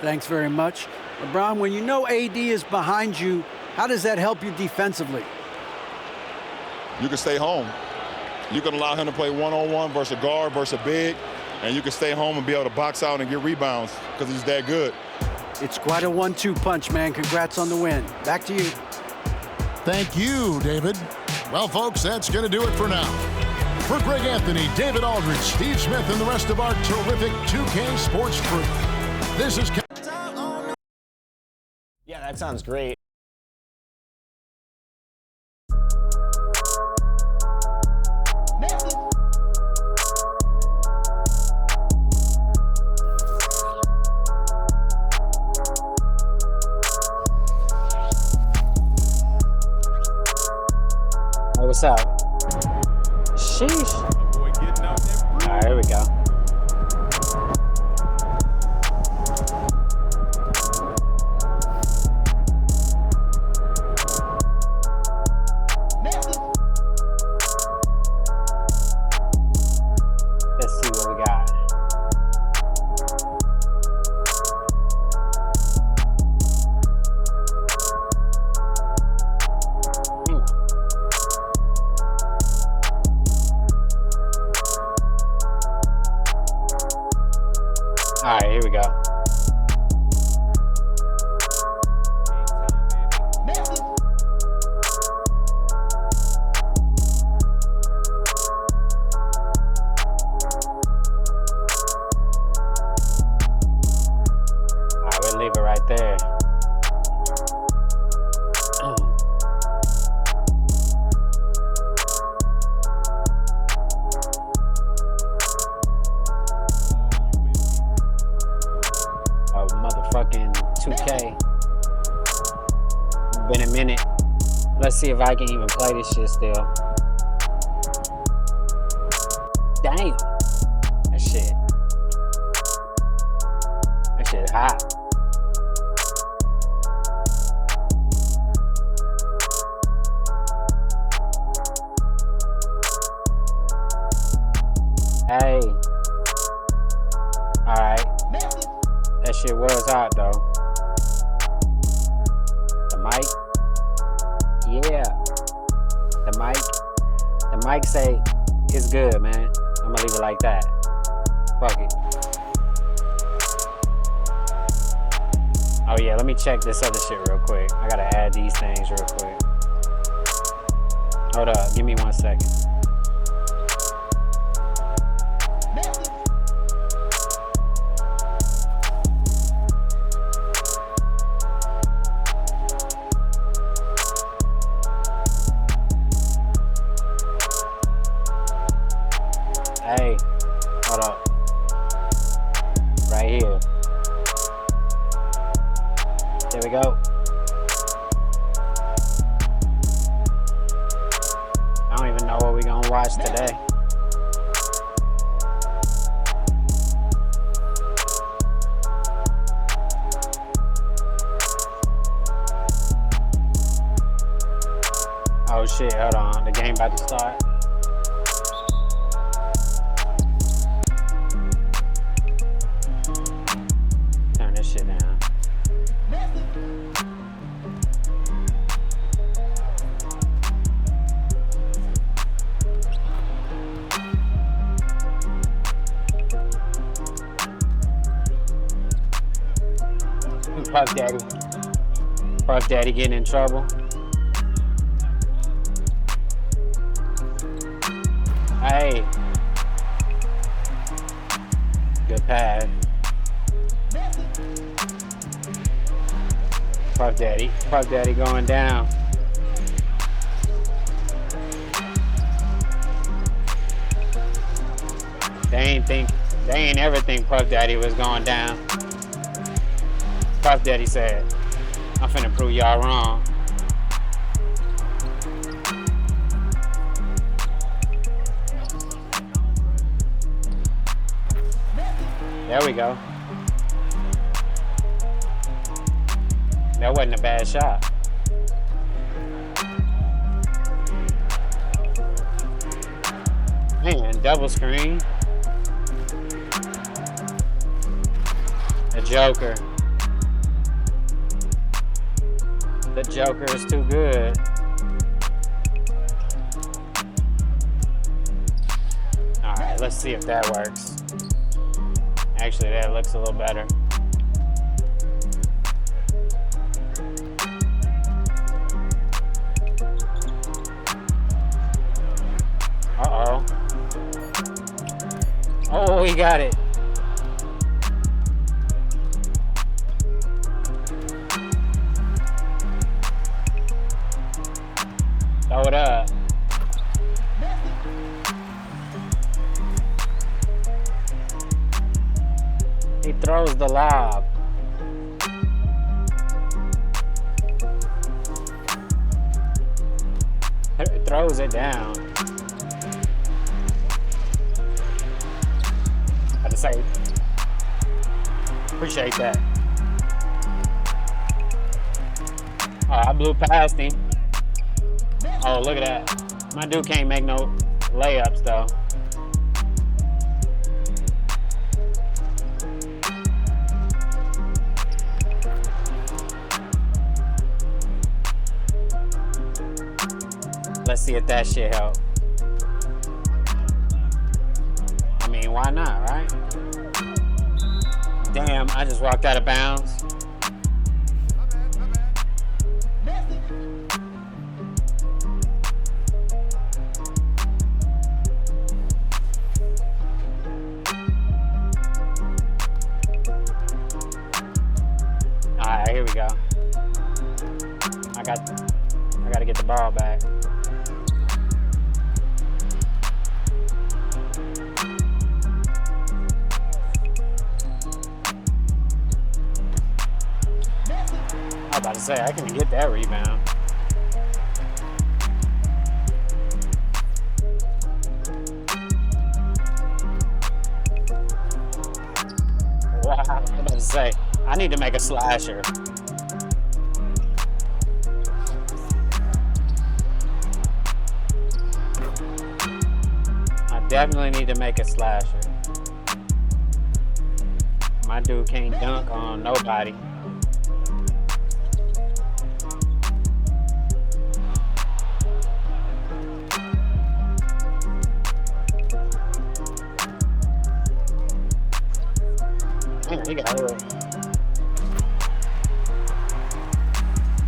Thanks very much. LeBron, when you know AD is behind you, how does that help you defensively? You can stay home. You can allow him to play one-on-one versus a guard versus a big, and you can stay home and be able to box out and get rebounds because he's that good. It's quite a 1-2 punch, man. Congrats on the win. Back to you. Thank you, David. Well, folks, that's going to do it for now. For Greg Anthony, David Aldridge, Steve Smith, and the rest of our terrific 2K Sports crew, this is... Yeah, that sounds great. Hey, what's up? Sheesh. All right, here we go. Let's see what we got. All right, here we go. All right, we'll leave it right there. Motherfucking 2K. Been a minute. Let's see if I can even play this shit still. Damn. That shit hot. Hey. Alright. That shit was hot though. The mic. Yeah. The mic say it's good, man. I'm gonna leave it like that. Fuck it. Oh yeah, let me check this other shit real quick. I gotta add these things real quick. Hold up, give me 1 second. Hey, hold up. Right here. There we go. I don't even know what we're gonna watch today. Oh shit, hold on. The game about to start. Turn this shit down. Puff Daddy getting in trouble. Hey. Good pass. Puff Daddy going down. They ain't ever think Puff Daddy was going down. Puff Daddy said, I'm finna prove y'all wrong. There we go. That wasn't a bad shot. Man, double screen. The Joker. The Joker is too good. All right, let's see if that works. Actually, that looks a little better. Uh-oh. Oh, he got it. Throw it up. He throws the lob. Throws it down. I just say, appreciate that. Oh, I blew past him. Oh, look at that. My dude can't make no layups, though. Let's see if that shit help. I mean, why not, right? Damn, I just walked out of bounds. Alright, here we go. I gotta get the ball back. I was about to say, I can get that rebound. Wow, I was about to say, I need to make a slasher. I definitely need to make a slasher. My dude can't dunk on nobody. Man, he got hit.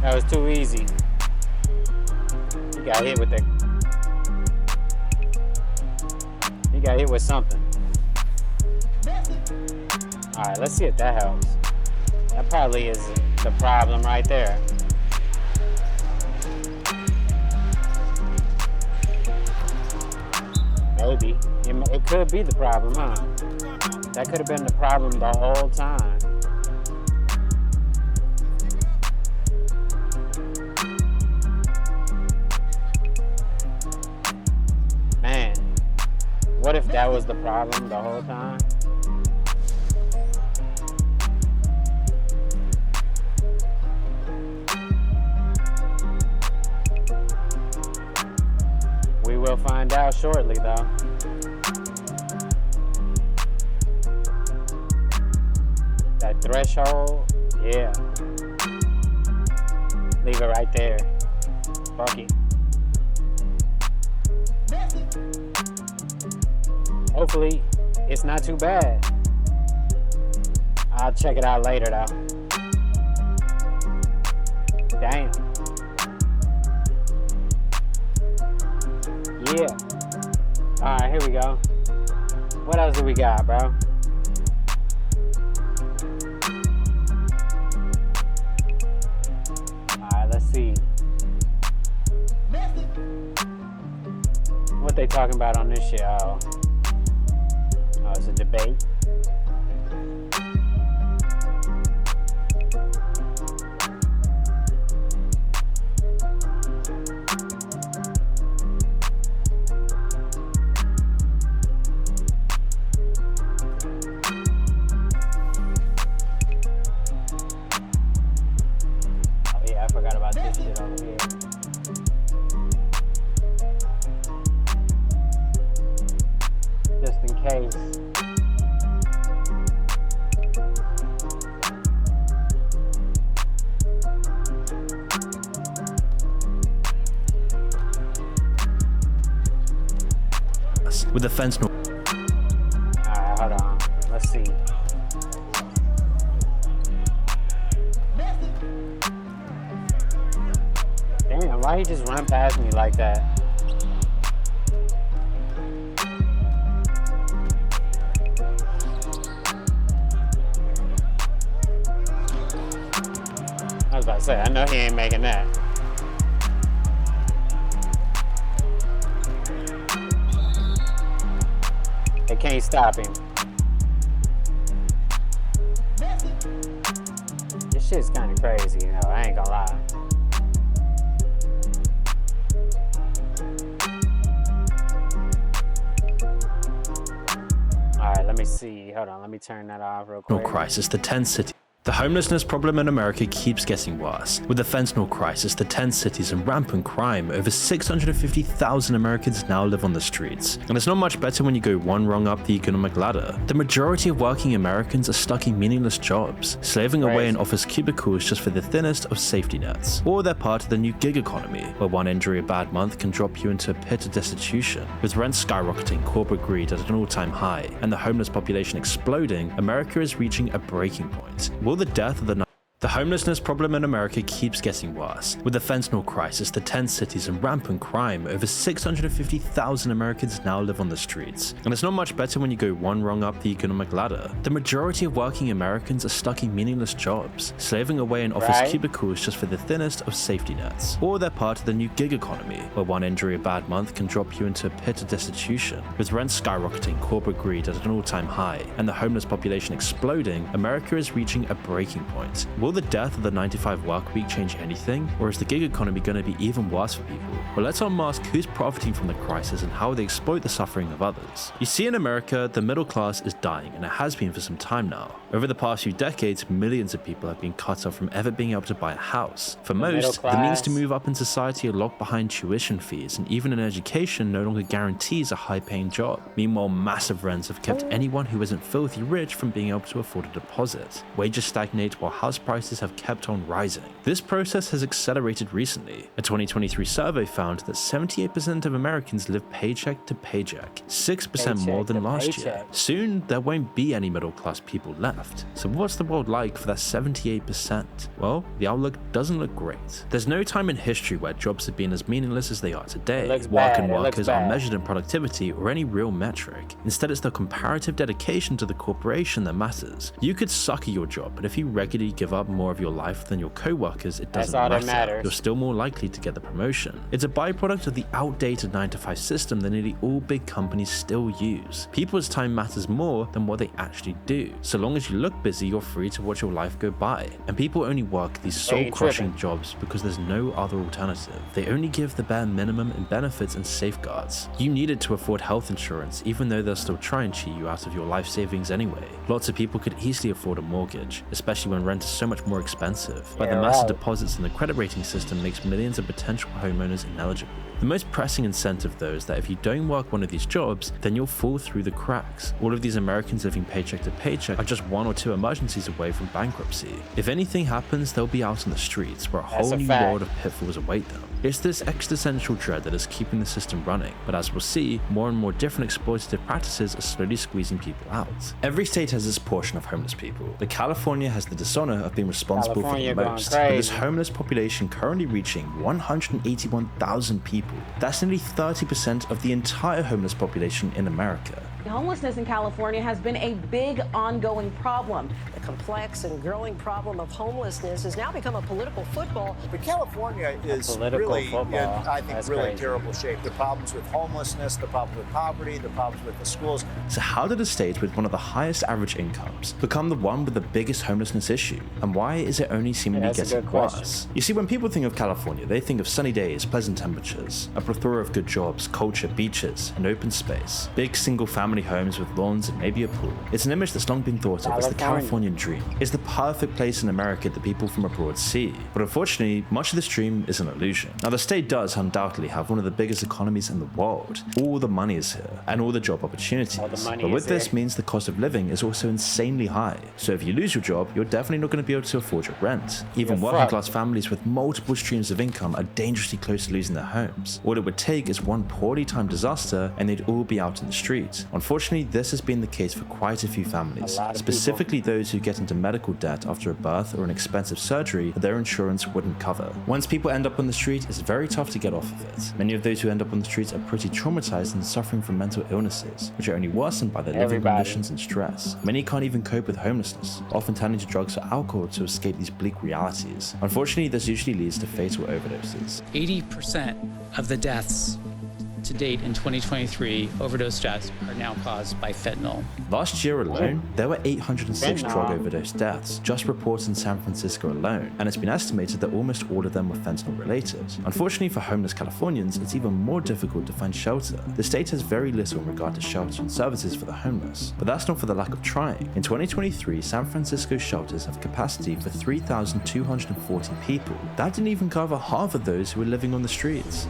That was too easy. He got hit with that. He got hit with something. Alright, let's see if that helps. That probably is the problem right there. Maybe. It could be the problem, huh? That could have been the problem the whole time. Man, what if that was the problem the whole time? We will find out shortly, though. That threshold, yeah. Leave it right there. Fuck it. Hopefully, it's not too bad. I'll check it out later, though. Damn. Yeah. Alright, here we go. What else do we got, bro? Alright, let's see. What they talking about on this shit? Oh, it's a debate. with the fentanyl. Alright, hold on. Let's see. Damn, why he just run past me like that? I was about to say, I know he ain't making that. They can't stop him. This shit's kind of crazy, you know, I ain't gonna lie. Alright, let me see. Hold on, let me turn that off real quick. Crisis, the 10 cities. The homelessness problem in America keeps getting worse. With the fentanyl crisis, the 10 cities, and rampant crime, over 650,000 Americans now live on the streets. And it's not much better when you go one rung up the economic ladder. The majority of working Americans are stuck in meaningless jobs, slaving away in office cubicles just for the thinnest of safety nets. Or they're part of the new gig economy, where one injury a bad month can drop you into a pit of destitution. With rent skyrocketing, corporate greed at an all-time high, and the homeless population exploding, America is reaching a breaking point. Will the death of the homelessness problem in America keeps getting worse. With the fentanyl crisis, the 10 cities, and rampant crime, over 650,000 Americans now live on the streets. And it's not much better when you go one rung up the economic ladder. The majority of working Americans are stuck in meaningless jobs, slaving away in office cubicles just for the thinnest of safety nets. Or they're part of the new gig economy, where one injury a bad month can drop you into a pit of destitution. With rent skyrocketing, corporate greed at an all-time high, and the homeless population exploding, America is reaching a breaking point. Will the death of the 9-to-5 work week change anything, or is the gig economy going to be even worse for people? Well, let's unmask who's profiting from the crisis and how they exploit the suffering of others. You see, in America, the middle class is dying, and it has been for some time now. Over the past few decades, millions of people have been cut off from ever being able to buy a house. For most, the means to move up in society are locked behind tuition fees, and even an education no longer guarantees a high-paying job. Meanwhile, massive rents have kept anyone who isn't filthy rich from being able to afford a deposit. Wages stagnate while house prices have kept on rising. This process has accelerated recently. A 2023 survey found that 78% of Americans live paycheck to paycheck, 6% more than last year. Soon, there won't be any middle-class people left. So what's the world like for that 78%? Well, the outlook doesn't look great. There's no time in history where jobs have been as meaningless as they are today. Working workers aren't measured in productivity or any real metric. Instead, it's the comparative dedication to the corporation that matters. You could suck at your job, but if you regularly give up more of your life than your co-workers, it doesn't matter. You're still more likely to get the promotion. It's a byproduct of the outdated 9-to-5 system that nearly all big companies still use. People's time matters more than what they actually do. So long as you look busy, you're free to watch your life go by. And people only work these soul-crushing jobs because there's no other alternative. They only give the bare minimum in benefits and safeguards. You need it to afford health insurance, even though they'll still try and cheat you out of your life savings anyway. Lots of people could easily afford a mortgage, especially when rent is so much more expensive, but the massive deposits in the credit rating system makes millions of potential homeowners ineligible. The most pressing incentive, though, is that if you don't work one of these jobs, then you'll fall through the cracks. All of these Americans living paycheck to paycheck are just 1 or 2 emergencies away from bankruptcy. If anything happens, they'll be out on the streets, where a whole new world of pitfalls await them. It's this existential dread that is keeping the system running, but as we'll see, more and more different exploitative practices are slowly squeezing people out. Every state has its portion of homeless people, but California has the dishonor of being responsible for the most, with this homeless population currently reaching 181,000 people. That's nearly 30% of the entire homeless population in America. Homelessness in California has been a big ongoing problem. The complex and growing problem of homelessness has now become a political football. But California is really in, I think, really terrible shape. The problems with homelessness, the problem with poverty, the problems with the schools. So how did a state with one of the highest average incomes become the one with the biggest homelessness issue? And why is it only seemingly getting worse? You see, when people think of California, they think of sunny days, pleasant temperatures, a plethora of good jobs, culture, beaches, and open space, big single-family family homes with lawns and maybe a pool. It's an image that's long been thought of as the Californian dream. It's the perfect place in America that people from abroad see. But unfortunately, much of this dream is an illusion. Now, the state does undoubtedly have one of the biggest economies in the world. All the money is here, and all the job opportunities. But with this means the cost of living is also insanely high. So if you lose your job, you're definitely not going to be able to afford your rent. Even working class families with multiple streams of income are dangerously close to losing their homes. All it would take is one poorly timed disaster and they'd all be out in the street. Unfortunately, this has been the case for quite a few families, specifically those who get into medical debt after a birth or an expensive surgery that their insurance wouldn't cover. Once people end up on the street, it's very tough to get off of it. Many of those who end up on the streets are pretty traumatized and suffering from mental illnesses, which are only worsened by their living conditions and stress. Many can't even cope with homelessness, often turning to drugs or alcohol to escape these bleak realities. Unfortunately, this usually leads to fatal overdoses. 80% of the deaths to date in 2023, overdose deaths, are now caused by fentanyl. Last year alone, there were 806 drug overdose deaths, just reported in San Francisco alone, and it's been estimated that almost all of them were fentanyl related. Unfortunately for homeless Californians, it's even more difficult to find shelter. The state has very little in regard to shelter and services for the homeless, but that's not for the lack of trying. In 2023, San Francisco shelters have capacity for 3,240 people. That didn't even cover half of those who were living on the streets.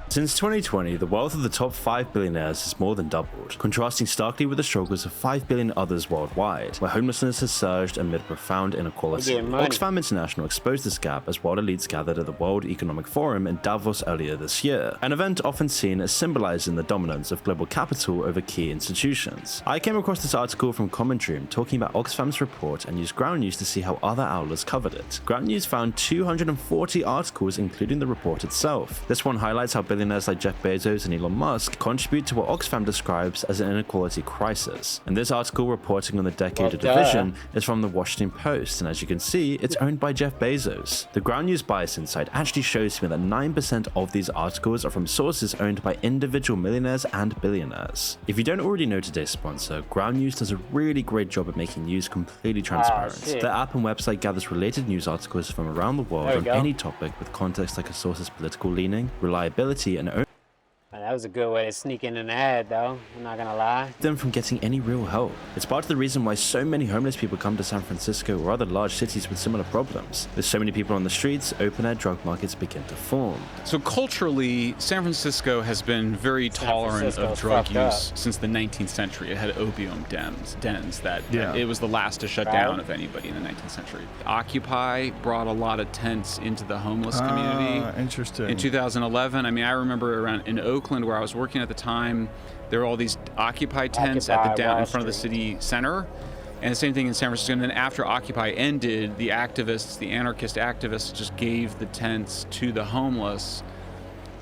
Since 2020, the wealth of the top 5 billionaires has more than doubled, contrasting starkly with the struggles of 5 billion others worldwide, where homelessness has surged amid profound inequality. Oxfam International exposed this gap as world elites gathered at the World Economic Forum in Davos earlier this year, an event often seen as symbolizing the dominance of global capital over key institutions. I came across this article from Commentarium talking about Oxfam's report and used Ground News to see how other outlets covered it. Ground News found 240 articles, including the report itself. This one highlights how billionaires like Jeff Bezos and Elon Musk contribute to what Oxfam describes as an inequality crisis. And this article reporting on the decade of division is from the Washington Post, and as you can see, it's owned by Jeff Bezos. The Ground News Bias Insight actually shows me that 9% of these articles are from sources owned by individual millionaires and billionaires. If you don't already know today's sponsor, Ground News does a really great job at making news completely transparent. Their app and website gathers related news articles from around the world on any topic with context like a source's political leaning, reliability, and that was a good way to sneak in an ad, though. I'm not gonna lie. Them from getting any real help. It's part of the reason why so many homeless people come to San Francisco or other large cities with similar problems. With so many people on the streets, open-air drug markets begin to form. So culturally, San Francisco has been very tolerant of drug use since the 19th century. It had opium dens that it was the last to shut down of anybody in the 19th century. Occupy brought a lot of tents into the homeless community. Interesting. In 2011, I mean, I remember around in Oakland, where I was working at the time, there were all these Occupy tents at the down in front of the city center, and the same thing in San Francisco. And then after Occupy ended, the activists, the anarchist activists, just gave the tents to the homeless.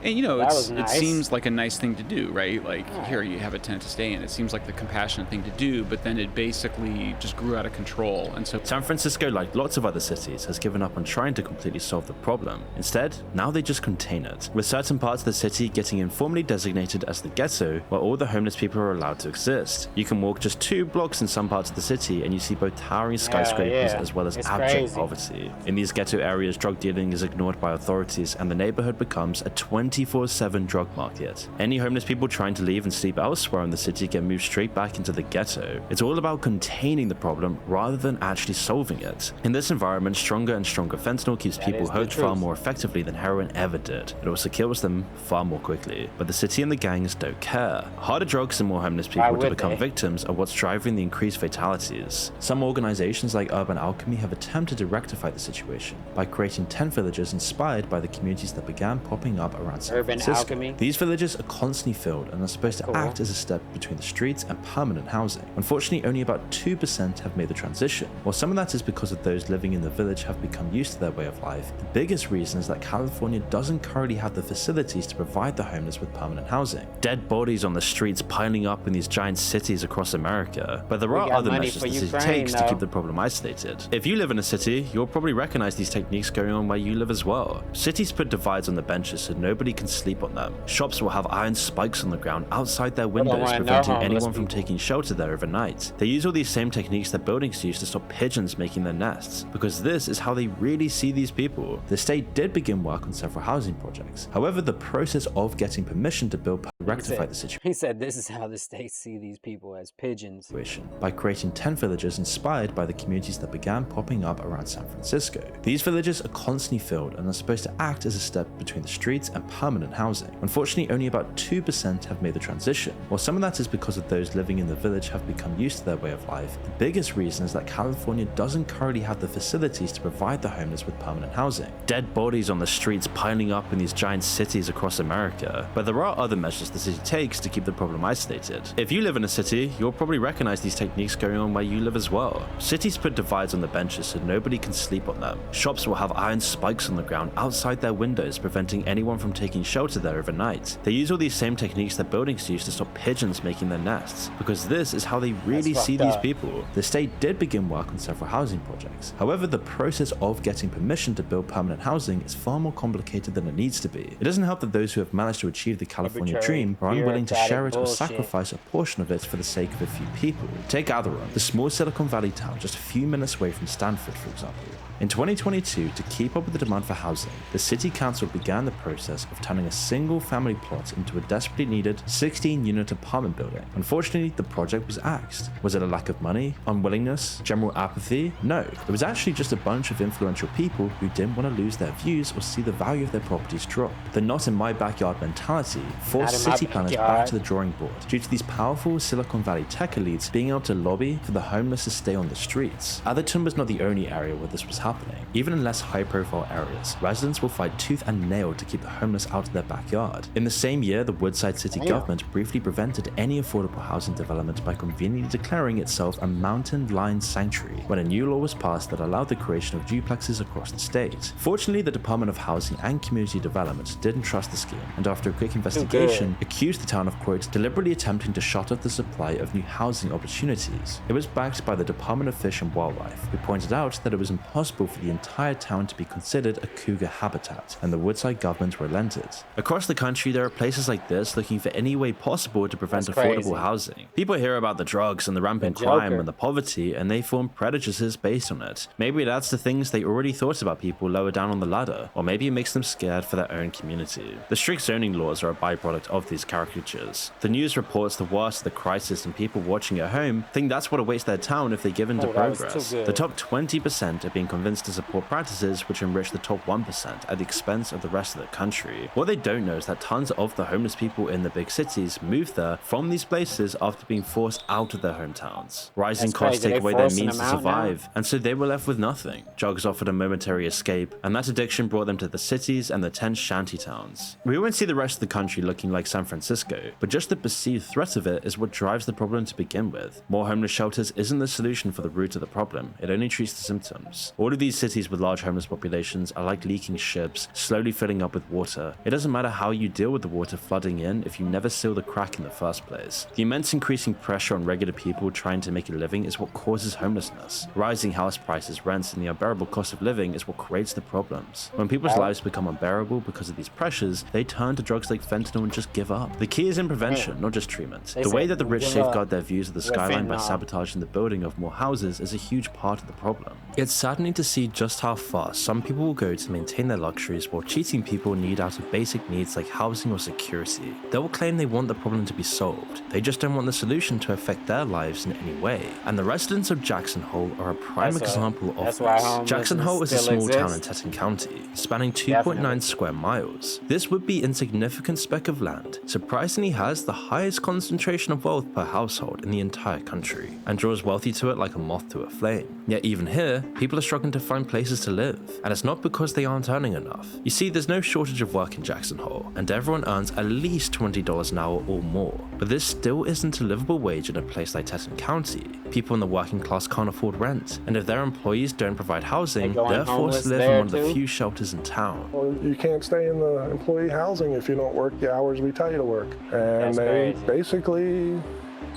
And you know, it seems like a nice thing to do, right? Like, here, you have a tent to stay in. It seems like the compassionate thing to do, but then it basically just grew out of control. And so San Francisco, like lots of other cities, has given up on trying to completely solve the problem. Instead, now they just contain it, with certain parts of the city getting informally designated as the ghetto, where all the homeless people are allowed to exist. You can walk just 2 blocks in some parts of the city, and you see both towering skyscrapers as well as abject poverty. In these ghetto areas, drug dealing is ignored by authorities, and the neighborhood becomes a 24/7 drug market. Any homeless people trying to leave and sleep elsewhere in the city get moved straight back into the ghetto. It's all about containing the problem rather than actually solving it. In this environment, stronger and stronger fentanyl keeps people hooked far more effectively than heroin ever did. It also kills them far more quickly. But the city and the gangs don't care. Harder drugs and more homeless people to become victims are what's driving the increased fatalities. Some organizations like Urban Alchemy have attempted to rectify the situation by creating tent villages inspired by the communities that began popping up around San Francisco. These villages are constantly filled and are supposed to act as a step between the streets and permanent housing. Unfortunately, only about 2% have made the transition. While some of that is because of those living in the village have become used to their way of life, the biggest reason is that California doesn't currently have the facilities to provide the homeless with permanent housing. Dead bodies on the streets piling up in these giant cities across America. But there are other measures the city takes to keep the problem isolated. If you live in a city, you'll probably recognize these techniques going on where you live as well. Cities put divides on the benches so nobody can sleep on them. Shops will have iron spikes on the ground outside their windows, preventing anyone from taking shelter there overnight. They use all these same techniques that buildings use to stop pigeons making their nests, because this is how they really see these people. The state did begin work on several housing projects. However, the process of getting permission to build permanent rectify the situation. He said this is how the states see these people, as pigeons. By creating 10 villages inspired by the communities that began popping up around San Francisco. These villages are constantly filled and are supposed to act as a step between the streets and permanent housing. Unfortunately, only about 2% have made the transition. While some of that is because of those living in the village have become used to their way of life, the biggest reason is that California doesn't currently have the facilities to provide the homeless with permanent housing. Dead bodies on the streets piling up in these giant cities across America, but there are other measures the city takes to keep the problem isolated. If you live in a city, you'll probably recognize these techniques going on where you live as well. Cities put divides on the benches so nobody can sleep on them. Shops will have iron spikes on the ground outside their windows, preventing anyone from taking shelter there overnight. They use all these same techniques that buildings use to stop pigeons making their nests, because this is how they really see these people. The state did begin work on several housing projects. However, the process of getting permission to build permanent housing is far more complicated than it needs to be. It doesn't help that those who have managed to achieve the California dream are unwilling to share it or sacrifice a portion of it for the sake of a few people. Take Adderall, the small Silicon Valley town just a few minutes away from Stanford, for example. In 2022, to keep up with the demand for housing, the city council began the process of turning a single family plot into a desperately needed 16-unit apartment building. Unfortunately, the project was axed. Was it a lack of money? Unwillingness? General apathy? No. It was actually just a bunch of influential people who didn't want to lose their views or see the value of their properties drop. The not in my backyard mentality forced city planners back to the drawing board due to these powerful Silicon Valley tech elites being able to lobby for the homeless to stay on the streets. Atherton was not the only area where this was happening. Even in less high-profile areas, residents will fight tooth and nail to keep the homeless out of their backyard. In the same year, the Woodside City government briefly prevented any affordable housing development by conveniently declaring itself a mountain lion sanctuary when a new law was passed that allowed the creation of duplexes across the state. Fortunately, the Department of Housing and Community Development didn't trust the scheme, and after a quick investigation, accused the town of, quote, deliberately attempting to shut off the supply of new housing opportunities. It was backed by the Department of Fish and Wildlife, who pointed out that it was impossible for the entire town to be considered a cougar habitat, and the Woodside government relented. Across the country, there are places like this looking for any way possible to prevent affordable housing. People hear about the drugs and the rampant crime and the poverty, and they form prejudices based on it. Maybe it adds to things they already thought about people lower down on the ladder, or maybe it makes them scared for their own community. The strict zoning laws are a byproduct of these caricatures. The news reports the worst of the crisis, and people watching at home think that's what awaits their town if they give in to progress. The top 20% are being convinced to support practices which enrich the top 1% at the expense of the rest of the country. What they don't know is that tons of the homeless people in the big cities moved there from these places after being forced out of their hometowns. Rising costs take away their means to survive, and so they were left with nothing. Drugs offered a momentary escape, and that addiction brought them to the cities and the 10 shanty towns. We won't see the rest of the country looking like San Francisco, but just the perceived threat of it is what drives the problem to begin with. More homeless shelters isn't the solution for the root of the problem, it only treats the symptoms. All of these cities with large homeless populations are like leaking ships, slowly filling up with water. It doesn't matter how you deal with the water flooding in if you never seal the crack in the first place. The immense increasing pressure on regular people trying to make a living is what causes homelessness. Rising house prices, rents, and the unbearable cost of living is what creates the problems. When people's lives become unbearable because of these pressures, they turn to drugs like fentanyl and just give up. The key is in prevention, not just treatment. The way that the rich safeguard their views of the skyline by sabotaging the building of more houses is a huge part of the problem. It's saddening to see just how far some people will go to maintain their luxuries while cheating people need out of basic needs like housing or security. They will claim they want the problem to be solved. They just don't want the solution to affect their lives in any way. And the residents of Jackson Hole are a prime example of this. Jackson Hole is a small town in Teton County, spanning 2.9 square miles. This would be insignificant speck of land surprisingly has the highest concentration of wealth per household in the entire country, and draws wealthy to it like a moth to a flame. Yet even here, people are struggling to find places to live, and it's not because they aren't earning enough. You see, there's no shortage of work in Jackson Hole, and everyone earns at least $20 an hour or more. But this still isn't a livable wage in a place like Teton County. People in the working class can't afford rent, and if their employees don't provide housing, they're forced to live in one of the few shelters in town. Well, you can't stay in the employee housing if you don't work the hours we tell you to work. And they basically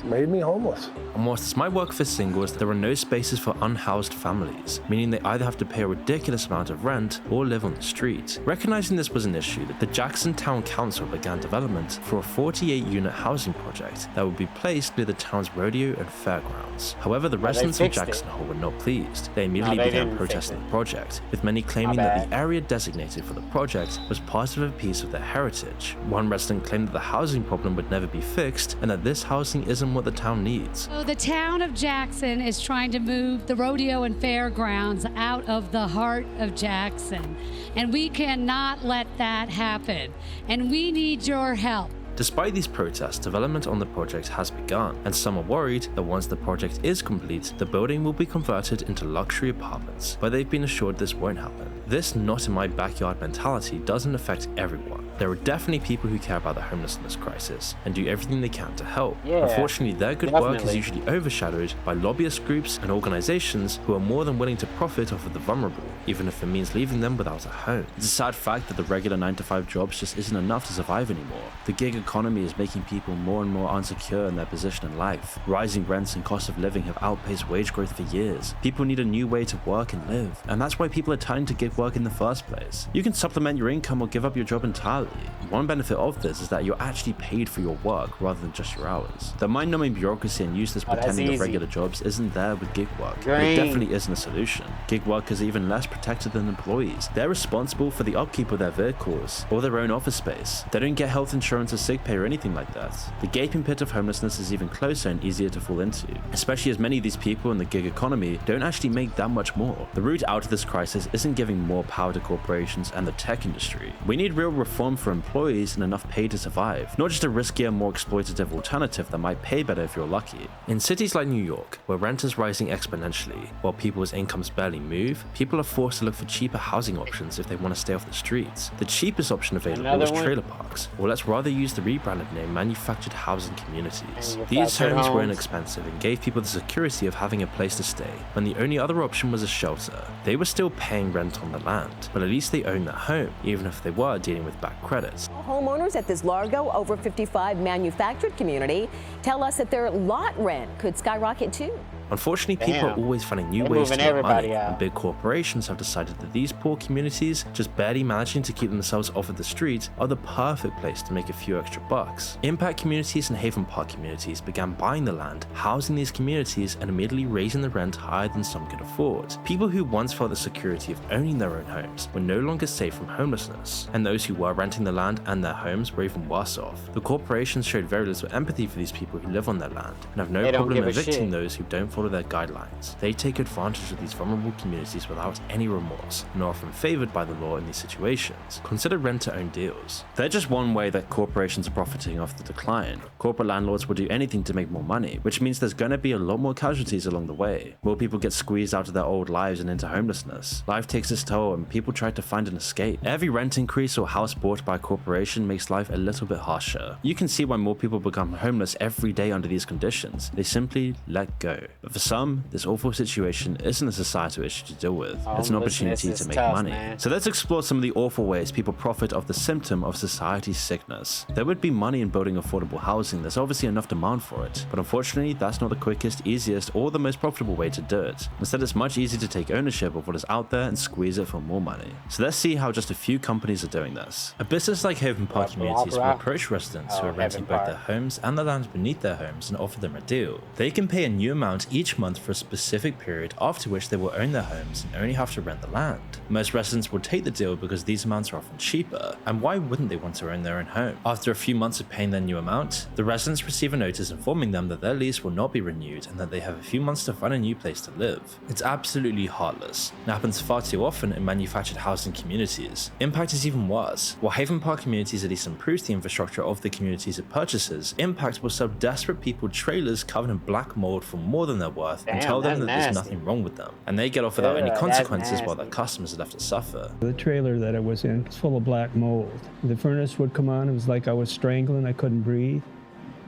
made me homeless. And whilst this might work for singles, there are no spaces for unhoused families, meaning they either have to pay a ridiculous amount of rent or live on the street. Recognizing this was an issue, the Jackson Town Council began development for a 48-unit housing project that would be placed near the town's rodeo and fairgrounds. However, the residents of Jackson Hole were not pleased. They immediately began protesting the project, with many claiming that the area designated for the project was part of a piece of their heritage. One resident claimed that the housing problem would never be fixed and that this housing isn't what the town needs. So the town of Jackson is trying to move the rodeo and fairgrounds out of the heart of Jackson, and we cannot let that happen, and we need your help. Despite these protests, development on the project has begun, and some are worried that once the project is complete, the building will be converted into luxury apartments, but they've been assured this won't happen. This not in my backyard mentality doesn't affect everyone. There are definitely people who care about the homelessness crisis and do everything they can to help. Unfortunately, their good work is usually overshadowed by lobbyist groups and organizations who are more than willing to profit off of the vulnerable, even if it means leaving them without a home. It's a sad fact that the regular 9-to-5 jobs just isn't enough to survive anymore. The gig economy is making people more and more insecure in their position in life. Rising rents and cost of living have outpaced wage growth for years. People need a new way to work and live, and that's why people are turning to gig work in the first place. You can supplement your income or give up your job entirely. One benefit of this is that you're actually paid for your work rather than just your hours. The mind-numbing bureaucracy and useless pretending of regular jobs isn't there with gig work. It definitely isn't a solution. Gig workers are even less protected than employees. They're responsible for the upkeep of their vehicles or their own office space. They don't get health insurance or sick pay or anything like that. The gaping pit of homelessness is even closer and easier to fall into, especially as many of these people in the gig economy don't actually make that much more. The route out of this crisis isn't giving more power to corporations and the tech industry. We need real reform for employees and enough pay to survive, not just a riskier, more exploitative alternative that might pay better if you're lucky. In cities like New York, where rent is rising exponentially, while people's incomes barely move, people are forced to look for cheaper housing options if they want to stay off the streets. The cheapest option available is trailer parks, or let's rather use the rebranded name manufactured housing communities. These homes were inexpensive and gave people the security of having a place to stay, when the only other option was a shelter. They were still paying rent on the land, but at least they owned their home, even if they were dealing with bad credits. Homeowners at this Largo over 55 manufactured community tell us that their lot rent could skyrocket too. Unfortunately, people are always finding new ways to make money, and big corporations have decided that these poor communities, just barely managing to keep themselves off of the street, are the perfect place to make a few extra bucks. Impact communities and Haven Park communities began buying the land, housing these communities, and immediately raising the rent higher than some could afford. People who once felt the security of owning their own homes were no longer safe from homelessness, and those who were renting the land and their homes were even worse off. The corporations showed very little empathy for these people who live on their land, and have no problem evicting those who don't follow their guidelines. They take advantage of these vulnerable communities without any remorse, and are often favored by the law in these situations. Consider rent-to-own deals. They're just one way that corporations are profiting off the decline. Corporate landlords will do anything to make more money, which means there's going to be a lot more casualties along the way. More people get squeezed out of their old lives and into homelessness. Life takes its toll and people try to find an escape. Every rent increase or house bought by a corporation makes life a little bit harsher. You can see why more people become homeless every day under these conditions. They simply let go. But for some, this awful situation isn't a societal issue to deal with. It's an opportunity to make money. So let's explore some of the awful ways people profit off the symptom of society's sickness. There would be money in building affordable housing. There's obviously enough demand for it, but unfortunately that's not the quickest, easiest, or the most profitable way to do it. Instead, it's much easier to take ownership of what is out there and squeeze it for more money. So let's see how just a few companies are doing this. A business like Haven Park communities will approach residents who are renting both their homes and the land beneath their homes and offer them a deal. They can pay a new amount each month for a specific period, after which they will own their homes and only have to rent the land. Most residents will take the deal because these amounts are often cheaper, and why wouldn't they want to own their own home? After a few months of paying their new amount, the residents receive a notice informing them that their lease will not be renewed and that they have a few months to find a new place to live. It's absolutely heartless. It happens far too often in manufactured housing communities. Impact is even worse. While Haven Park communities at least improves the infrastructure of the communities it purchases, Impact will sell desperate people trailers covered in black mold for more than they're worth and tell them that there's nothing wrong with them, and they get off without any consequences while their customers are left to suffer. The trailer that I was in was full of black mold. The furnace would come on, it was like I was strangling, I couldn't breathe.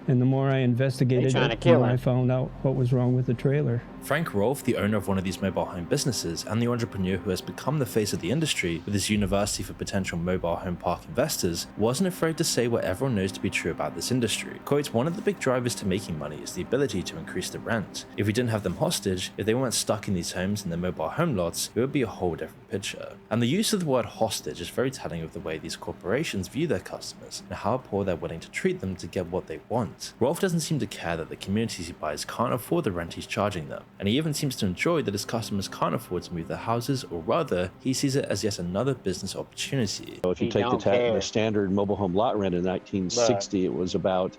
And the more I investigated it, the more I found out what was wrong with the trailer. Frank Rolfe, the owner of one of these mobile home businesses and the entrepreneur who has become the face of the industry with his university for potential mobile home park investors, wasn't afraid to say what everyone knows to be true about this industry. Quote, one of the big drivers to making money is the ability to increase the rent. If we didn't have them hostage, if they weren't stuck in these homes in their mobile home lots, it would be a whole different picture. And the use of the word hostage is very telling of the way these corporations view their customers and how poor they're willing to treat them to get what they want. Rolfe doesn't seem to care that the communities he buys can't afford the rent he's charging them, and he even seems to enjoy that his customers can't afford to move their houses, or rather, he sees it as yet another business opportunity. So if you take the standard mobile home lot rent in 1960, it was about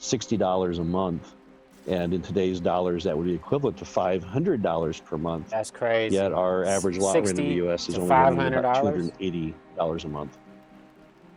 $60 a month. And in today's dollars, that would be equivalent to $500 per month. That's crazy. Yet our average lot rent in the U.S. is only running about $280 a month.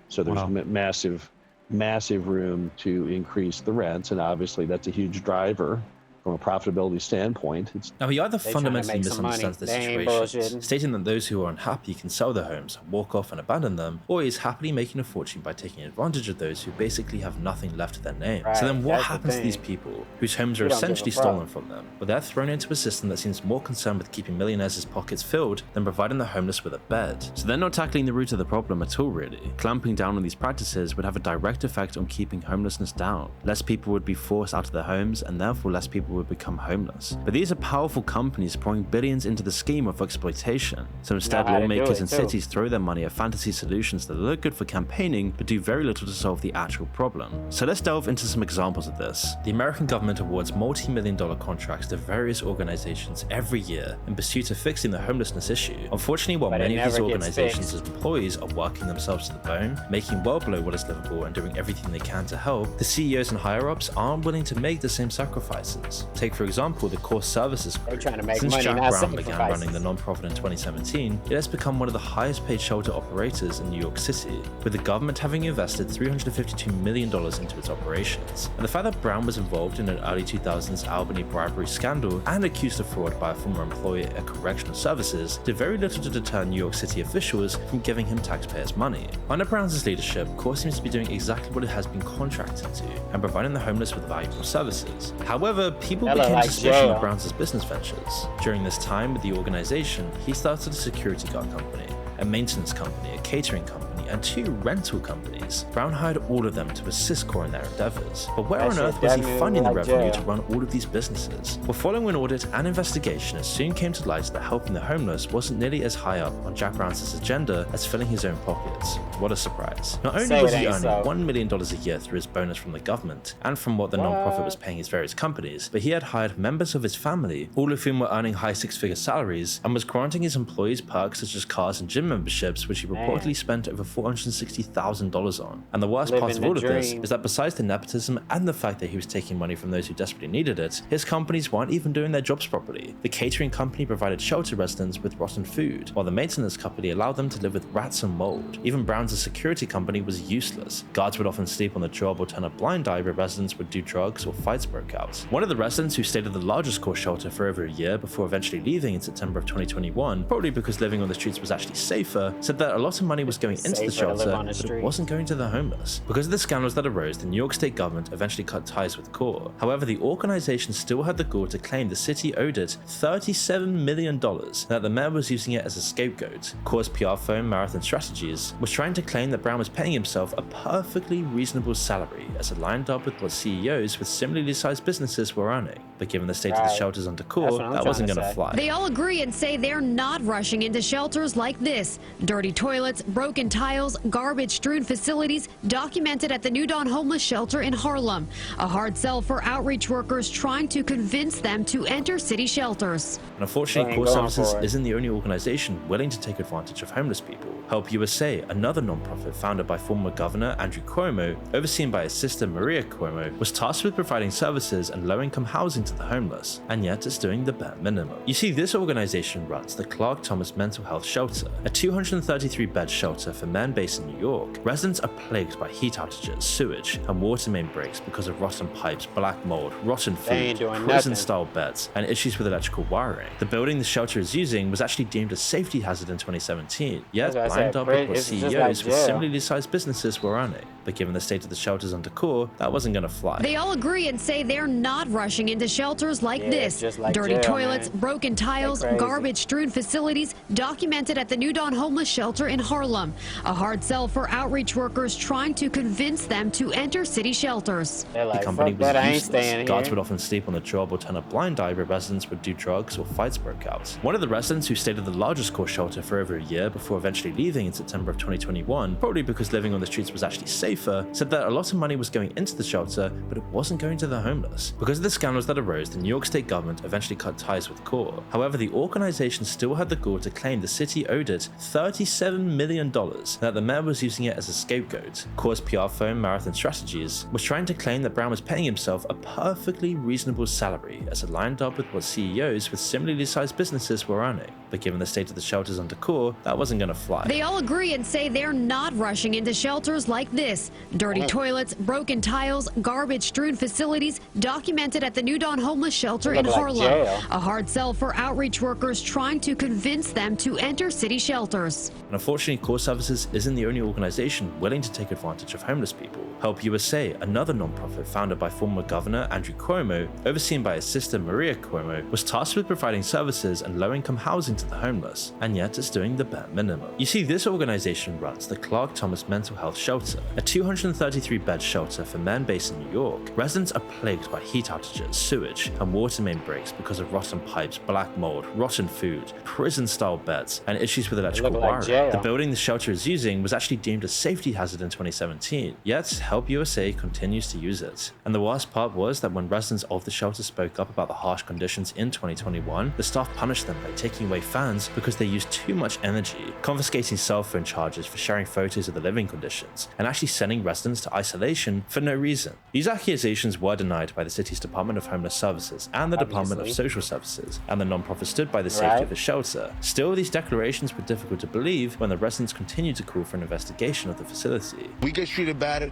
So there's massive room to increase the rents, and obviously that's a huge driver from a profitability standpoint. Now, he either fundamentally misunderstands the situation, stating that those who are unhappy can sell their homes, walk off and abandon them, or he's happily making a fortune by taking advantage of those who basically have nothing left to their name. So then what happens to these people whose homes are essentially stolen from them? Well, they're thrown into a system that seems more concerned with keeping millionaires' pockets filled than providing the homeless with a bed. So they're not tackling the root of the problem at all, really. Clamping down on these practices would have a direct effect on keeping homelessness down. Less people would be forced out of their homes, and therefore less people would become homeless. But these are powerful companies pouring billions into the scheme of exploitation. So instead, lawmakers in cities throw their money at fantasy solutions that look good for campaigning but do very little to solve the actual problem. So let's delve into some examples of this. The American government awards multi-million-dollar contracts to various organizations every year in pursuit of fixing the homelessness issue. Unfortunately, while many of these organizations' employees are working themselves to the bone, making well below what is livable and doing everything they can to help, the CEOs and higher-ups aren't willing to make the same sacrifices. Take, for example, the Core Services Group. Since Jack Brown began running the nonprofit in 2017, it has become one of the highest paid shelter operators in New York City, with the government having invested $352 million into its operations. And the fact that Brown was involved in an early 2000s Albany bribery scandal and accused of fraud by a former employee at Correctional Services did very little to deter New York City officials from giving him taxpayers' money. Under Brown's leadership, Core seems to be doing exactly what it has been contracted to, and providing the homeless with valuable services. However, people became suspicious of Brown's business ventures. During this time with the organization, he started a security guard company, a maintenance company, a catering company, and 2 rental companies. Brown hired all of them to assist Core in their endeavors. But where on earth was he finding the revenue to run all of these businesses? Well, following an audit and investigation, it soon came to light that helping the homeless wasn't nearly as high up on Jack Brown's agenda as filling his own pockets. What a surprise. Not only was he earning $1 million a year through his bonus from the government and from what the nonprofit was paying his various companies, but he had hired members of his family, all of whom were earning high 6-figure salaries, and was granting his employees perks such as cars and gym memberships, which he reportedly spent over $460,000 on. And the worst part of all of this is that besides the nepotism and the fact that he was taking money from those who desperately needed it, his companies weren't even doing their jobs properly. The catering company provided shelter residents with rotten food, while the maintenance company allowed them to live with rats and mold. Even Brown's security company was useless. Guards would often sleep on the job or turn a blind eye where residents would do drugs or fights broke out. One of the residents who stayed at the largest Core shelter for over a year before eventually leaving in September of 2021, probably because living on the streets was actually safer, said that a lot of money was going into the shelter, but it wasn't going to the homeless. Because of the scandals that arose, the New York State government eventually cut ties with Core. However, the organization still had the gall to claim the city owed it $37 million, and that the mayor was using it as a scapegoat. Core's PR firm, Marathon Strategies, was trying to claim that Brown was paying himself a perfectly reasonable salary as it lined up with what CEOs with similarly sized businesses were earning. But given the state of the shelters under Core, that wasn't going to fly. They all agree and say they're not rushing into shelters like this. Dirty toilets, broken tiles, garbage-strewn facilities documented at the New Dawn Homeless Shelter in Harlem. A hard sell for outreach workers trying to convince them to enter city shelters. And unfortunately, Core Services isn't the only organization willing to take advantage of homeless people. Help USA, another nonprofit founded by former Governor Andrew Cuomo, overseen by his sister Maria Cuomo, was tasked with providing services and low-income housing to the homeless, and yet it's doing the bare minimum. You see, this organization runs the Clark Thomas Mental Health Shelter, a 233-bed shelter for men based in New York. Residents are plagued by heat outages, sewage, and water main breaks because of rotten pipes, black mold, rotten food, prison-style beds, and issues with electrical wiring. The building the shelter is using was actually deemed a safety hazard in 2017, yet lined up with what CEOs with similarly sized businesses were earning. But given the state of the shelters and decor, that wasn't going to fly. They all agree and say they're not rushing into shelters like this. Just like Dirty jail, toilets, man. broken tiles, garbage-strewn facilities documented at the New Dawn homeless shelter in Harlem. A hard sell for outreach workers trying to convince them to enter city shelters. Like, the company was I ain't useless. staying Guards here. would often sleep on the job or turn a blind eye where residents would do drugs or fights broke out. One of the residents who stayed at the largest core shelter for over a year before eventually leaving in September of 2021, probably because living on the streets was actually safer, said that a lot of money was going into the shelter, but it wasn't going to the homeless. Because of the scandals that arose, the New York State government eventually cut ties with CORE. However, the organization still had the gall to claim the city owed it $37 million, and that the mayor was using it as a scapegoat. CORE's PR firm, Marathon Strategies, was trying to claim that Brown was paying himself a perfectly reasonable salary as it lined up with what CEOs with similarly sized businesses were earning. But given the state of the shelters under CORE, that wasn't going to fly. They all agree and say they're not rushing into shelters like this. Dirty toilets, broken tiles, garbage-strewn facilities documented at the New Dawn homeless shelter in Harlem. A hard sell for outreach workers trying to convince them to enter city shelters. And unfortunately, CORE Services isn't the only organization willing to take advantage of homeless people. Help USA, another non-profit founded by former Governor Andrew Cuomo, overseen by his sister Maria Cuomo, was tasked with providing services and low-income housing to the homeless, and yet it's doing the bare minimum. You see, this organization runs the Clark Thomas Mental Health Shelter, a 233-bed shelter for men based in New York. Residents are plagued by heat outages, sewage, and water main breaks because of rotten pipes, black mold, rotten food, prison-style beds, and issues with electrical wiring. The building the shelter is using was actually deemed a safety hazard in 2017, yet Help USA continues to use it. And the worst part was that when residents of the shelter spoke up about the harsh conditions in 2021, the staff punished them by taking away fans because they used too much energy, confiscating cell phone charges for sharing photos of the living conditions, and actually sending residents to isolation for no reason. These accusations were denied by the city's Department of Homeless Services and the Department of Social Services, and the nonprofit stood by the safety of the shelter. Still, these declarations were difficult to believe when the residents continued to call for an investigation of the facility. We get treated better.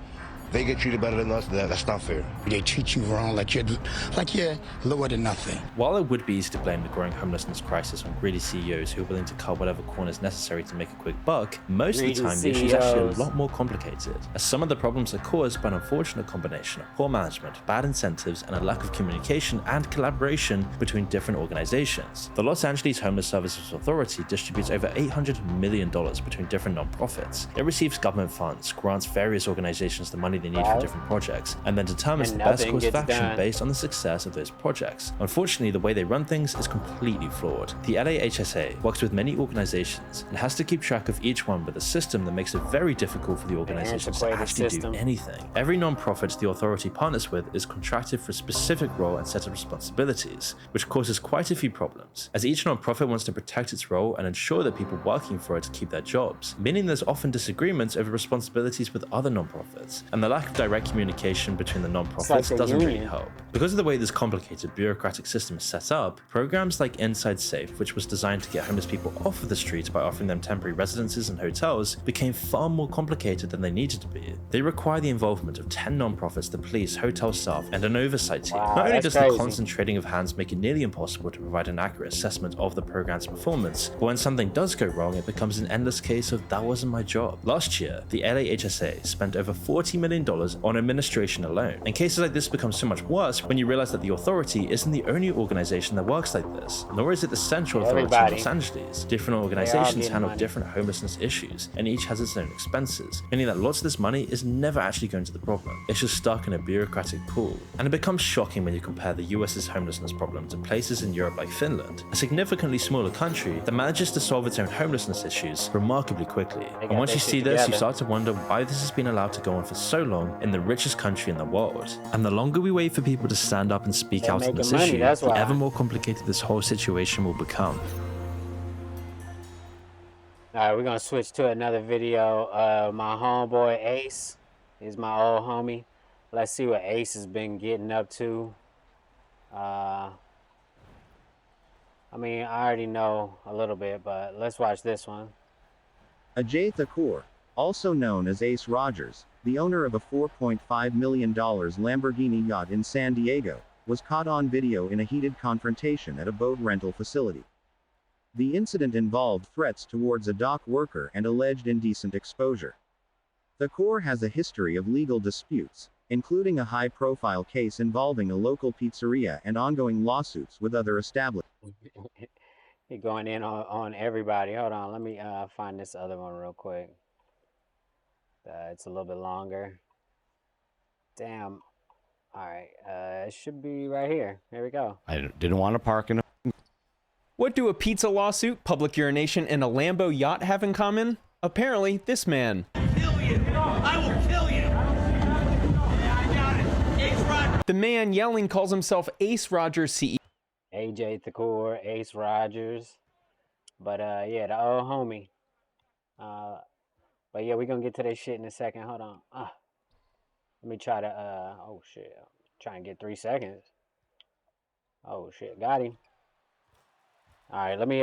They get treated better than us. That's not fair. They treat you wrong, like you're lower than nothing. While it would be easy to blame the growing homelessness crisis on greedy CEOs who are willing to cut whatever corners necessary to make a quick buck, most of the time the issue is actually a lot more complicated, as some of the problems are caused by an unfortunate combination of poor management, bad incentives, and a lack of communication and collaboration between different organizations. The Los Angeles Homeless Services Authority distributes over $800 million between different nonprofits. It receives government funds, grants various organizations the money they need for different projects, and then determines the best course of action based on the success of those projects. Unfortunately, the way they run things is completely flawed. The LAHSA works with many organizations and has to keep track of each one with a system that makes it very difficult for the organizations to actually do anything. Every nonprofit the authority partners with is contracted for a specific role and set of responsibilities, which causes quite a few problems, as each nonprofit wants to protect its role and ensure that people working for it keep their jobs, meaning there's often disagreements over responsibilities with other nonprofits, and the lack of direct communication between the nonprofits doesn't really help. Because of the way this complicated bureaucratic system is set up, programs like Inside Safe, which was designed to get homeless people off of the street by offering them temporary residences and hotels, became far more complicated than they needed to be. They require the involvement of 10 nonprofits, the police, hotel staff, and an oversight team. Not only does the constant trading of hands make it nearly impossible to provide an accurate assessment of the program's performance, but when something does go wrong, it becomes an endless case of that wasn't my job. Last year, the LAHSA spent over $40 million on administration alone. And cases like this become so much worse when you realize that the authority isn't the only organization that works like this, nor is it the central authority in Los Angeles. Different organizations handle different homelessness issues, and each has its own expenses, meaning that lots of this money is never actually going to the problem. It's just stuck in a bureaucratic pool. And it becomes shocking when you compare the US's homelessness problem to places in Europe like Finland, a significantly smaller country that manages to solve its own homelessness issues remarkably quickly. And once you see this, you start to wonder why this has been allowed to go on for so long in the richest country in the world. And the longer we wait for people to stand up and speak out on this issue, the ever more complicated this whole situation will become. Alright, we're gonna switch to another video. My homeboy Ace is my old homie. Let's see what Ace has been getting up to. I mean, I already know a little bit, but let's watch this one. Ajay Thakur, also known as Ace Rogers, the owner of a $4.5 million Lamborghini yacht in San Diego, was caught on video in a heated confrontation at a boat rental facility. The incident involved threats towards a dock worker and alleged indecent exposure. Thakur has a history of legal disputes, including a high-profile case involving a local pizzeria and ongoing lawsuits with other establishments. He going in on everybody. Hold on, let me find this other one real quick. It's a little bit longer. Damn. All right, it should be right here. Here we go. I didn't want to park in a... What do a pizza lawsuit, public urination, and a Lambo yacht have in common? Apparently, this man. Kill you! I will kill you! I got it. Ace Rogers. The man yelling calls himself Ace Rogers CEO. AJ Thakur, Ace Rogers. But yeah, the old homie. But yeah, we're gonna get to that shit in a second. Hold on. Let me try to oh shit. Try and get 3 seconds. Oh shit, got him. Alright, let me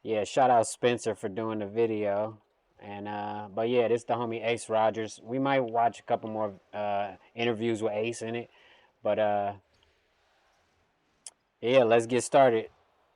yeah, shout out Spencer for doing the video. And but yeah, this is the homie Ace Rogers. We might watch a couple more interviews with Ace in it. But yeah, let's get started.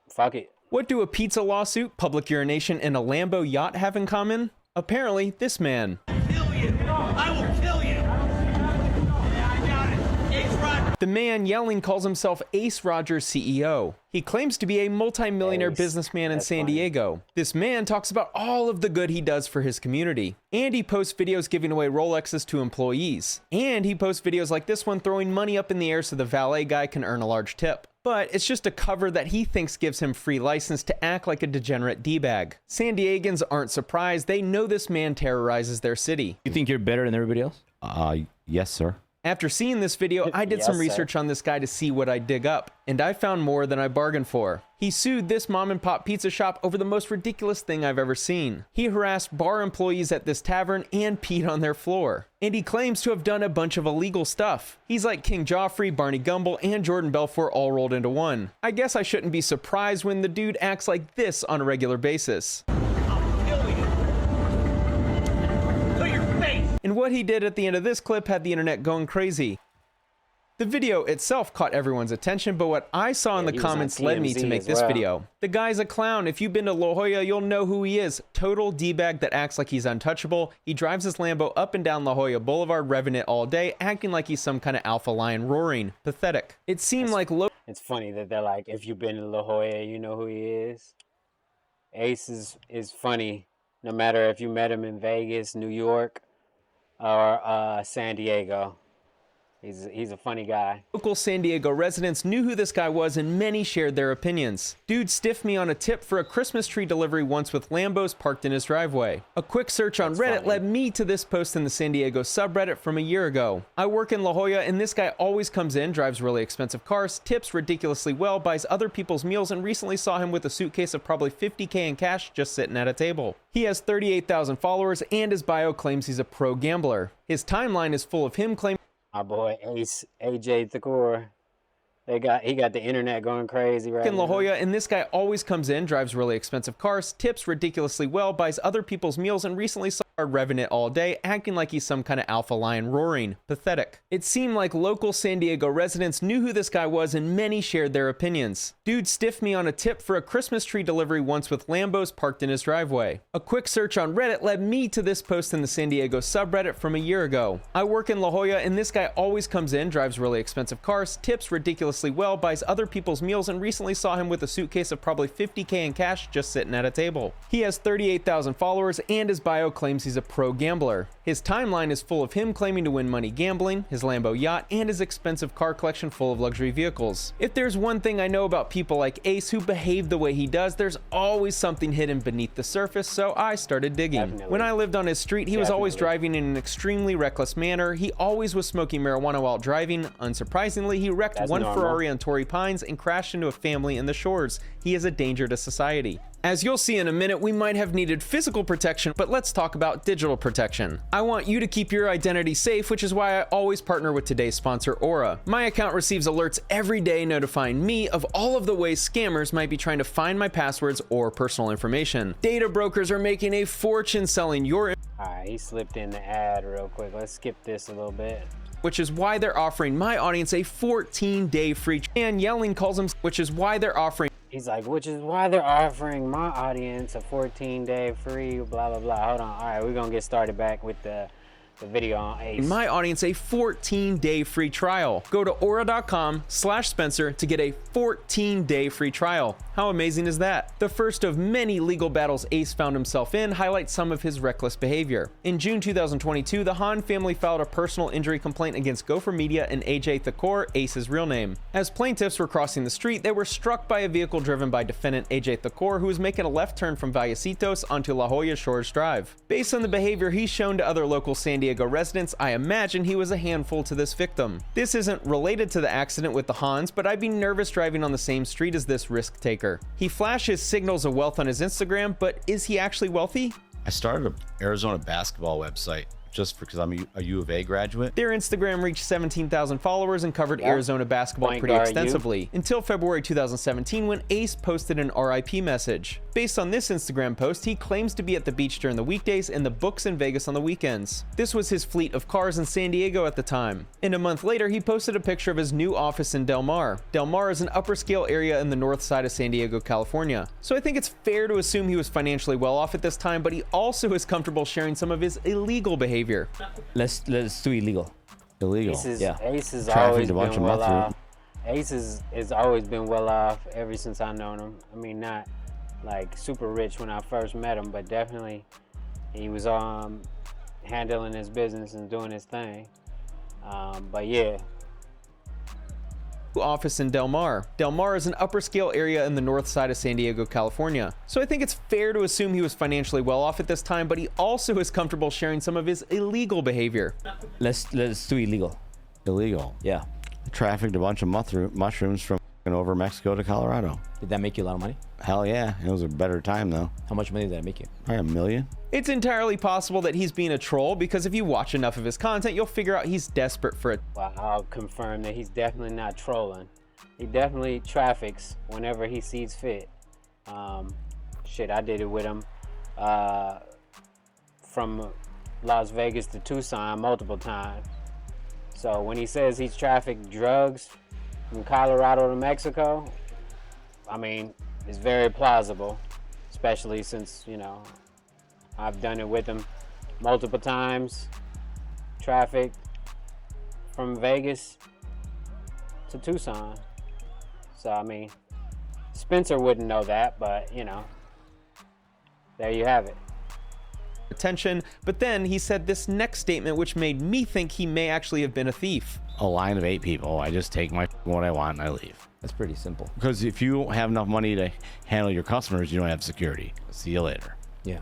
Fuck it. What do a pizza lawsuit, public urination, and a Lambo yacht have in common? Apparently, this man. Kill you! I will kill you! I got it. Ace Rogers. The man yelling calls himself Ace Rogers CEO. He claims to be a multi-millionaire businessman in San Diego. This man talks about all of the good he does for his community. And he posts videos giving away Rolexes to employees. And he posts videos like this one throwing money up in the air so the valet guy can earn a large tip. But it's just a cover that he thinks gives him free license to act like a degenerate D-bag. San Diegans aren't surprised. They know this man terrorizes their city. You think you're better than everybody else? Yes, sir. After seeing this video, I did some research on this guy to see what I'd dig up, and I found more than I bargained for. He sued this mom and pop pizza shop over the most ridiculous thing I've ever seen. He harassed bar employees at this tavern and peed on their floor. And he claims to have done a bunch of illegal stuff. He's like King Joffrey, Barney Gumble, and Jordan Belfort all rolled into one. I guess I shouldn't be surprised when the dude acts like this on a regular basis. And what he did at the end of this clip had the internet going crazy. The video itself caught everyone's attention, but what I saw in the comments led me to make this video. The guy's a clown. If you've been to La Jolla, you'll know who he is. Total D-bag that acts like he's untouchable. He drives his Lambo up and down La Jolla Boulevard, revving it all day, acting like he's some kind of alpha lion roaring. Pathetic. It seemed like It's funny that they're like, if you've been to La Jolla, you know who he is. Ace is funny, no matter if you met him in Vegas, New York, or San Diego. He's a funny guy. Local San Diego residents knew who this guy was and many shared their opinions. Dude stiffed me on a tip for a Christmas tree delivery once with Lambos parked in his driveway. A quick search on Reddit led me to this post in the San Diego subreddit from a year ago. I work in La Jolla and this guy always comes in, drives really expensive cars, tips ridiculously well, buys other people's meals, and recently saw him with a suitcase of probably $50K in cash just sitting at a table. He has 38,000 followers and his bio claims he's a pro gambler. His timeline is full of him claiming our boy Ace, AJ Thakur. He got the internet going crazy right in La now. Jolla, and this guy always comes in, drives really expensive cars, tips ridiculously well, buys other people's meals, and recently saw revving it all day, acting like he's some kind of alpha lion roaring. Pathetic. It seemed like local San Diego residents knew who this guy was and many shared their opinions. Dude stiffed me on a tip for a Christmas tree delivery once with Lambos parked in his driveway. A quick search on Reddit led me to this post in the San Diego subreddit from a year ago. I work in La Jolla and this guy always comes in, drives really expensive cars, tips ridiculously well, buys other people's meals, and recently saw him with a suitcase of probably $50K in cash just sitting at a table. He has 38,000 followers and his bio claims he's a pro gambler. His timeline is full of him claiming to win money gambling, his Lambo yacht, and his expensive car collection full of luxury vehicles. If there's one thing I know about people like Ace who behave the way he does, there's always something hidden beneath the surface, so I started digging. When I lived on his street, he was always driving in an extremely reckless manner. He always was smoking marijuana while driving. Unsurprisingly, he wrecked one Ferrari on Torrey Pines and crashed into a family in the Shores. He is a danger to society. As you'll see in a minute, we might have needed physical protection, but let's talk about digital protection. I want you to keep your identity safe, which is why I always partner with today's sponsor, Aura. My account receives alerts every day notifying me of all of the ways scammers might be trying to find my passwords or personal information. Data brokers are making a fortune selling your Alright, he slipped in the ad real quick. Let's skip this a little bit. Which is why they're offering my audience a 14-day free and yelling calls them, which is why they're offering He's like, which is why they're offering my audience a 14-day free, blah, blah, blah. Hold on. All right, we're going to get started back with the video on Ace. My audience a 14-day free trial. Go to Aura.com/Spencer to get a 14-day free trial. How amazing is that? The first of many legal battles Ace found himself in highlights some of his reckless behavior. In June 2022, the Hahn family filed a personal injury complaint against Gopher Media and AJ Thakor, Ace's real name. As plaintiffs were crossing the street, they were struck by a vehicle driven by defendant AJ Thakor, who was making a left turn from Vallecitos onto La Jolla Shores Drive. Based on the behavior he's shown to other local San Diego residents, I imagine he was a handful to this victim. This isn't related to the accident with the Hahns, but I'd be nervous driving on the same street as this risk taker. He flashes signals of wealth on his Instagram, but is he actually wealthy? I started an Arizona basketball website just because I'm a U of A graduate. Their Instagram reached 17,000 followers and covered Arizona basketball pretty extensively, until February 2017 when Ace posted an RIP message. Based on this Instagram post, he claims to be at the beach during the weekdays and the books in Vegas on the weekends. This was his fleet of cars in San Diego at the time. And a month later, he posted a picture of his new office in Del Mar. Del Mar is an upper scale area in the north side of San Diego, California. So I think it's fair to assume he was financially well off at this time, but he also is comfortable sharing some of his illegal behavior. Let's do illegal. Illegal. Ace has always been well off. Ace has always been well off ever since I've known him. I mean, not like super rich when I first met him, but definitely he was handling his business and doing his thing. But yeah. Office in Del Mar. Del Mar is an upper scale area in the north side of San Diego, California. So I think it's fair to assume he was financially well off at this time, but he also is comfortable sharing some of his illegal behavior. Let's do illegal. Illegal. Yeah. Trafficked a bunch of mushrooms from over Mexico to Colorado. Did that make you a lot of money? Hell yeah. It was a better time though. How much money did that make you? Probably $1 million. It's entirely possible that he's being a troll because if you watch enough of his content, you'll figure out he's desperate for it. Well, I'll confirm that he's definitely not trolling. He definitely traffics whenever he sees fit. Shit, I did it with him from Las Vegas to Tucson multiple times. So when he says he's trafficked drugs from Colorado to Mexico, I mean, it's very plausible, especially since, you know, I've done it with him multiple times, traffic from Vegas to Tucson. So, I mean, Spencer wouldn't know that, but, you know, there you have it. Attention, but then he said this next statement, which made me think he may actually have been a thief. A line of 8 people. I just take what I want and I leave. That's pretty simple. Because if you don't have enough money to handle your customers, you don't have security. See you later. Yeah.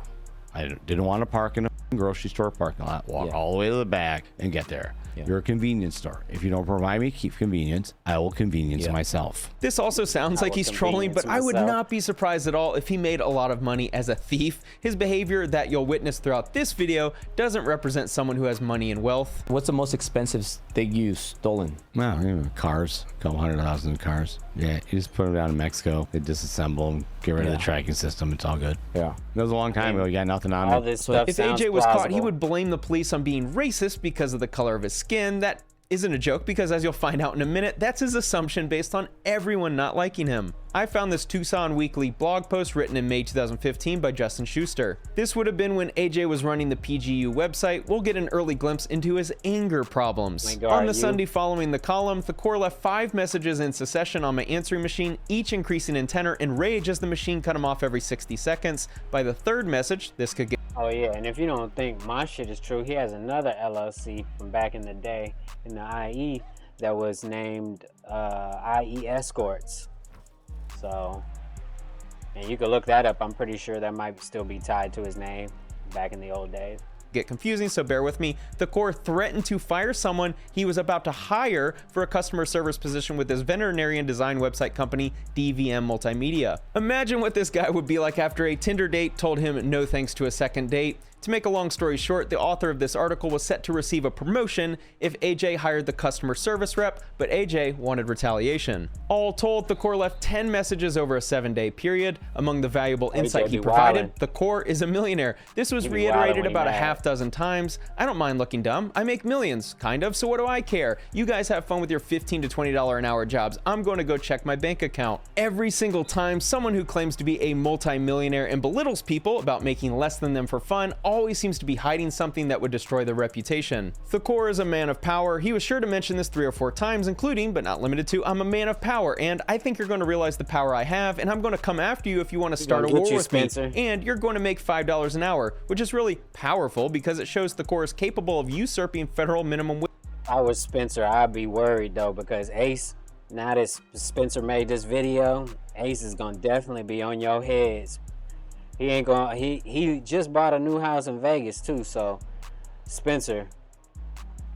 I didn't want to park in a grocery store parking lot, walk all the way to the back and get there. Yeah. You're a convenience store. If you don't provide me convenience, I will convenience myself. This also sounds like he's trolling, but I would not be surprised at all if he made a lot of money as a thief. His behavior that you'll witness throughout this video doesn't represent someone who has money and wealth. What's the most expensive thing you stolen? Well, you know, cars, a couple 100,000 cars. Yeah, you just put them down in Mexico. They disassemble them, get rid of the tracking system. It's all good. Yeah. That was a long time ago. You got nothing on me. If AJ was caught, he would blame the police on being racist because of the color of his skin. That isn't a joke because, as you'll find out in a minute, that's his assumption based on everyone not liking him. I found this Tucson Weekly blog post written in May 2015 by Justin Schuster. This would have been when AJ was running the PGU website. We'll get an early glimpse into his anger problems. On the Sunday following the column, Thakor left 5 messages in succession on my answering machine, each increasing in tenor and rage as the machine cut him off every 60 seconds. By the 3rd message, this could get... Oh yeah, and if you don't think my shit is true, he has another LLC from back in the day in the IE that was named IE Escorts. So, and you can look that up. I'm pretty sure that might still be tied to his name back in the old days. Get confusing, so bear with me. Thakor threatened to fire someone he was about to hire for a customer service position with his veterinarian design website company, DVM Multimedia. Imagine what this guy would be like after a Tinder date told him no thanks to a second date. To make a long story short, the author of this article was set to receive a promotion if AJ hired the customer service rep, but AJ wanted retaliation. All told, Thakor left 10 messages over a 7-day period. Among the valuable insight he provided, Thakor is a millionaire. This was reiterated about a half dozen times. I don't mind looking dumb. I make millions, kind of, so what do I care? You guys have fun with your $15 to $20 an hour jobs. I'm going to go check my bank account. Every single time someone who claims to be a multi-millionaire and belittles people about making less than them for fun always seems to be hiding something that would destroy their reputation. Thakor is a man of power. He was sure to mention this 3 or 4 times, including, but not limited to, I'm a man of power, and I think you're going to realize the power I have, and I'm going to come after you if you want to start a war with me, and you're going to make $5 an hour, which is really powerful because it shows Thakor is capable of usurping federal minimum wage. If I was Spencer, I'd be worried though, because Ace, now that Spencer made this video, Ace is going to definitely be on your heads. He ain't gonna, he just bought a new house in Vegas too, so Spencer,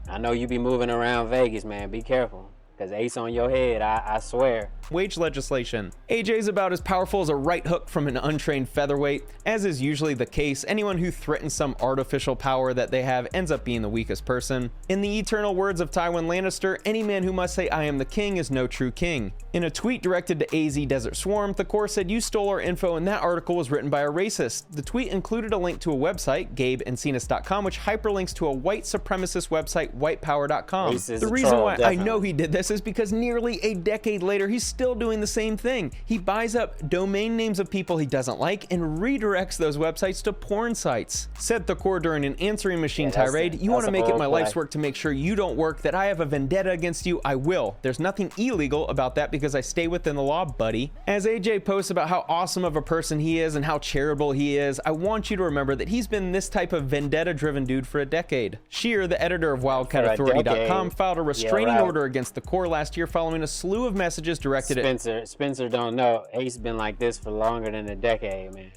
I know you be moving around Vegas, man. Be careful, because Ace on your head, I swear. Wage legislation. AJ's about as powerful as a right hook from an untrained featherweight. As is usually the case, anyone who threatens some artificial power that they have ends up being the weakest person. In the eternal words of Tywin Lannister, any man who must say I am the king is no true king. In a tweet directed to AZ Desert Swarm, Thakor said, "You stole our info and that article was written by a racist." The tweet included a link to a website, GabeEncinas.com, which hyperlinks to a white supremacist website, whitepower.com. The reason why I know he did this is because nearly a decade later, he's still doing the same thing. He buys up domain names of people he doesn't like and redirects those websites to porn sites. Said Thakor during an answering machine tirade, "You want to make it my life's work to make sure you don't work, that I have a vendetta against you, I will. There's nothing illegal about that because I stay within the law, buddy." As AJ posts about how awesome of a person he is and how charitable he is, I want you to remember that he's been this type of vendetta-driven dude for a decade. Sheer, the editor of WildcatAuthority.com, filed a restraining order against Thakor last year following a slew of messages directed at Spencer don't know. Ace been like this for longer than a decade, man.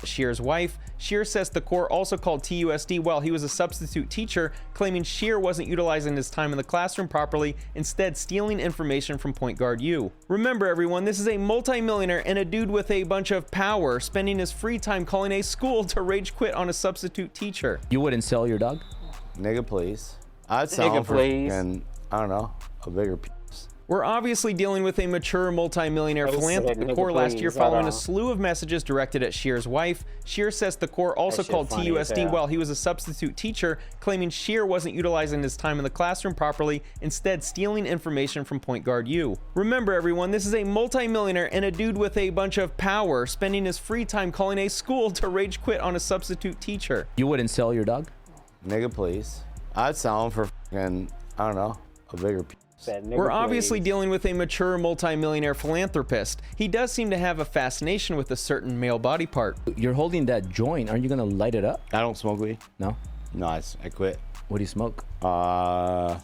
Sheer's wife. Sheer says Thakor also called TUSD while he was a substitute teacher, claiming Sheer wasn't utilizing his time in the classroom properly, instead stealing information from Point Guard U. Remember everyone, this is a multi-millionaire and a dude with a bunch of power, spending his free time calling a school to rage quit on a substitute teacher. You wouldn't sell your dog? Nigga, please. I'd sell him for, and I don't know, a bigger piece. We're obviously dealing with a mature multi-millionaire philanthropist. Thakor last year following a slew of messages directed at Sheer's wife. Sheer says Thakor also called TUSD while he was a substitute teacher, claiming Sheer wasn't utilizing his time in the classroom properly, instead stealing information from Point Guard U. Remember everyone, this is a multi-millionaire and a dude with a bunch of power, spending his free time calling a school to rage quit on a substitute teacher. You wouldn't sell your dog? Nigga, please. I'd sell him for, and I don't know, a bigger piece. We're obviously dealing with a mature multi-millionaire philanthropist. He does seem to have a fascination with a certain male body part. You're holding that joint. Aren't you gonna light it up? I don't smoke weed. No? No, I quit. What do you smoke? I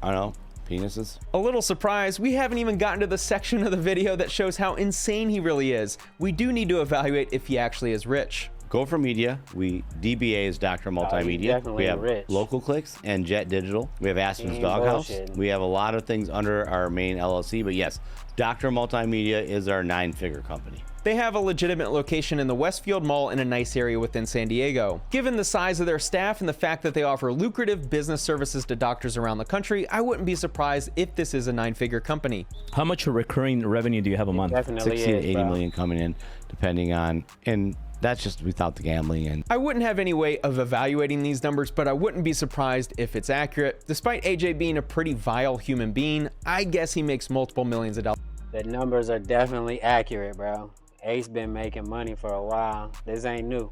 don't know. Penises. A little surprise, we haven't even gotten to the section of the video that shows how insane he really is. We do need to evaluate if he actually is rich. Gopher Media, DBA is Dr. Multimedia. We have Local Clicks and Jet Digital. We have Aspen's Doghouse. We have a lot of things under our main LLC, but yes, Dr. Multimedia is our 9-figure company. They have a legitimate location in the Westfield Mall in a nice area within San Diego. Given the size of their staff and the fact that they offer lucrative business services to doctors around the country, I wouldn't be surprised if this is a 9-figure company. How much recurring revenue do you have a month? 60 to 80 million coming in, depending on, and that's just without the gambling. And I wouldn't have any way of evaluating these numbers, but I wouldn't be surprised if it's accurate. Despite AJ being a pretty vile human being, I guess he makes multiple millions of dollars. The numbers are definitely accurate, bro. Ace been making money for a while. This ain't new.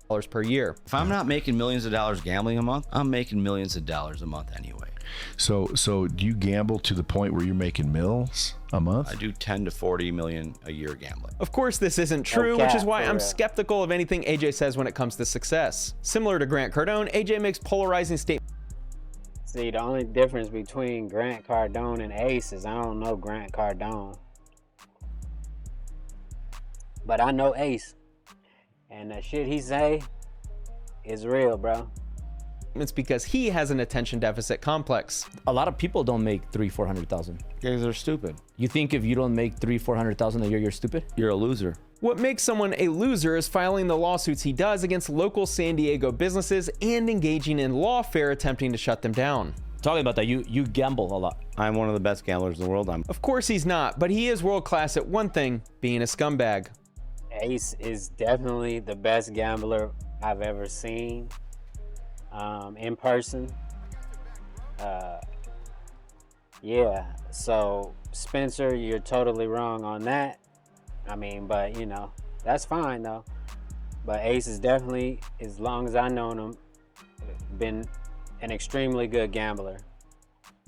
Per year. If I'm not making millions of dollars gambling a month, I'm making millions of dollars a month anyway. So do you gamble to the point where you're making mils a month? I do 10 to 40 million a year gambling. Of course this isn't true, which is why I'm skeptical of anything AJ says when it comes to success. Similar to Grant Cardone, AJ makes polarizing statements. See, the only difference between Grant Cardone and Ace is I don't know Grant Cardone. But I know Ace. And the shit he say is real, bro. It's because he has an attention deficit complex. A lot of people don't make $300,000-$400,000. Because they're stupid. You think if you don't make $300,000-$400,000 a year, you're stupid? You're a loser. What makes someone a loser is filing the lawsuits he does against local San Diego businesses and engaging in lawfare attempting to shut them down. Talking about that, you gamble a lot. I'm one of the best gamblers in the world. Of course he's not, but he is world class at one thing, being a scumbag. Ace is definitely the best gambler I've ever seen in person. Yeah, so Spencer, you're totally wrong on that. I mean, but you know, that's fine though. But Ace is definitely, as long as I've known him, been an extremely good gambler.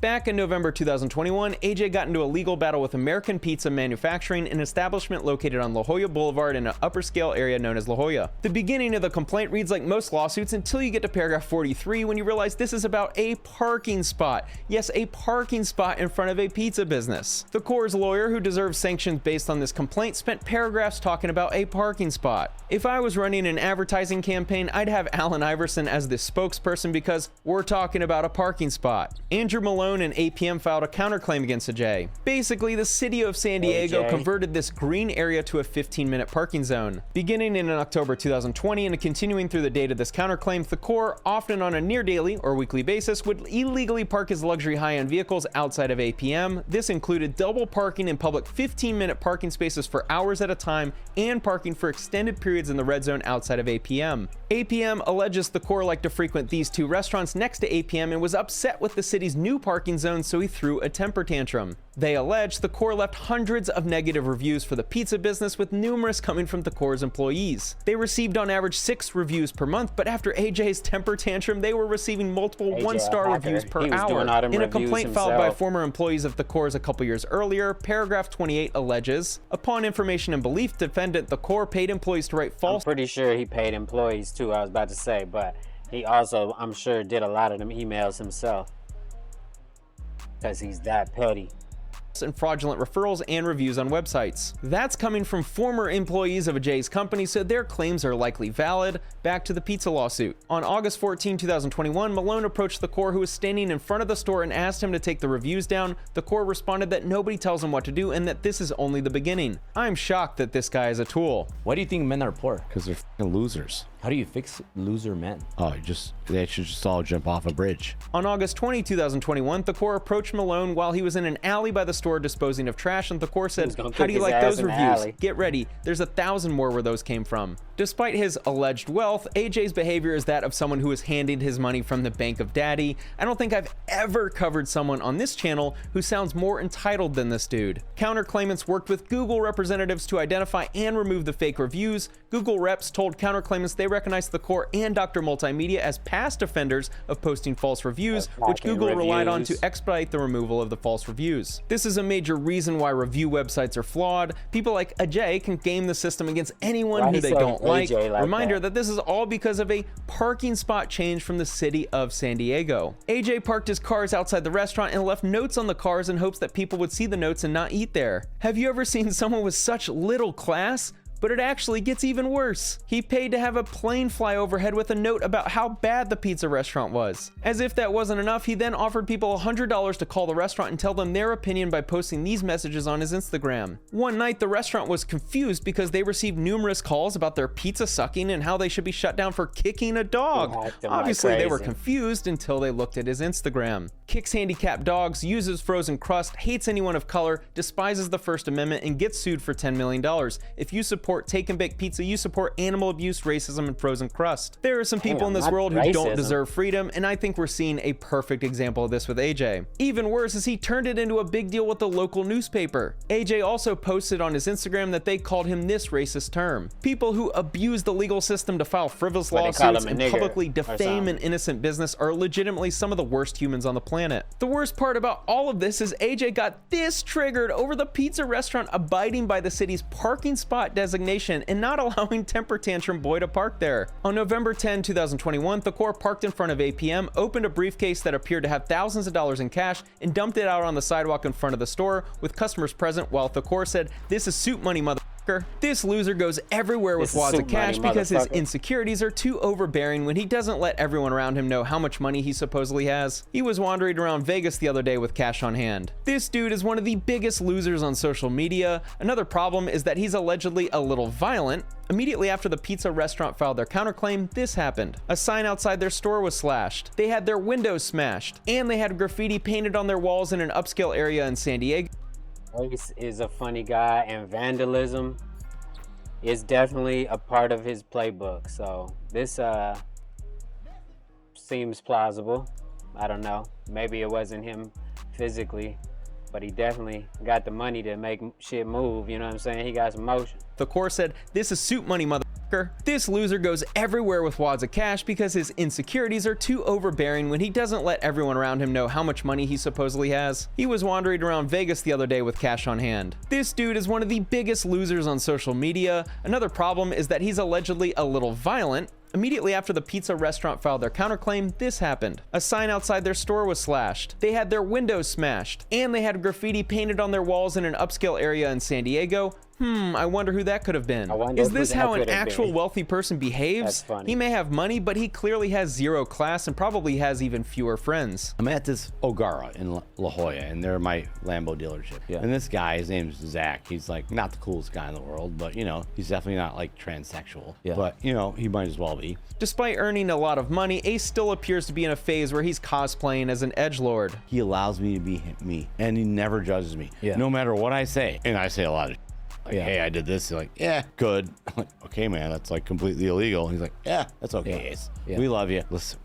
Back in November 2021, AJ got into a legal battle with American Pizza Manufacturing, an establishment located on La Jolla Boulevard in an upper scale area known as La Jolla. The beginning of the complaint reads like most lawsuits until you get to paragraph 43 when you realize this is about a parking spot. Yes, a parking spot in front of a pizza business. The Core's lawyer, who deserves sanctions based on this complaint, spent paragraphs talking about a parking spot. If I was running an advertising campaign, I'd have Allen Iverson as the spokesperson because we're talking about a parking spot. Andrew Malone and APM filed a counterclaim against AJ. Basically, the city of San Diego converted this green area to a 15-minute parking zone. Beginning in October 2020 and continuing through the date of this counterclaim, the Core, often on a near-daily or weekly basis, would illegally park his luxury high-end vehicles outside of APM. This included double parking in public 15-minute parking spaces for hours at a time and parking for extended periods in the red zone outside of APM. APM alleges the Core liked to frequent these two restaurants next to APM and was upset with the city's new parking zone, so he threw a temper tantrum. They allege the Core left hundreds of negative reviews for the pizza business, with numerous coming from the Core's employees. They received on average 6 reviews per month, but after AJ's temper tantrum, they were receiving multiple 1-star reviews per hour. In a complaint filed by former employees of the Core's a couple years earlier, paragraph 28 alleges, upon information and belief, defendant, the Core paid employees to write false. I'm pretty sure he paid employees too, I was about to say, but he also, I'm sure, did a lot of them emails himself. Because he's that petty. And fraudulent referrals and reviews on websites. That's coming from former employees of AJ's company, so their claims are likely valid. Back to the pizza lawsuit. On August 14, 2021, Malone approached the Core, who was standing in front of the store, and asked him to take the reviews down. The Core responded that nobody tells him what to do and that this is only the beginning. I'm shocked that this guy is a tool. Why do you think men are poor? Because they're f***ing losers. How do you fix loser men? Oh, they should just all jump off a bridge. On August 20, 2021, the Core approached Malone while he was in an alley by the store disposing of trash, and the Core said, "How do you like those reviews? Get ready, there's 1,000 more where those came from." Despite his alleged wealth, AJ's behavior is that of someone who is handed his money from the bank of daddy. I don't think I've ever covered someone on this channel who sounds more entitled than this dude. Counterclaimants worked with Google representatives to identify and remove the fake reviews. Google reps told counterclaimants they recognized the Core and Dr. Multimedia as past offenders of posting false reviews, which Google relied on to expedite the removal of the false reviews. This is a major reason why review websites are flawed. People like AJ can game the system against anyone who they don't like. Reminder that this is all because of a parking spot change from the city of San Diego. AJ parked his cars outside the restaurant and left notes on the cars in hopes that people would see the notes and not eat there. Have you ever seen someone with such little class? But it actually gets even worse. He paid to have a plane fly overhead with a note about how bad the pizza restaurant was. As if that wasn't enough, he then offered people $100 to call the restaurant and tell them their opinion by posting these messages on his Instagram. One night, the restaurant was confused because they received numerous calls about their pizza sucking and how they should be shut down for kicking a dog. Obviously, they were confused until they looked at his Instagram. Kicks handicapped dogs, uses frozen crust, hates anyone of color, despises the First Amendment, and gets sued for $10 million. If you support Take and Bake Pizza, you support animal abuse, racism, and frozen crust. There are some people in this world who don't deserve freedom, and I think we're seeing a perfect example of this with AJ. Even worse is he turned it into a big deal with the local newspaper. AJ also posted on his Instagram that they called him this racist term. People who abuse the legal system to file frivolous lawsuits and publicly defame an innocent business are legitimately some of the worst humans on the planet. The worst part about all of this is AJ got this triggered over the pizza restaurant abiding by the city's parking spot designation and not allowing temper tantrum boy to park there. On November 10, 2021, the Core parked in front of APM, opened a briefcase that appeared to have thousands of dollars in cash, and dumped it out on the sidewalk in front of the store with customers present, while the Core said, "This is soup money, mother." This loser goes everywhere with wads of cash because his insecurities are too overbearing when he doesn't let everyone around him know how much money he supposedly has. He was wandering around Vegas the other day with cash on hand. This dude is one of the biggest losers on social media. Another problem is that he's allegedly a little violent. Immediately after the pizza restaurant filed their counterclaim, this happened. A sign outside their store was slashed. They had their windows smashed, and they had graffiti painted on their walls in an upscale area in San Diego. Ace is a funny guy, and vandalism is definitely a part of his playbook. So this seems plausible. I don't know. Maybe it wasn't him physically, but he definitely got the money to make shit move. You know what I'm saying? He got some motion. Thakor said, "This is suit money, motherfucker." This loser goes everywhere with wads of cash because his insecurities are too overbearing when he doesn't let everyone around him know how much money he supposedly has. He was wandering around Vegas the other day with cash on hand. This dude is one of the biggest losers on social media. Another problem is that he's allegedly a little violent. Immediately after the pizza restaurant filed their counterclaim, this happened. A sign outside their store was slashed. They had their windows smashed, and they had graffiti painted on their walls in an upscale area in San Diego. I wonder who that could have been. Is this how an actual wealthy person behaves? He may have money, but he clearly has zero class and probably has even fewer friends. I'm at this Ogara in La Jolla, and they're my Lambo dealership. Yeah. And this guy, his name's Zach. He's like not the coolest guy in the world, but you know, he's definitely not like transsexual. Yeah. But you know, he might as well be. Despite earning a lot of money, Ace still appears to be in a phase where he's cosplaying as an edgelord. He allows me to be me, and he never judges me. Yeah. No matter what I say, and I say a lot of like, hey, I did this. You're like, yeah, good. I'm like, okay, man, that's like completely illegal. He's like, yeah, that's okay, Ace. Yeah. We love you. Listen,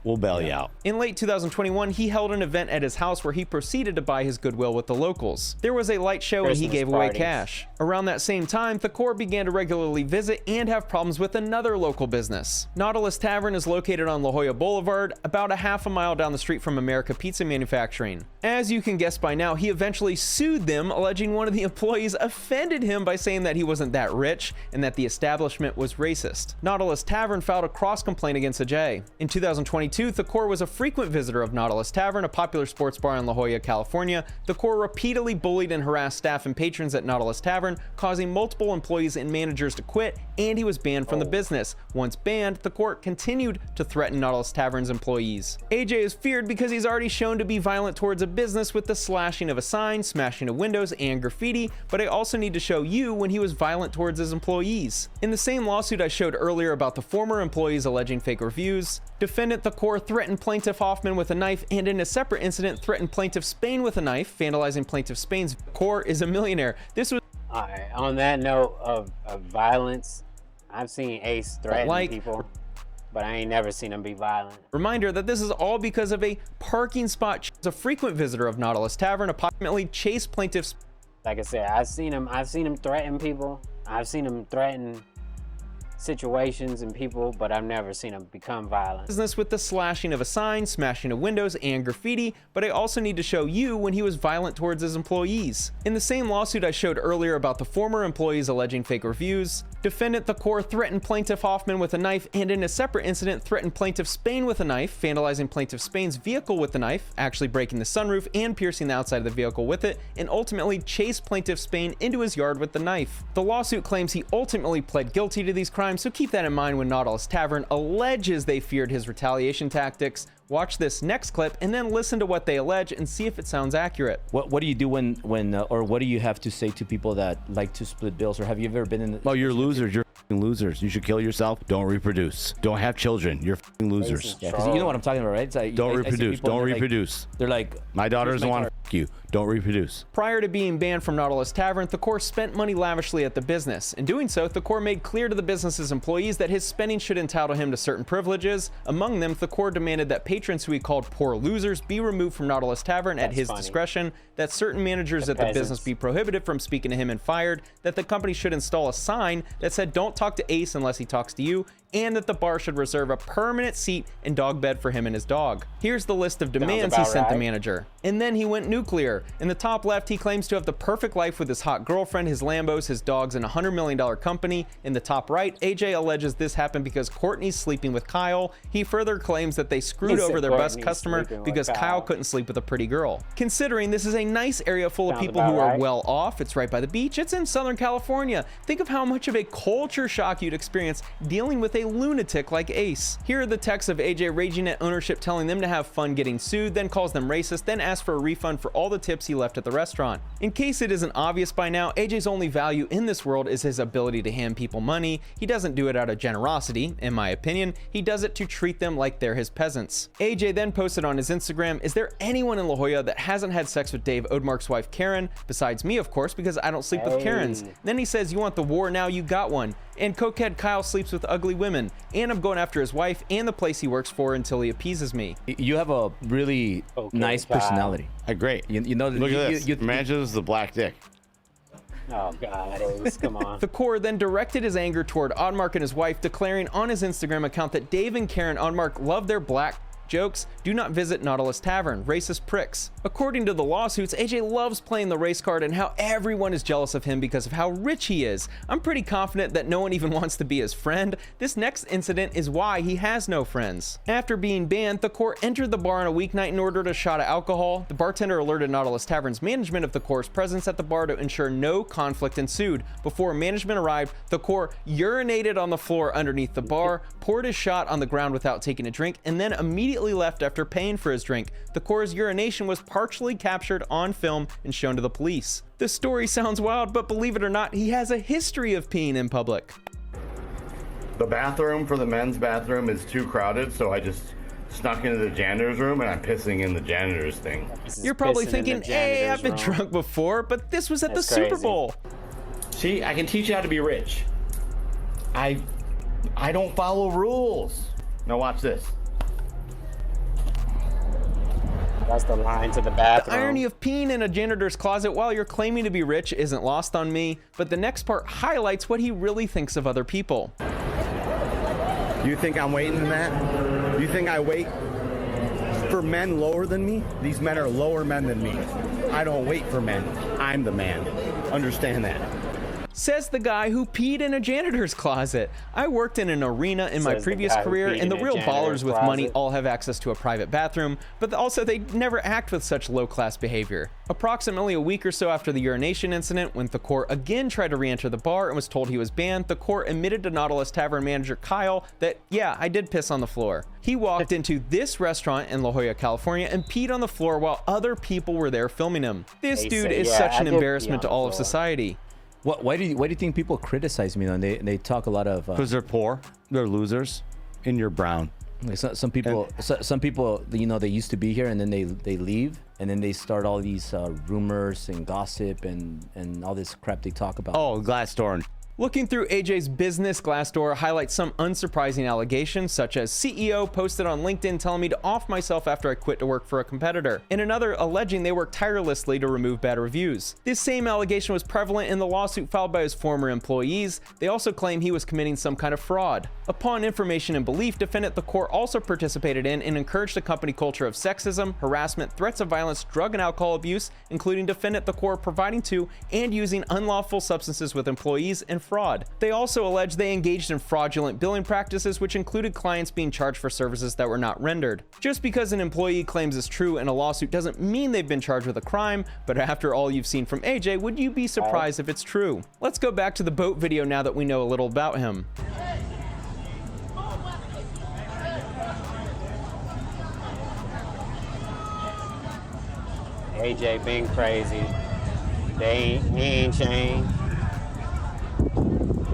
we'll bail you out. In late 2021, he held an event at his house where he proceeded to buy his goodwill with the locals. There was a light show and he gave away cash. Around that same time, Thakor began to regularly visit and have problems with another local business. Nautilus Tavern is located on La Jolla Boulevard, about a half a mile down the street from America Pizza Manufacturing. As you can guess by now, he eventually sued them, alleging one of the employees offended him by saying that he wasn't that rich and that the establishment was racist. Nautilus Tavern filed a cross-complaint against Ajay. In 2022, Thakor was a frequent visitor of Nautilus Tavern, a popular sports bar in La Jolla, California. Thakor repeatedly bullied and harassed staff and patrons at Nautilus Tavern, causing multiple employees and managers to quit, and he was banned from the business. Once banned, Thakor continued to threaten Nautilus Tavern's employees. AJ is feared because he's already shown to be violent towards a business with the slashing of a sign, smashing of windows, and graffiti, but I also need to show you when he was violent towards his employees. In the same lawsuit I showed earlier about the former employees alleging fake reviews, defendant Thakor threatened plaintiff Hoffman with a knife, and in a separate incident threatened plaintiff Spain with a knife, vandalizing plaintiff Spain's. Thakor is a millionaire. This was on that note of violence, I've seen Ace threaten people, but I ain't never seen him be violent. Reminder that this is all because of a parking spot. He's a frequent visitor of Nautilus Tavern, approximately chased plaintiffs. Like I said, I've seen him threaten people. I've seen him threaten situations and people, but I've never seen him become violent. Business with the slashing of a sign, smashing of windows, and graffiti, but I also need to show you when he was violent towards his employees. In the same lawsuit I showed earlier about the former employees alleging fake reviews, defendant Thakor threatened plaintiff Hoffman with a knife, and in a separate incident threatened plaintiff Spain with a knife, vandalizing plaintiff Spain's vehicle with the knife, actually breaking the sunroof and piercing the outside of the vehicle with it, and ultimately chased plaintiff Spain into his yard with the knife. The lawsuit claims he ultimately pled guilty to these crimes, so keep that in mind when Nautilus Tavern alleges they feared his retaliation tactics. Watch this next clip and then listen to what they allege and see if it sounds accurate. What do you do when or what do you have to say to people that like to split bills, or have you ever been in? Oh, you're losers. You're losers. You should kill yourself. Don't reproduce. Don't have children. You're losers. Yeah, because you know what I'm talking about, right? It's like, don't reproduce. Don't reproduce. They're like, my daughter doesn't want to you. Don't reproduce. Prior to being banned from Nautilus Tavern, Thakor spent money lavishly at the business. In doing so, Thakor made clear to the business's employees that his spending should entitle him to certain privileges. Among them, Thakor demanded that patrons who he called poor losers be removed from Nautilus Tavern at his discretion, that certain managers at the business be prohibited from speaking to him and fired, that the company should install a sign that said don't talk to Ace unless he talks to you, and that the bar should reserve a permanent seat and dog bed for him and his dog. Here's the list of demands he sent the manager. And then he went nuclear. In the top left, he claims to have the perfect life with his hot girlfriend, his Lambos, his dogs, and a $100 million company. In the top right, AJ alleges this happened because Courtney's sleeping with Kyle. He further claims that they screwed over their best customer because Kyle couldn't sleep with a pretty girl. Considering this is a nice area full of people who are well off, it's right by the beach, it's in Southern California. Think of how much of a culture shock you'd experience dealing with a lunatic like Ace. Here are the texts of AJ raging at ownership, telling them to have fun getting sued, then calls them racist, then asks for a refund for all the tips he left at the restaurant. In case it isn't obvious by now, AJ's only value in this world is his ability to hand people money. He doesn't do it out of generosity, in my opinion. He does it to treat them like they're his peasants. AJ then posted on his Instagram, "Is there anyone in La Jolla that hasn't had sex with Dave Odemark's wife Karen? Besides me, of course, because I don't sleep with Karens." Then he says, "You want the war now, you got one. And cokehead Kyle sleeps with ugly women. And I'm going after his wife and the place he works for until he appeases me." You have a really nice personality. Great. You know, look at this. Imagine the black dick. Oh God, Ace, come on. The core then directed his anger toward Odemark and his wife, declaring on his Instagram account that Dave and Karen Odemark love their black jokes. Do not visit Nautilus Tavern. Racist pricks. According to the lawsuits, AJ loves playing the race card and how everyone is jealous of him because of how rich he is. I'm pretty confident that no one even wants to be his friend. This next incident is why he has no friends. After being banned, the core entered the bar on a weeknight and ordered a shot of alcohol. The bartender alerted Nautilus Tavern's management of the core's presence at the bar to ensure no conflict ensued. Before management arrived, the core urinated on the floor underneath the bar, poured his shot on the ground without taking a drink, and then immediately left after paying for his drink. The core's urination was partially captured on film and shown to the police. The story sounds wild, but believe it or not, he has a history of peeing in public. The bathroom for the men's bathroom is too crowded, so I just snuck into the janitor's room and I'm pissing in the janitor's thing. You're probably thinking, hey, I've been drunk before, but this was at the Super Bowl. See, I can teach you how to be rich. I don't follow rules. Now watch this. That's the line to the bathroom. The irony of peeing in a janitor's closet while you're claiming to be rich isn't lost on me, but the next part highlights what he really thinks of other people. You think I'm waiting in that? You think I wait for men lower than me? These men are lower men than me. I don't wait for men. I'm the man. Understand that. Says the guy who peed in a janitor's closet. I worked in an arena in my previous career, and the real ballers with money all have access to a private bathroom, but also they never act with such low-class behavior. Approximately a week or so after the urination incident, when Thakor again tried to re-enter the bar and was told he was banned, Thakor admitted to Nautilus Tavern manager Kyle that, yeah, I did piss on the floor. He walked into this restaurant in La Jolla, California, and peed on the floor while other people were there filming him. This dude is such an embarrassment to all of society. Why do you think people criticize me? They talk a lot of because they're poor, they're losers, and you're brown. Some people, you know, they used to be here and then they leave and then they start all these rumors and gossip and all this crap they talk about. Oh, Glassdoor. Looking through AJ's business, Glassdoor highlights some unsurprising allegations, such as CEO posted on LinkedIn telling me to off myself after I quit to work for a competitor, and another alleging they worked tirelessly to remove bad reviews. This same allegation was prevalent in the lawsuit filed by his former employees. They also claim he was committing some kind of fraud. Upon information and belief, defendant Thakor also participated in and encouraged a company culture of sexism, harassment, threats of violence, drug and alcohol abuse, including defendant Thakor providing to and using unlawful substances with employees and fraud. They also allege they engaged in fraudulent billing practices, which included clients being charged for services that were not rendered. Just because an employee claims it's true in a lawsuit doesn't mean they've been charged with a crime, but after all you've seen from AJ, would you be surprised if it's true? Let's go back to the boat video now that we know a little about him. AJ being crazy. He ain't changed.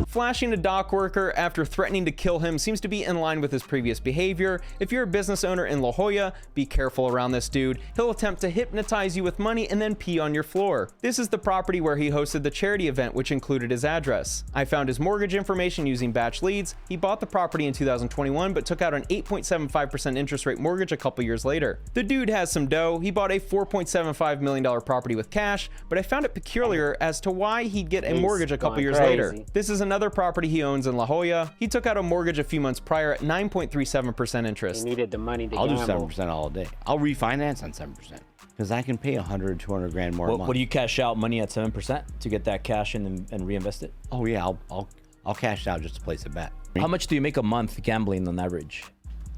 Flashing a dock worker after threatening to kill him seems to be in line with his previous behavior. If you're a business owner in La Jolla, be careful around this dude. He'll attempt to hypnotize you with money and then pee on your floor. This is the property where he hosted the charity event, which included his address. I found his mortgage information using batch leads. He bought the property in 2021, but took out an 8.75% interest rate mortgage a couple years later. The dude has some dough. He bought a $4.75 million property with cash, but I found it peculiar as to why he'd get a mortgage a couple years later. This is another another property he owns in La Jolla. He took out a mortgage a few months prior at 9.37% interest. He needed the money to I'll do gamble. 7% all day. I'll refinance on 7% because I can pay 100, 200 grand more a month. What do you cash out money at 7% to get that cash in and reinvest it? Oh yeah, I'll cash it out just to place a bet. How much do you make a month gambling on average?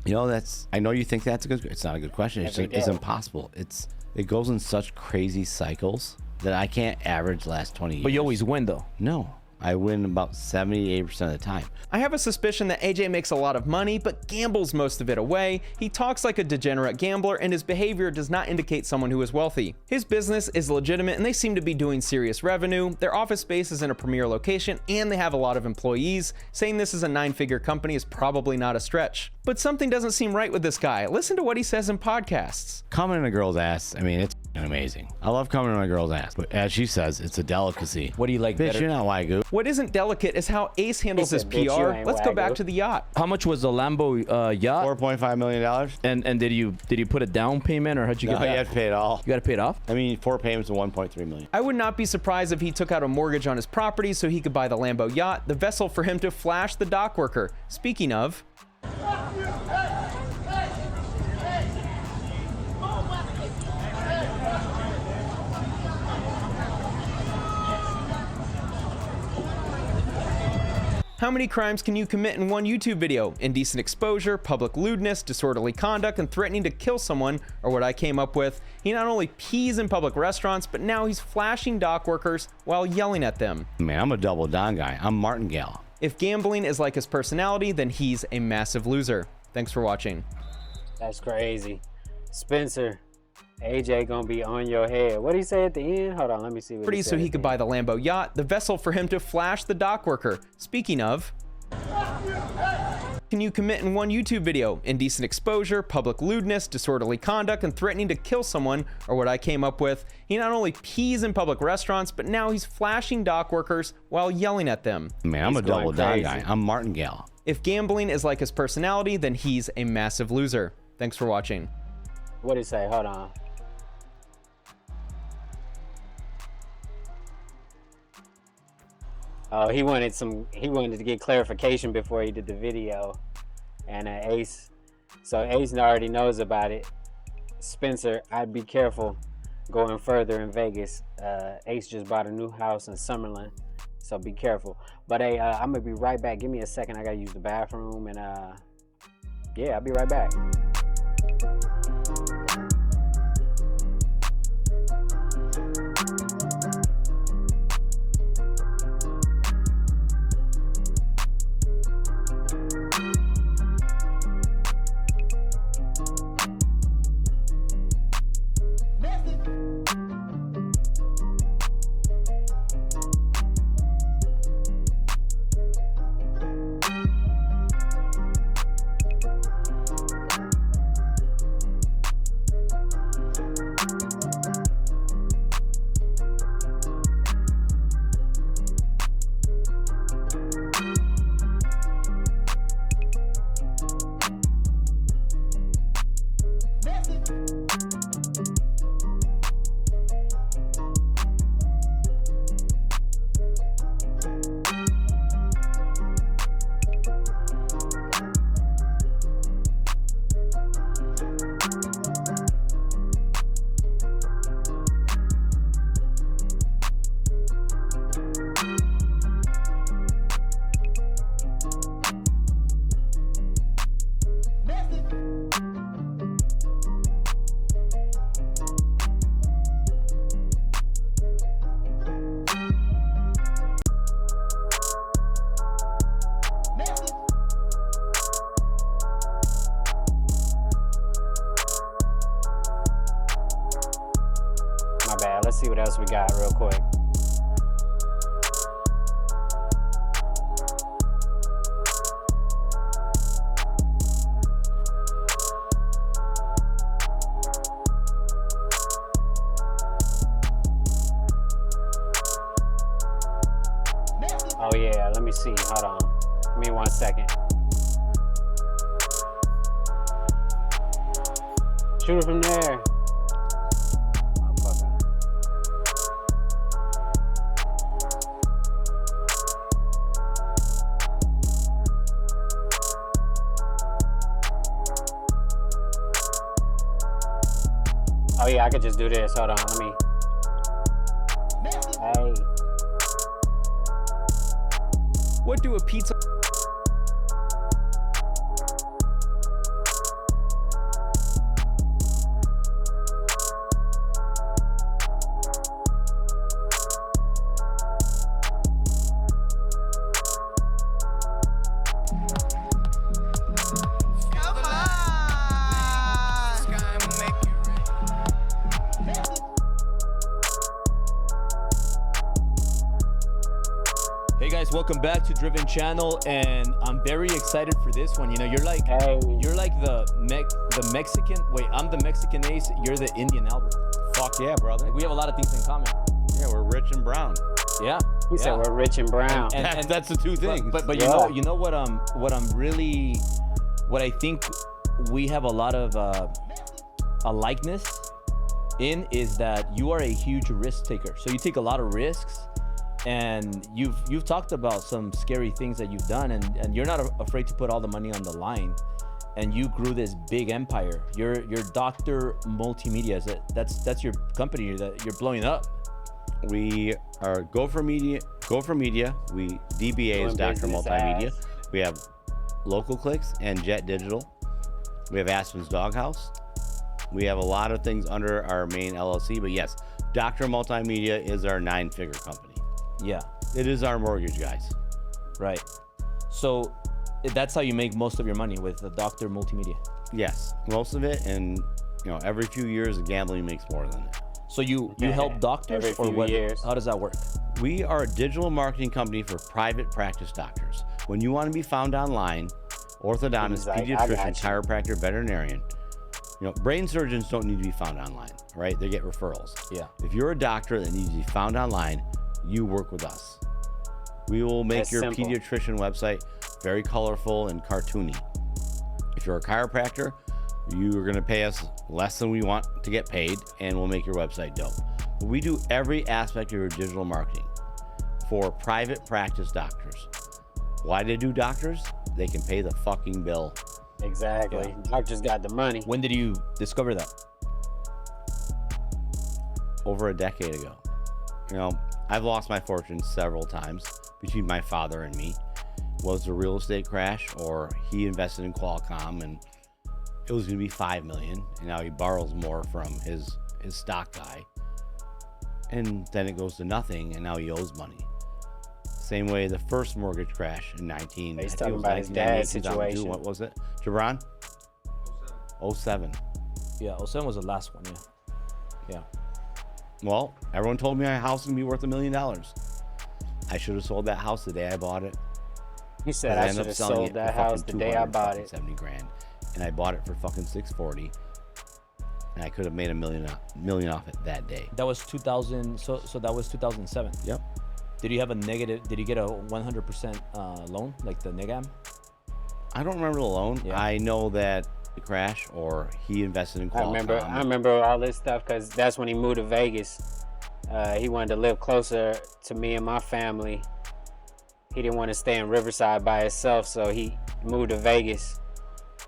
You know, I know you think that's a good. It's not a good question. It's impossible. It goes in such crazy cycles that I can't average the last 20 years. But you always win though. No, I win about 78% of the time. I have a suspicion that AJ makes a lot of money, but gambles most of it away. He talks like a degenerate gambler, and his behavior does not indicate someone who is wealthy. His business is legitimate, and they seem to be doing serious revenue. Their office space is in a premier location, and they have a lot of employees. Saying this is a 9-figure company is probably not a stretch. But something doesn't seem right with this guy. Listen to what he says in podcasts. Coming in a girl's ass, I mean, it's amazing. I love coming in a girl's ass, but as she says, it's a delicacy. What do you like Bitch, better? you're not Wagyu. What isn't delicate is how Ace handles his PR. Let's go back to the yacht. How much was the Lambo yacht? $4.5 million. And did you put a down payment, or how'd you get that? You have to pay it all. You got to pay it off? I mean, 4 payments of $1.3 million. I would not be surprised if he took out a mortgage on his property so he could buy the Lambo yacht, the vessel for him to flash the dock worker. Speaking of, how many crimes can you commit in one YouTube video? Indecent exposure, public lewdness, disorderly conduct, and threatening to kill someone are what I came up with. He not only pees in public restaurants, but now he's flashing dock workers while yelling at them. Man, I'm a double down guy. I'm martingale. If gambling is like his personality, then he's a massive loser. Thanks for watching. That's crazy. Spencer, AJ gonna be on your head. What did he say at the end? Hold on, let me see what he said. So he could buy the Lambo yacht, the vessel for him to flash the dock worker. Speaking of, can you commit in one YouTube video? Indecent exposure, public lewdness, disorderly conduct, and threatening to kill someone are what I came up with. He not only pees in public restaurants, but now he's flashing dock workers while yelling at them. Man, I'm a double down guy. I'm martingale. If gambling is like his personality, then he's a massive loser. Thanks for watching. What did he say? Hold on. Oh, he wanted to get clarification before he did the video, and Ace already knows about it. Spencer, I'd be careful going further in Vegas. Ace just bought a new house in Summerlin, so be careful. But hey, I'm gonna be right back. Give me a second. I gotta use the bathroom, and yeah, I'll be right back. Let's see what else we got real quick. Oh yeah, let me see. Hold on. Give me 1 second. Shoot it from there. Oh yeah, I could just do this. Hold on, let me. Hey. What do a pizza... Hey guys, welcome back to Driven Channel, and I'm very excited for this one. You know, you're like the Mexican. Wait, I'm the Mexican Ace. You're the Indian Albert. Fuck yeah, brother. Like, we have a lot of things in common. Yeah, we're rich and brown. Yeah. He said we're rich and brown. And that's the two things. But Yeah. you know what I think we have a lot of a likeness in is that you are a huge risk taker. So you take a lot of risks. And you've talked about some scary things that you've done, and you're not afraid to put all the money on the line, and you grew this big empire. You're Dr. Multimedia. That's your company that you're blowing up. We are Gopher Media. We DBA is Dr. Multimedia. We have Local Clicks and Jet Digital. We have Aspen's Doghouse. We have a lot of things under our main LLC, but yes, Dr. Multimedia is our 9-figure company. Yeah. It is our mortgage, guys. Right. So that's how you make most of your money with the Dr. Multimedia. Yes, most of it, and every few years, gambling makes more than that. So you help doctors, every or few what? years. How does that work? We are a digital marketing company for private practice doctors. When you want to be found online, orthodontist, pediatrician, chiropractor, veterinarian, brain surgeons don't need to be found online, right? They get referrals. Yeah. If you're a doctor that needs to be found online, you work with us. We will make your pediatrician website very colorful and cartoony. If you're a chiropractor, you are going to pay us less than we want to get paid, and we'll make your website dope. But we do every aspect of your digital marketing for private practice doctors. Why do they do doctors? They can pay the fucking bill. Exactly. Yeah. Doctors got the money. When did you discover that? Over a decade ago. I've lost my fortune several times between my father and me. Was a real estate crash, or he invested in Qualcomm and it was going to be $5 million, and now he borrows more from his stock guy, and then it goes to nothing, and now he owes money. Same way the first mortgage crash in He's talking about his dad's situation. What was it, Jabron? 07. Yeah, 07 was the last one. Yeah. Well, everyone told me my house would be worth $1 million. I should have sold that house the day I bought it. He said I should have sold that house the day I bought it. $70,000, and I bought it for fucking $640, and I could have made $1 million off it that day. That was 2000. So that was 2007. Yep. Did you have a negative? Did you get a 100% loan, like the NEGAM? I don't remember the loan. Yeah. I know that the crash, or he invested in Qualcomm. I remember all this stuff because that's when he moved to Vegas. He wanted to live closer to me and my family. He didn't want to stay in Riverside by himself, so he moved to Vegas,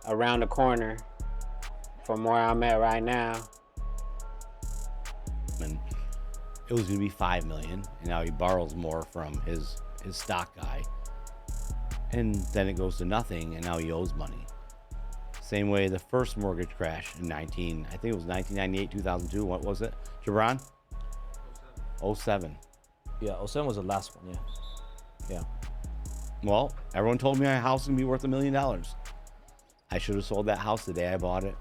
around the corner from where I'm at right now. And it was going to be $5 million, and now he borrows more from his stock guy, and then it goes to nothing, and now he owes money. Same way the first mortgage crash in I think it was 1998, 2002. What was it, Jabron? 07. Yeah, 07 was the last one. Yeah. Well, everyone told me my house was gonna be worth $1 million. I should have sold that house the day I bought it,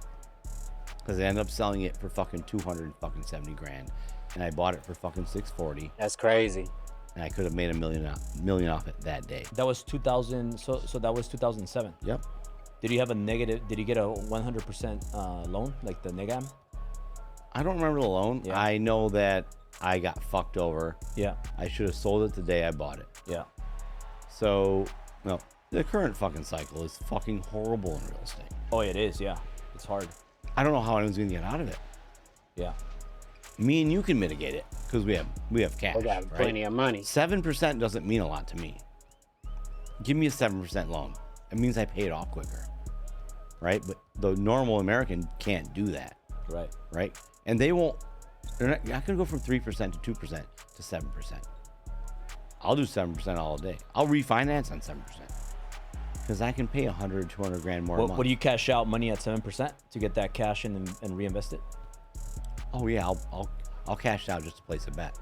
because I ended up selling it for fucking $270,000, and I bought it for fucking $640. That's crazy. And I could have made $1 million off it that day. That was 2000. So that was 2007. Yep. Did you have a negative? Did you get a 100% loan, like the NEGAM? I don't remember the loan. Yeah. I know that I got fucked over. Yeah. I should have sold it the day I bought it. Yeah. So, no, the current fucking cycle is fucking horrible in real estate. Oh, it is. Yeah. It's hard. I don't know how anyone's gonna get out of it. Yeah. Me and you can mitigate it because we have cash. We got plenty of money. 7% doesn't mean a lot to me. Give me a 7% loan. It means I pay it off quicker, right? But the normal American can't do that. Right. And they won't. They're not going to go from 3% to 2% to 7%. I'll do 7% all day. I'll refinance on 7% because I can pay 100, 200 grand more a month. What do you cash out money at 7% to get that cash in and reinvest it? Oh yeah, I'll cash out just to place a bet.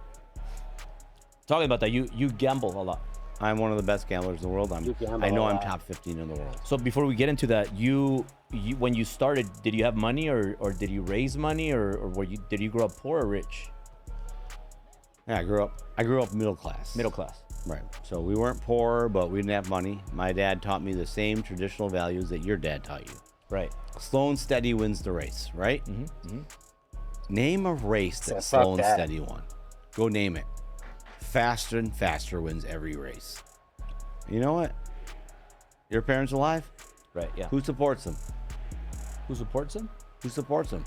Talking about that, you gamble a lot. I'm one of the best gamblers in the world. I know I'm top 15 in the world. So before we get into that, you when you started, did you have money or did you raise money or did you grow up poor or rich? Yeah, I grew up middle class. Middle class. Right. So we weren't poor, but we didn't have money. My dad taught me the same traditional values that your dad taught you. Right. Slow and steady wins the race, right? Mm-hmm. Name a race that slow and steady won. Go name it. Faster and faster wins every race. You know what? Your parents alive? Right, yeah. Who supports them? Who supports them? Who supports them?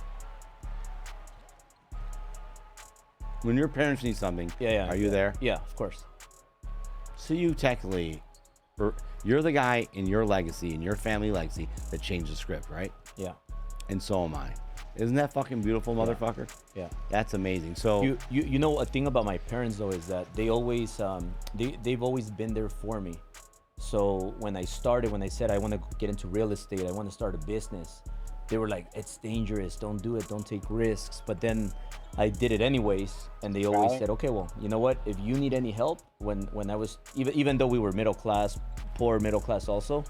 When your parents need something, are you there? Yeah, of course. So you technically, you're the guy in your legacy, in your family legacy, that changed the script, right? Yeah. And so am I. Isn't that fucking beautiful, motherfucker? Yeah. That's amazing. So you know, a thing about my parents though is that they always they've always been there for me. So when I said I want to get into real estate, I want to start a business, they were like, it's dangerous, don't do it, don't take risks. But then I did it anyways, and they always said, okay, well, you know what? If you need any help, when I was even though we were middle class, poor middle class also,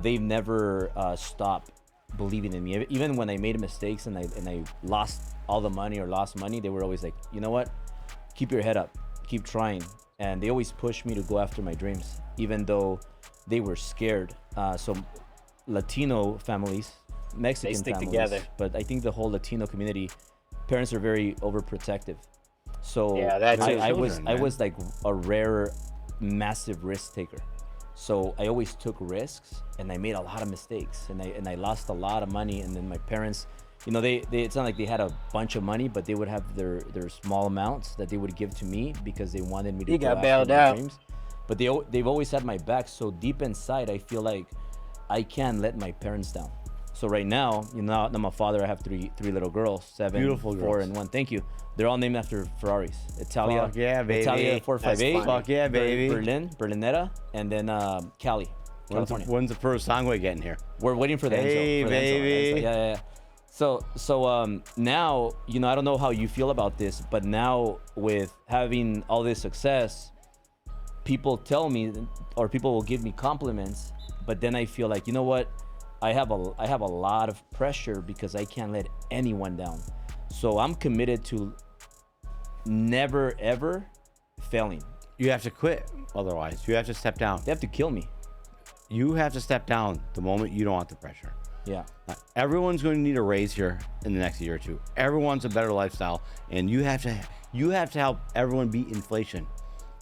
they've never stopped believing in me. Even when I made mistakes and I lost all the money or lost money, they were always like, you know what? Keep your head up, keep trying. And they always pushed me to go after my dreams, even though they were scared. So Latino families, Mexican they stick families, together. but I think the whole Latino community, parents are very overprotective. So yeah, that's I was like a rare, massive risk taker. So I always took risks, and I made a lot of mistakes, and I lost a lot of money. And then my parents, you know, they it's not like they had a bunch of money, but they would have their small amounts that they would give to me because they wanted me to. You got bailed out. Dreams. But they've always had my back. So deep inside, I feel like I can't let my parents down. So right now, you know, I'm a father. I have three little girls, 7, Beautiful 4, girls. and 1. Thank you. They're all named after Ferraris. Italia, Fuck yeah, baby. Italia 458. Fuck yeah, baby. Berlinetta, and then Cali, California. When's the first song we getting here? We're waiting for the Hey, Enzo. For baby. The Enzo. Yeah. So now, you know, I don't know how you feel about this, but now with having all this success, people tell me, or people will give me compliments, but then I feel like, you know what? I have a lot of pressure because I can't let anyone down. So I'm committed to never ever failing. You have to quit otherwise. You have to step down. They have to kill me. You have to step down the moment you don't want the pressure. Yeah. Everyone's going to need a raise here in the next year or two. Everyone's a better lifestyle, and you have to help everyone beat inflation,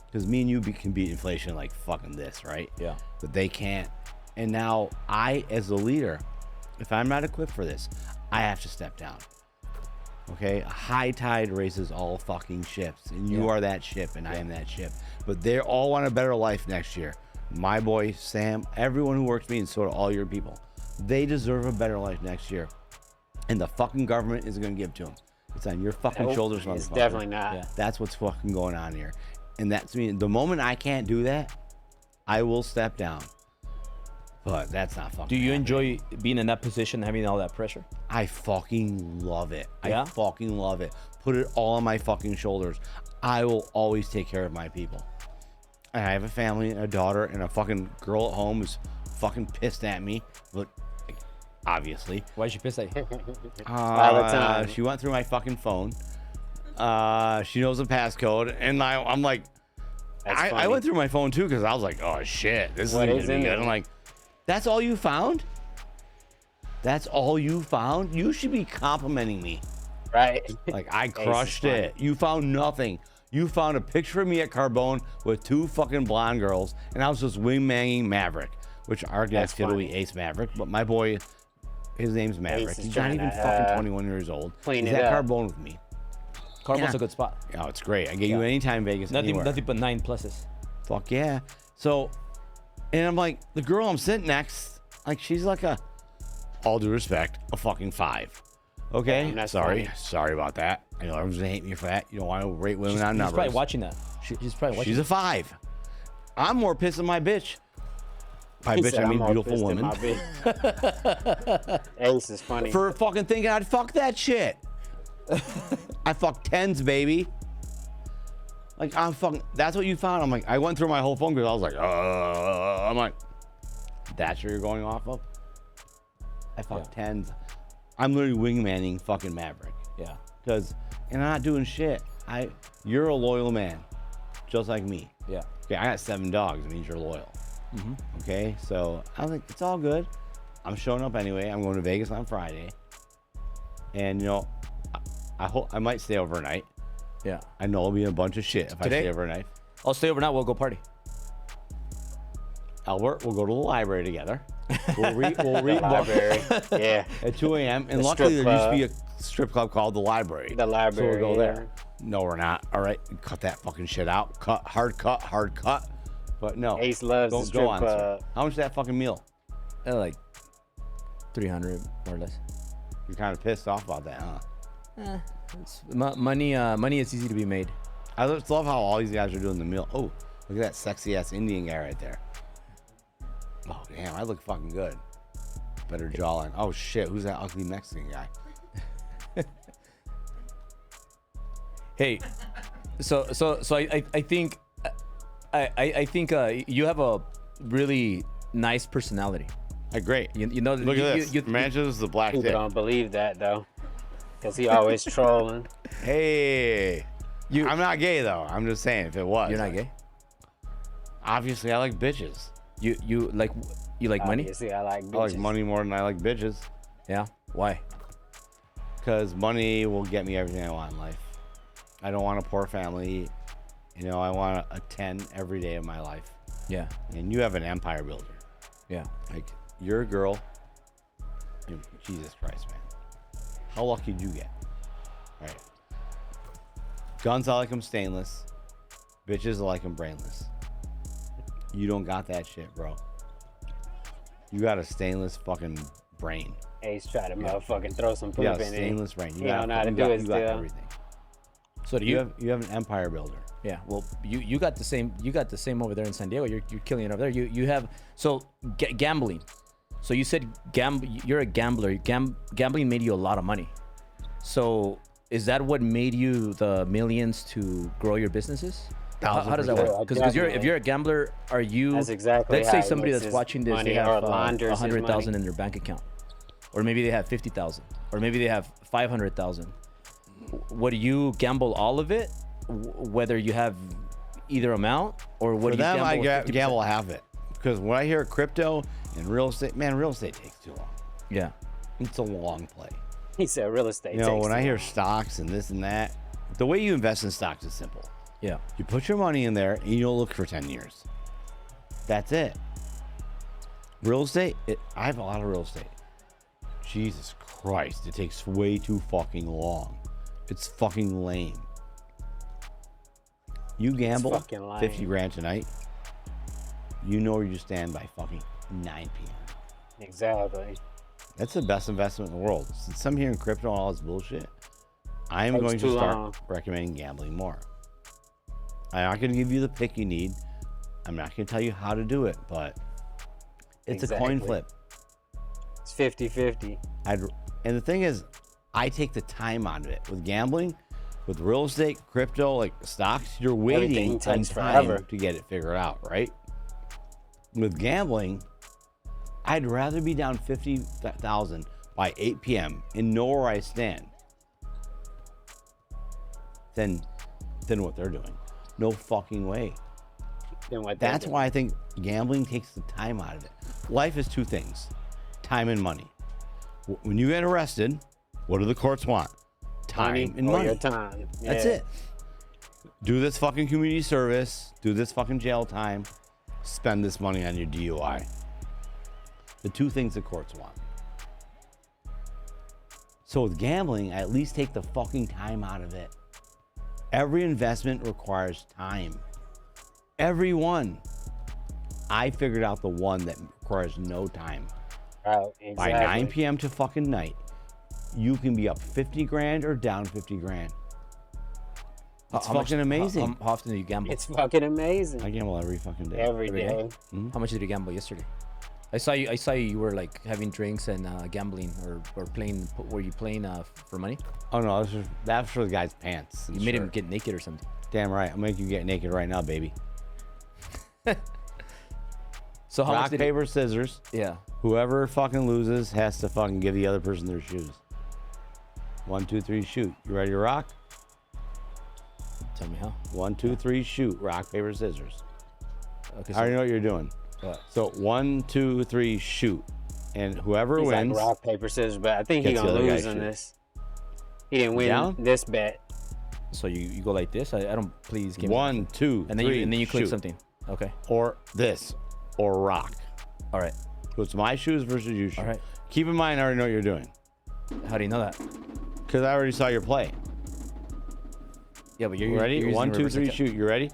because me and you can beat inflation like fucking this, right? Yeah. But they can't. And now I, as the leader, if I'm not equipped for this, I have to step down. Okay, a high tide raises all fucking ships, and you are that ship, and I am that ship. But they all want a better life next year. My boy, Sam, everyone who works for me, and so do all your people. They deserve a better life next year, and the fucking government isn't going to give it to them. It's on your fucking shoulders, motherfucker. It's definitely not. Yeah. That's what's fucking going on here, and that's me. The moment I can't do that, I will step down. But that's not fucking. Do you happening. enjoy being in that position, having all that pressure? I fucking love it. Yeah? I fucking love it. Put it all on my fucking shoulders. I will always take care of my people. I have a family, a daughter, and a fucking girl at home who's fucking pissed at me. But obviously. Why is she pissed at you? All the time. She went through my fucking phone. She knows the passcode, and I'm like, I went through my phone too because I was like, oh shit, this What is is gonna in be good. there? I'm like, that's all you found? That's all you found? You should be complimenting me. Right. Like, I crushed it. You found nothing. You found a picture of me at Carbone with 2 fucking blonde girls, and I was just wingmanging Maverick, which our guest kid will be Ace Maverick, but my boy, his name's Maverick. is He's not trying even to, fucking 21 years old. clean He's it at up. Carbone with me. Carbone's Yeah. a good spot. Oh, it's great. I get you anytime Vegas, anywhere. Nothing but 9 pluses. Fuck yeah. So, and I'm like, the girl I'm sitting next, like, she's like all due respect, a fucking 5. Okay, Damn, that's sorry funny. about that. I know everyone's gonna hate me for that. You don't want to rate women on She's numbers. probably watching that. She's probably watching. She's a 5. I'm more pissed at my bitch. By He bitch, said, I mean "I'm all beautiful pissed at woman. my bitch." Ace is funny. For fucking thinking I'd fuck that shit. I fuck 10s, baby. Like, I'm fucking, that's what you found. I'm like, I went through my whole phone because I was like, I'm like, that's what you're going off of? I fuck 10s. I'm literally wingmanning fucking Maverick. Yeah. Because, and I'm not doing shit. You're a loyal man, just like me. Yeah. Okay, I got 7 dogs. It means you're loyal. Mm-hmm. Okay, so I was like, it's all good. I'm showing up anyway. I'm going to Vegas on Friday. And, you know, I hope I might stay overnight. Yeah. I know it'll be a bunch of shit if I stay overnight. I'll stay overnight. We'll go party. Albert, we'll go to the library together. We'll read library. Yeah. At 2 a.m. And The luckily strip there used to be a strip club called the Library. The library. So we'll go yeah. there. No, we're not. All right, cut that fucking shit out. Hard cut. But no. Ace loves the Don't strip go on. club. How much is that fucking meal? Like 300 more or less. You're kind of pissed off about that, huh? Money is easy to be made. I just love how all these guys are doing the meal. Oh, look at that sexy ass Indian guy right there. Oh damn, I look fucking good. Better jawline. Oh shit, who's that ugly Mexican guy? Hey, so I think I think you have a really nice personality. Great. You know, Look at this. Manches the black People dick. don't believe that though, because he always trolling. Hey, I'm not gay though. I'm just saying if it was. You're not gay? Obviously, I like bitches. You like money? Obviously, I like bitches. I like money more than I like bitches. Yeah. Why? Because money will get me everything I want in life. I don't want a poor family. You know, I want a 10 every day of my life. Yeah. And you have an empire builder. Yeah. Like, you're a girl. Jesus Christ, man. How lucky did you get? Right. Guns, I like them stainless. Bitches, I like them brainless. You don't got that shit, bro. You got a stainless fucking brain. Ace try to motherfucking throw some poop in it. Stainless brain. You don't know how to do it You got still. everything. So do you have an empire builder. Yeah. Well, you got the same. You got the same over there in San Diego. You're killing it over there. You have gambling. So you said you're a gambler. Gambling made you a lot of money. So is that what made you the millions to grow your businesses? How does that work? Because if you're a gambler, are you? That's exactly. Let's say somebody that's watching this, they have 100,000 money in their bank account, or maybe they have 50,000, or maybe they have 500,000. What do you gamble all of it, whether you have either amount, or what For do you them, gamble? I gamble half it. Because when I hear crypto and real estate, man, real estate takes too long. Yeah. It's a long play. He said real estate. You know, takes when too I hear long. stocks and this and that, the way you invest in stocks is simple. Yeah. You put your money in there and you don't look for 10 years. That's it. Real estate, I have a lot of real estate. Jesus Christ, it takes way too fucking long. It's fucking lame. You gamble fucking lame. 50 grand tonight, you know where you stand by fucking 9 p.m. Exactly. That's the best investment in the world. Since I'm hearing crypto and all this bullshit, I'm Takes going to too start long. recommending gambling more. I'm not going to give you the pick you need. I'm not going to tell you how to do it, but it's a coin Exactly. flip. It's 50-50. And the thing is, I take the time out of it. With gambling, with real estate, crypto, like stocks, you're waiting Everything on takes time forever. to get it figured out, right? With gambling, I'd rather be down 50,000 by 8 p.m. and know where I stand than what they're doing. No fucking way. That's why I think gambling takes the time out of it. Life is two things: time and money. When you get arrested, what do the courts want? Time and or money. your time. That's Yeah. it. Do this fucking community service, do this fucking jail time, spend this money on your DUI. The two things the courts want. So with gambling, I at least take the fucking time out of it. Every investment requires time. Every one. I figured out the one that requires no time. Right, exactly. By 9 p.m. to fucking night, you can be up 50 grand or down 50 grand. It's fucking amazing. How often do you gamble? It's fucking amazing. I gamble every fucking day. Every day. How much did you gamble yesterday? I saw you. You were like having drinks and gambling or playing. Were you playing for money? Oh no, that's for the guy's pants. You made him get naked or something. Damn right. I'll make you get naked right now, baby. So how rock, much did paper, scissors. Yeah. Whoever fucking loses has to fucking give the other person their shoes. 1, 2, 3, shoot. You ready to rock? Tell me how. 1, 2, 3, shoot. Rock, paper, scissors. Okay. I already know what you're doing. What? So 1, 2, 3, shoot. And whoever He's wins. like rock, paper, scissors, but I think he's gets the gonna other lose guy's on shoe. this. He didn't win Down? this bet. So you go like this? I don't please give 1, 2, and then 3, you click shoot. something. Okay. Or this. Or rock. All right. So it's my shoes versus your shoes. All right. Keep in mind, I already know what you're doing. How do you know that? Because I already saw your play. Yeah, but you're ready? You're 1, 2, 3, shoot. You ready?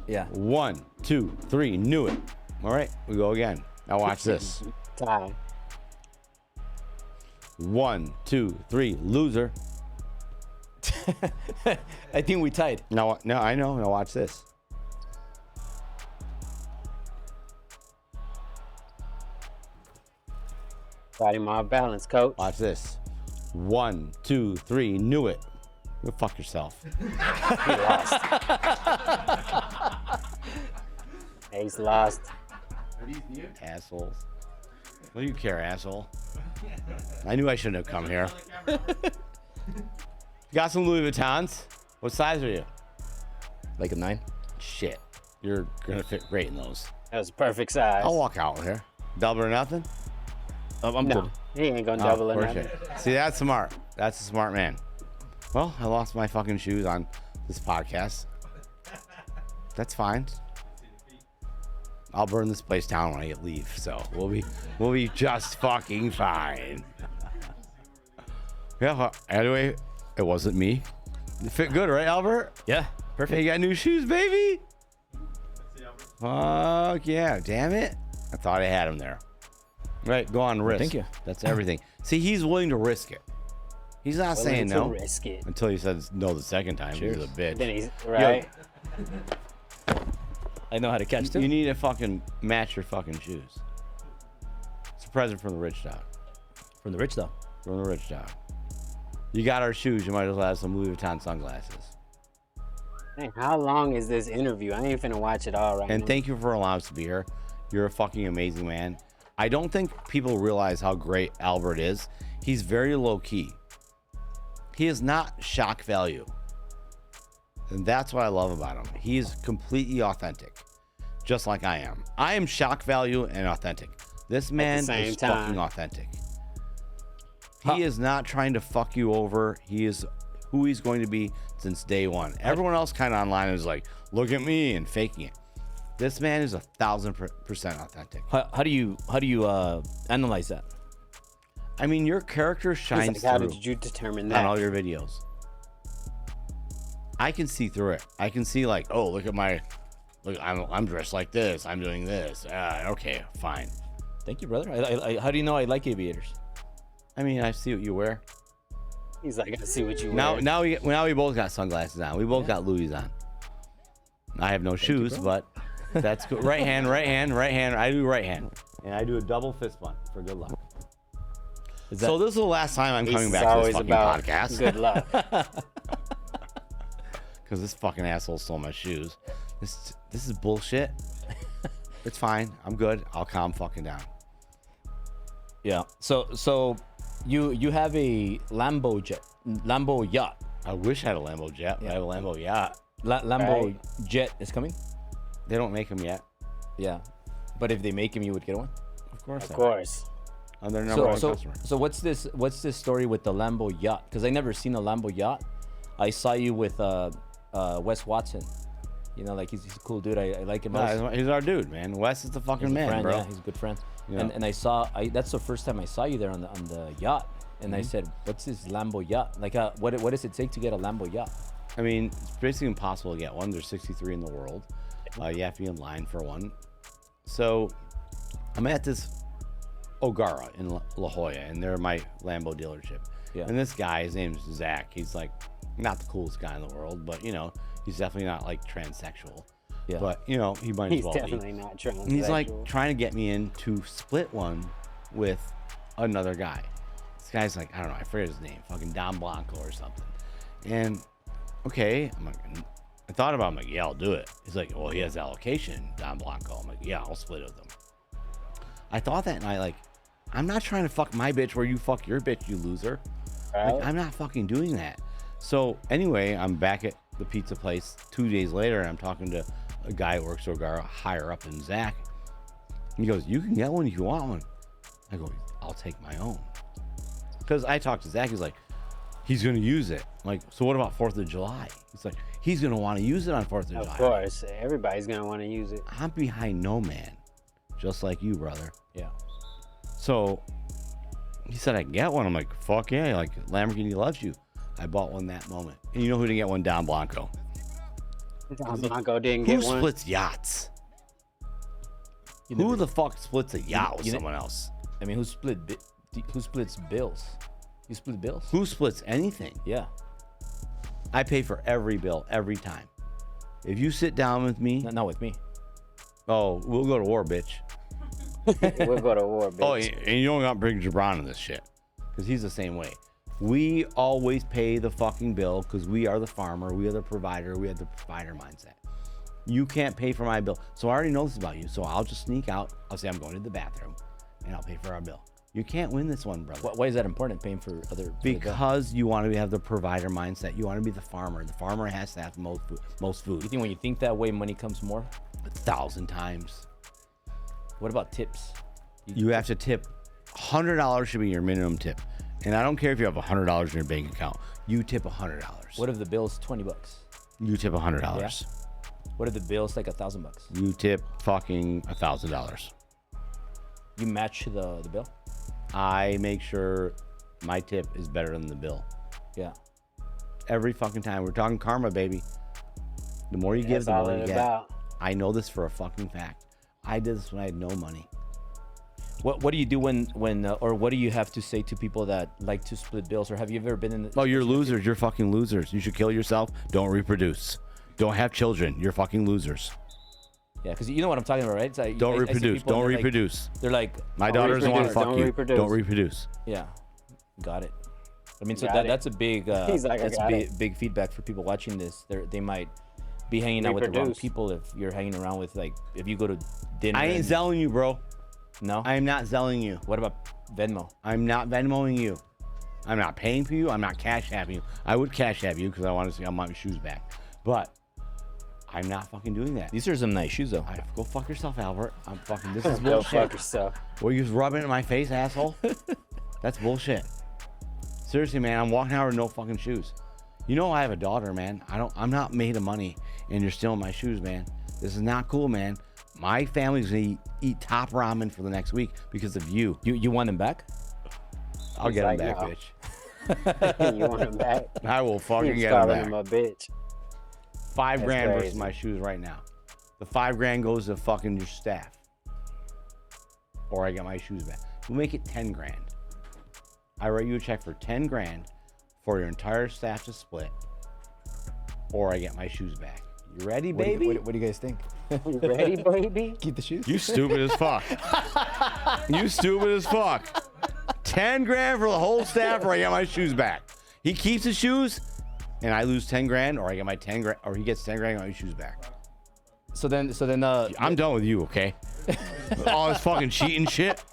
Yeah. 1, 2, 3. Knew it. All right. We go again. Now watch this. Time. 1, 2, 3. Loser. I think we tied. No, I know. Now watch this. Got him off balance, coach. Watch this. 1, 2, 3. Knew it. Go fuck yourself. He lost. Ace lost. Assholes. What do you care, asshole? I knew I shouldn't have come here. Got some Louis Vuittons? What size are you? Like a 9. Shit. You're gonna fit great in those. That was perfect size. I'll walk out with here. Double or nothing? I'm no, good. he ain't gonna double or nothing. See, that's smart. That's a smart man. Well, I lost my fucking shoes on this podcast. That's fine. I'll burn this place down when I leave, so we'll be just fucking fine. Yeah. Anyway, it wasn't me. It fit good, right, Albert? Yeah. Perfect. Hey, you got new shoes, baby? Fuck yeah! Damn it! I thought I had them there. Right, go on, risk. Thank you. That's everything. See, he's willing to risk it. He's not saying no risk it. until he says no the second time. Cheers. He's a bitch. Then he's right. I know how to catch them. You need to fucking match your fucking shoes. It's a present from the rich dog. From the rich dog. From the rich dog. You got our shoes. You might as well have some Louis Vuitton sunglasses. Hey, how long is this interview? I ain't finna watch it all right now. And thank you for allowing us to be here. You're a fucking amazing man. I don't think people realize how great Albert is. He's very low key. He is not shock value. And that's what I love about him. He's completely authentic, just like I am. I am shock value and authentic. This man is fucking authentic. He is not trying to fuck you over. He is who he's going to be since day one. Everyone else kind of online is like, look at me and faking it. This man is 1,000% authentic. How do you analyze that? I mean, your character shines How through did you determine that? on all your videos. I can see through it. I can see like, oh, look, I'm dressed like this. I'm doing this. Okay, fine. Thank you, brother. How do you know I like aviators? I mean, I see what you wear. He's like, I see what you wear. Now we both got sunglasses on. We both got Louis on. I have no shoes, but that's good. Right hand. I do right hand, and I do a double fist bump for good luck. So this is the last time I'm coming back to this fucking podcast. Good luck. Because this fucking asshole stole my shoes. This is bullshit. It's fine. I'm good. I'll calm fucking down. Yeah. So you have a Lambo yacht. I wish I had a Lambo jet. But I have a Lambo yacht. Lambo jet is coming. They don't make them yet. Yeah, but if they make them, you would get one. Of course. Of course. I'm their number one customer. So what's this story with the Lambo yacht? Because I never seen a Lambo yacht. I saw you with Wes Watson. You know, like he's a cool dude. I like him. He's our dude, man. Wes is the fucking man, friend, bro. Yeah, he's a good friend. Yeah. And that's the first time I saw you there on the yacht. And I said, what's this Lambo yacht? Like, what does it take to get a Lambo yacht? I mean, it's basically impossible to get one. There's 63 in the world. You have to be in line for one. So I'm at this Ogara in La Jolla, and they're my Lambo dealership. Yeah. And this guy, his name's Zach. He's like not the coolest guy in the world, but you know, he's definitely not like transsexual. Yeah. But you know, he might as well be. He's definitely not transsexual. And he's like trying to get me in to split one with another guy. This guy's like, I don't know, I forget his name, fucking Don Blanco or something. And okay, I'm like, I thought about him, like, yeah, I'll do it. He's like, well, he has allocation, Don Blanco. I'm like, yeah, I'll split it with him. I thought that night, like, I'm not trying to fuck my bitch where you fuck your bitch, you loser. Right. Like, I'm not fucking doing that. So anyway, I'm back at the pizza place 2 days later, and I'm talking to a guy who works over higher up than Zach. He goes, you can get one if you want one. I go, I'll take my own. Because I talked to Zach, he's like, he's going to use it. I'm like, so what about 4th of July? He's like, he's going to want to use it on 4th of July. Of course, everybody's going to want to use it. I'm behind no man, just like you, brother. Yeah. So he said I can get one. I'm like, fuck yeah, like Lamborghini loves you. I bought one that moment. And you know who didn't get one? Don Blanco. Don Blanco didn't get one. Who splits yachts? Who the fuck splits a yacht with someone else? I mean, who splits bills? You split bills? Who splits anything? Yeah. I pay for every bill every time. If you sit down with me, not with me. Oh, we'll go to war, bitch. We'll go to war, bitch. Oh, and you don't got to bring Jabron in this shit, because he's the same way. We always pay the fucking bill because we are the farmer, we are the provider, we have the provider mindset. You can't pay for my bill. So I already know this about you. So I'll just sneak out. I'll say I'm going to the bathroom, and I'll pay for our bill. You can't win this one, brother. Why is that important, paying for other? Because you want to have the provider mindset. You want to be the farmer. The farmer has to have most food. You think when you think that way, money comes more? 1,000 times. What about tips? You have to tip. $100 should be your minimum tip. And I don't care if you have $100 in your bank account. You tip $100. What if the bill's $20? You tip $100. Yeah. What if the bill's like $1,000? You tip fucking $1,000. You match the bill? I make sure my tip is better than the bill. Yeah. Every fucking time. We're talking karma, baby. The more you give, the more you get. I know this for a fucking fact. I did this when I had no money. What do you do when or what do you have to say to people that like to split bills, or have you ever been in? Oh, you're losers. You're fucking losers. You should kill yourself. Don't reproduce. Don't have children. You're fucking losers. Yeah, because you know what I'm talking about, right? Like, don't reproduce. Don't reproduce. They're like, my daughter doesn't want to fuck you. Don't reproduce. Yeah, got it. I mean, so that's a big big feedback for people watching this. They might be hanging out with the wrong people if you're hanging around with, like, if you go to dinner. I ain't selling you, bro. No, I am not selling you. What about Venmo? I'm not Venmoing you. I'm not paying for you. I'm not cash apping you. I would cash app you because I want to see I want my shoes back, but I'm not fucking doing that. These are some nice shoes, though. Go fuck yourself, Albert. I'm fucking. This is bullshit. Go fuck yourself. Were you just rubbing it in my face, asshole? That's bullshit. Seriously, man. I'm walking out with no fucking shoes. You know I have a daughter, man. I'm not made of money, and you're stealing my shoes, man. This is not cool, man. My family's gonna eat top ramen for the next week because of you. You want them back? I'll get them back, bitch. You want them back? I will fucking get them back. Him a bitch. $5 grand versus my shoes right now. The $5 grand goes to fucking your staff, or I get my shoes back. We'll make it 10 grand. I write you a check for 10 grand for your entire staff to split, or I get my shoes back. You ready, baby? What do you guys think? You ready, baby? Keep the shoes. You stupid as fuck. You stupid as fuck. 10 grand for the whole staff, or I get my shoes back. He keeps his shoes, and I lose 10 grand, or I get my 10 grand, or he gets 10 grand and my shoes back. So then, I'm done with you, okay? All this fucking cheating shit.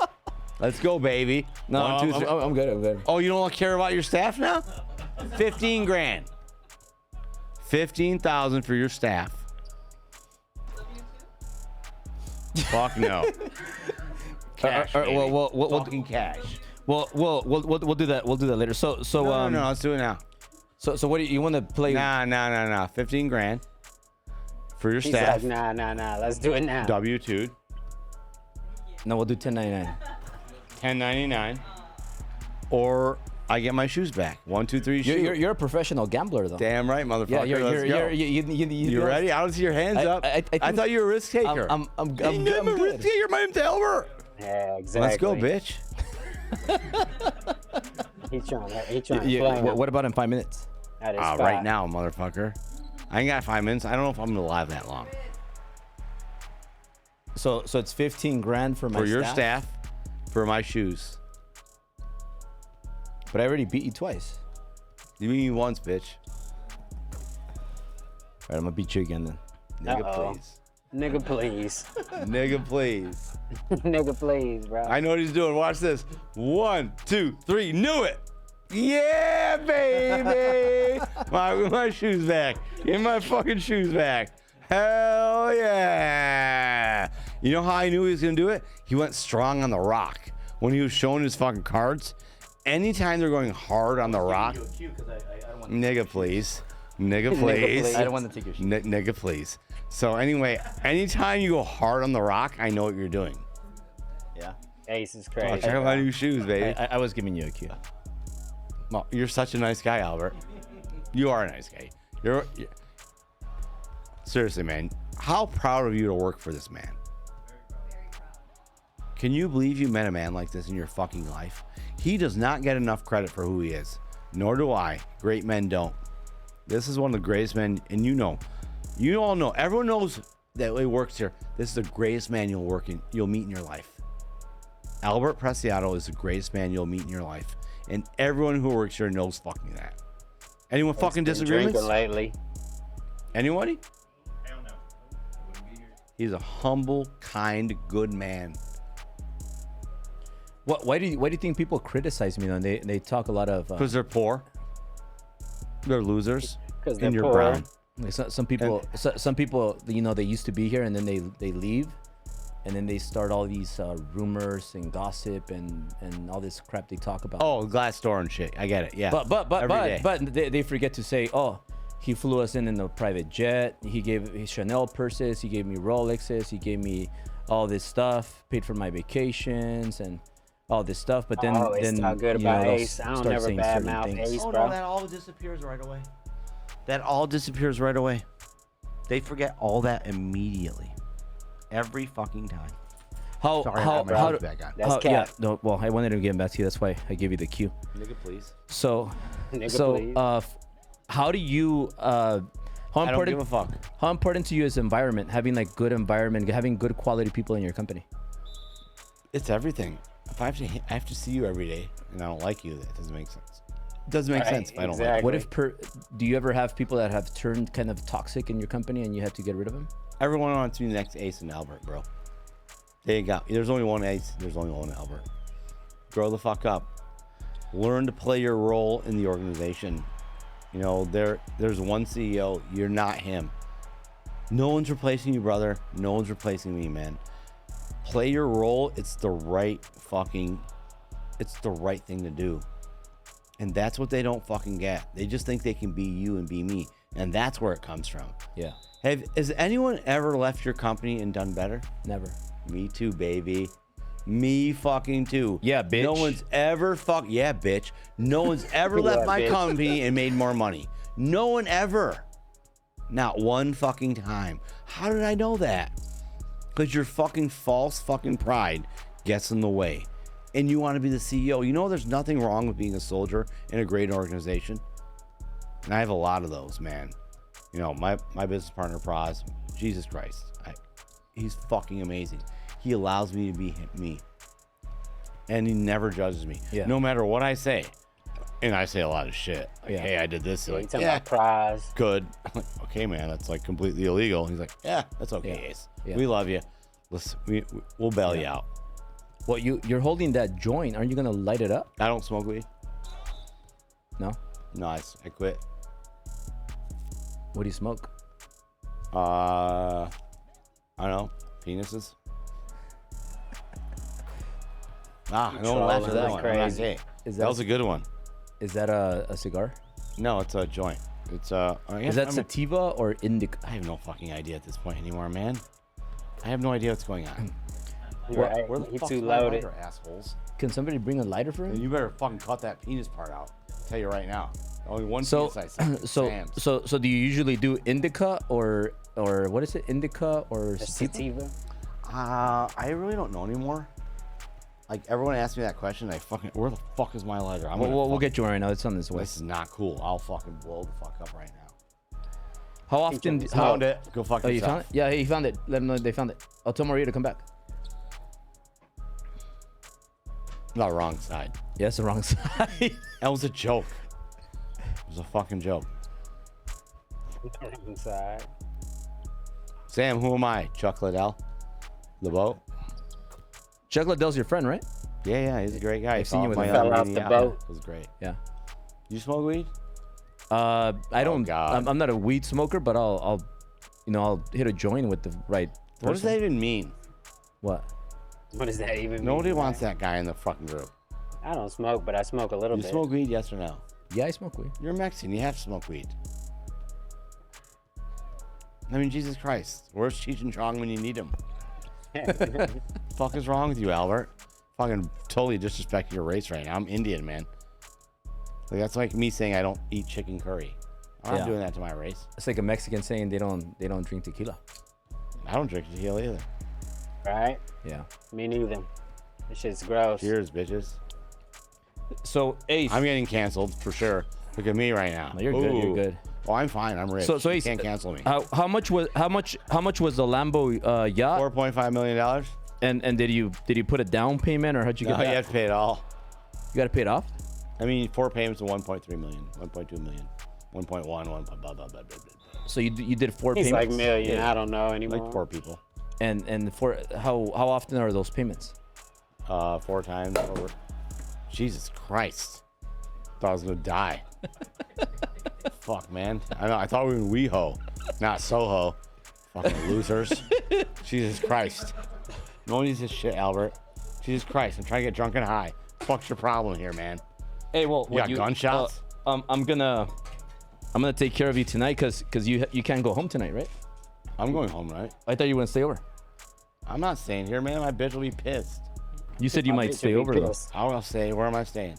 Let's go, baby. No, I'm good. Oh, you don't care about your staff now? 15 grand. 15,000 for your staff. Fuck no. Cash. Fucking cash. We'll do that. We'll do that later. So no, let's do it now. So what do you want to play? Nah. 15 grand for your staff. Like, nah. Let's do it now. W2. No, we'll do 1099. 1099. Or I get my shoes back. 1, 2, 3. You're a professional gambler, though. Damn right, motherfucker. Yeah, Let's go. You ready? I don't see your hands up. I thought you were a risk taker. I'm a risk taker. My name's Albert. Yeah, exactly. Let's go, bitch. He trying to play him. What about in 5 minutes? At his spot. Right now, motherfucker. I ain't got 5 minutes. I don't know if I'm gonna live that long. So it's 15 grand for my your staff, for my shoes. But I already beat you twice. You beat me once, bitch. All right, I'm gonna beat you again then. Nigga, please. Nigga, please. Nigga, please. Nigga, please, bro. I know what he's doing. Watch this. 1, 2, 3. Knew it. Yeah, baby. my shoes back. Give me my fucking shoes back. Hell yeah. You know how I knew he was going to do it? He went strong on the rock. When he was showing his fucking cards, anytime they're going hard on the rock. Nigga, please. Nigga, please. I don't want to take your shoes. Nigga, please. So anyway, anytime you go hard on the rock, I know what you're doing. Yeah. Ace is crazy. Oh, check out my new shoes, baby. I was giving you a cue. Well, you're such a nice guy, Albert. You are a nice guy. You're seriously, man. How proud of you to work for this man. Can you believe you met a man like this in your fucking life? He does not get enough credit for who he is. Nor do I. Great men don't. This is one of the greatest men, and you all know. Everyone knows that he works here. This is the greatest man you'll meet in your life. Albert Preciado is the greatest man you'll meet in your life. And everyone who works here knows fucking that. Anyone fucking disagreements? Drinking lately. Anybody? Hell no. He's a humble, kind, good man. Why do you think people criticize me though? They talk a lot of because they're poor. They're losers. Because they're and you're poor. brown. Like some people, they used to be here and then they leave, and then they start all these rumors and gossip and all this crap they talk about. Oh, Glassdoor and shit. I get it. Yeah. But they forget to say, oh, he flew us in a private jet. He gave his Chanel purses. He gave me Rolexes. He gave me all this stuff. Paid for my vacations and all this stuff. But then it's not good about Ace. I don't never badmouth Ace, bro. No, that all disappears right away. That all disappears right away. They forget all that immediately. Every fucking time. How That's cap. Yeah, no, well, I wanted to get back to you. That's why I gave you the cue. Nigga, please. So, Nigga, please. How do you how I don't important give a fuck. how important to you is environment, having like good environment, having good quality people in your company? It's everything. If I have to see you every day and I don't like you, that doesn't make sense. It doesn't make sense if I don't like you. What if do you ever have people that have turned kind of toxic in your company and you have to get rid of them? Everyone wants to be the next Ace and Albert, bro. There's only one Ace. There's only one Albert. Grow the fuck up. Learn to play your role in the organization. You know, there's one CEO. You're not him. No one's replacing you, brother. No one's replacing me, man. Play your role. It's the right thing to do. And that's what they don't fucking get. They just think they can be you and be me. And that's where it comes from. Yeah. Has anyone ever left your company and done better? Never. Me too, baby. Me fucking too. Yeah, bitch. No one's ever yeah, bitch. No one's ever left my company and made more money. No one ever. Not one fucking time. How did I know that? Because your fucking false fucking pride gets in the way. And you want to be the CEO. You know there's nothing wrong with being a soldier in a great organization. And I have a lot of those, man. You know, my business partner, Praz, Jesus Christ. He's fucking amazing. He allows me to be me. And he never judges me. Yeah. No matter what I say. And I say a lot of shit. Like, hey, I did this. Like, talking about Praz. Good. I'm like, okay, man, that's like completely illegal. He's like, yeah, that's okay, Ace. Yeah. We love you. We'll bail you out. Well, you're holding that joint. Aren't you gonna light it up? I don't smoke weed. No? No, I quit. What do you smoke? I don't know. Penises. I don't laugh at that one. I'm not gay. That was a good one. Is that a cigar? No, it's a joint. It's is that sativa or indica? I have no fucking idea at this point anymore, man. I have no idea what's going on. Right. Where the He's fuck's too my loaded. lighter, assholes? Can somebody bring a lighter for him? You better fucking cut that penis part out. I'll tell you right now. Only one So penis I see. so do you usually do indica or what is it? Indica or sativa? I really don't know anymore. Like everyone asks me that question, where the fuck is my lighter? We'll get you one right now. It's on this way. This is not cool. I'll fucking blow the fuck up right now. How often? Found it. Go fuck yourself. You found it? Yeah, he found it. Let them know they found it. I'll tell Maria to come back. Not wrong side. Yeah, it's the wrong side. That was a joke. It was a fucking joke. Wrong side. Sam, who am I? Chuck Liddell? The boat? Chuck Liddell's your friend, right? Yeah, he's a great guy. I've seen you with him. Fell off the boat. It was great. Yeah. You smoke weed? I don't. God. I'm not a weed smoker, but I'll hit a joint with the right person. What does that even mean? What? What does that even mean? Nobody wants that guy in the fucking group. I don't smoke, but I smoke a little bit. You smoke weed, yes or no? Yeah, I smoke weed. You're Mexican. You have to smoke weed. I mean, Jesus Christ. Where's Cheech and Chong when you need him? Fuck is wrong with you, Albert? Fucking totally disrespecting your race right now. I'm Indian, man. Like that's like me saying I don't eat chicken curry. I'm not doing that to my race. It's like a Mexican saying they don't drink tequila. I don't drink tequila either. Right? Yeah. Me neither. This shit's gross. Cheers, bitches. So Ace, I'm getting canceled for sure. Look at me right now. No, you're good. You're good. Oh, I'm fine. I'm rich. So you Ace, can't cancel me. How much was the Lambo yacht? $4.5 million. And did you put a down payment or how'd you get that? You have to pay it all. You got to pay it off? I mean, 4 payments of 1.3 million, 1.2 million, 1.1, 1 blah, blah, blah, blah. So you did 4 He's payments? like million. Yeah. I don't know anymore. Like 4 people. And for how often are those payments? 4 times over. Jesus Christ. Thought I was gonna die. Fuck, man. I know. I thought we were in WeHo, not Soho. Fucking losers. Jesus Christ. No one needs this shit, Albert. Jesus Christ. I'm trying to get drunk and high. Fuck's your problem here, man? Hey, well, you got gunshots? I'm gonna take care of you tonight because you can't go home tonight, right? I'm going home, right? I thought you were gonna stay over. I'm not staying here, man. My bitch will be pissed. You said you might stay over though. I'll stay. Where am I staying?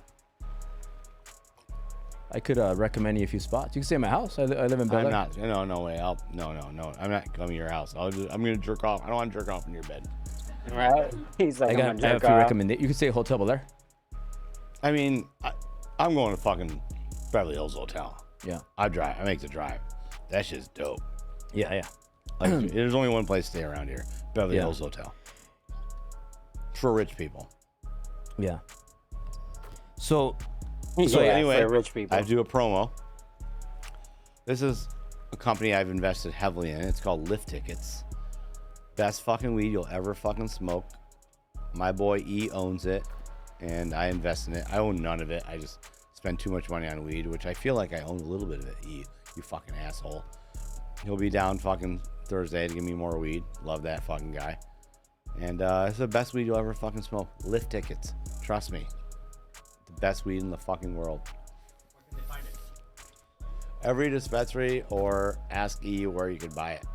I could recommend you a few spots. You can stay at my house. I live in Bel Air. I'm not. No way. No. I'm not coming to your house. I'm gonna jerk off. I don't want to jerk off in your bed. Right? He's like, I have a few recommendations. You can stay at Hotel Bel Air. I mean, I'm going to fucking Beverly Hills Hotel. Yeah. I make the drive. That shit's dope. Yeah. Like, there's only one place to stay around here. Beverly Hills Hotel. For rich people. Yeah. So anyway, for rich people. I do a promo. This is a company I've invested heavily in. It's called Lift Tickets. Best fucking weed you'll ever fucking smoke. My boy E owns it, and I invest in it. I own none of it. I just spend too much money on weed, which I feel like I own a little bit of it. E, you fucking asshole. He'll be down fucking Thursday to give me more weed. Love that fucking guy. And it's the best weed you'll ever fucking smoke. Lift Tickets. Trust me. The best weed in the fucking world. Where can they find it? Every dispensary, or ask E where you can buy it.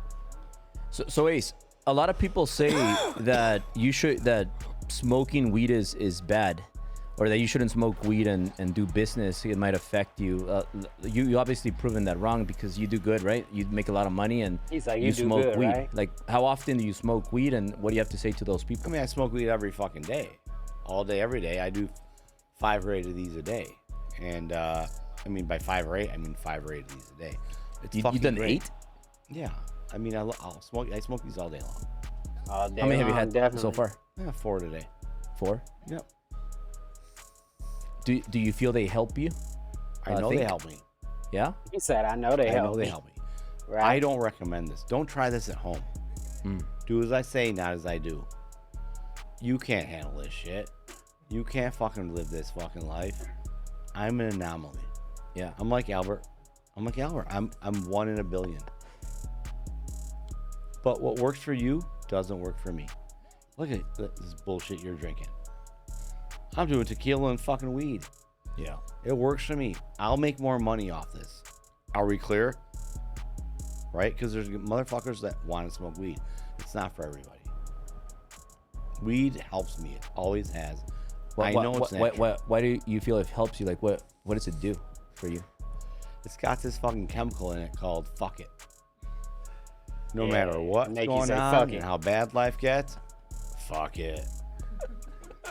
So Ace, a lot of people say that that smoking weed is bad, or that you shouldn't smoke weed and do business. It might affect you. You obviously proven that wrong because you do good, right? You make a lot of money and He's like, you you do smoke good, weed. right? Like, how often do you smoke weed, and what do you have to say to those people? I mean, I smoke weed every fucking day. All day, every day. I do 5 or 8 of these a day. And, I mean, by 5 or 8, I mean 5 or 8 of these a day. It's You fucking done great. 8? Yeah. I mean, I smoke these all day long. All day How many have you long, had definitely. so far? Yeah, 4 today. 4? Yep. Do you feel they help you? I know they help me. Yeah? He said, I know they help me. Right? I don't recommend this. Don't try this at home. Do as I say, not as I do. You can't handle this shit. You can't fucking live this fucking life. I'm an anomaly. Yeah. I'm like Albert. I'm 1 in a billion. But what works for you doesn't work for me. Look at this bullshit you're drinking. I'm doing tequila and fucking weed. Yeah. It works for me. I'll make more money off this. Are we clear? Right? Because there's motherfuckers that want to smoke weed. It's not for everybody. Weed helps me. It always has. I know it's natural. Why do you feel it helps you? Like, what does it do for you? It's got this fucking chemical in it called fuck it. No Yeah, matter what's make you going say, on "Fuck and it." how bad life gets, fuck it.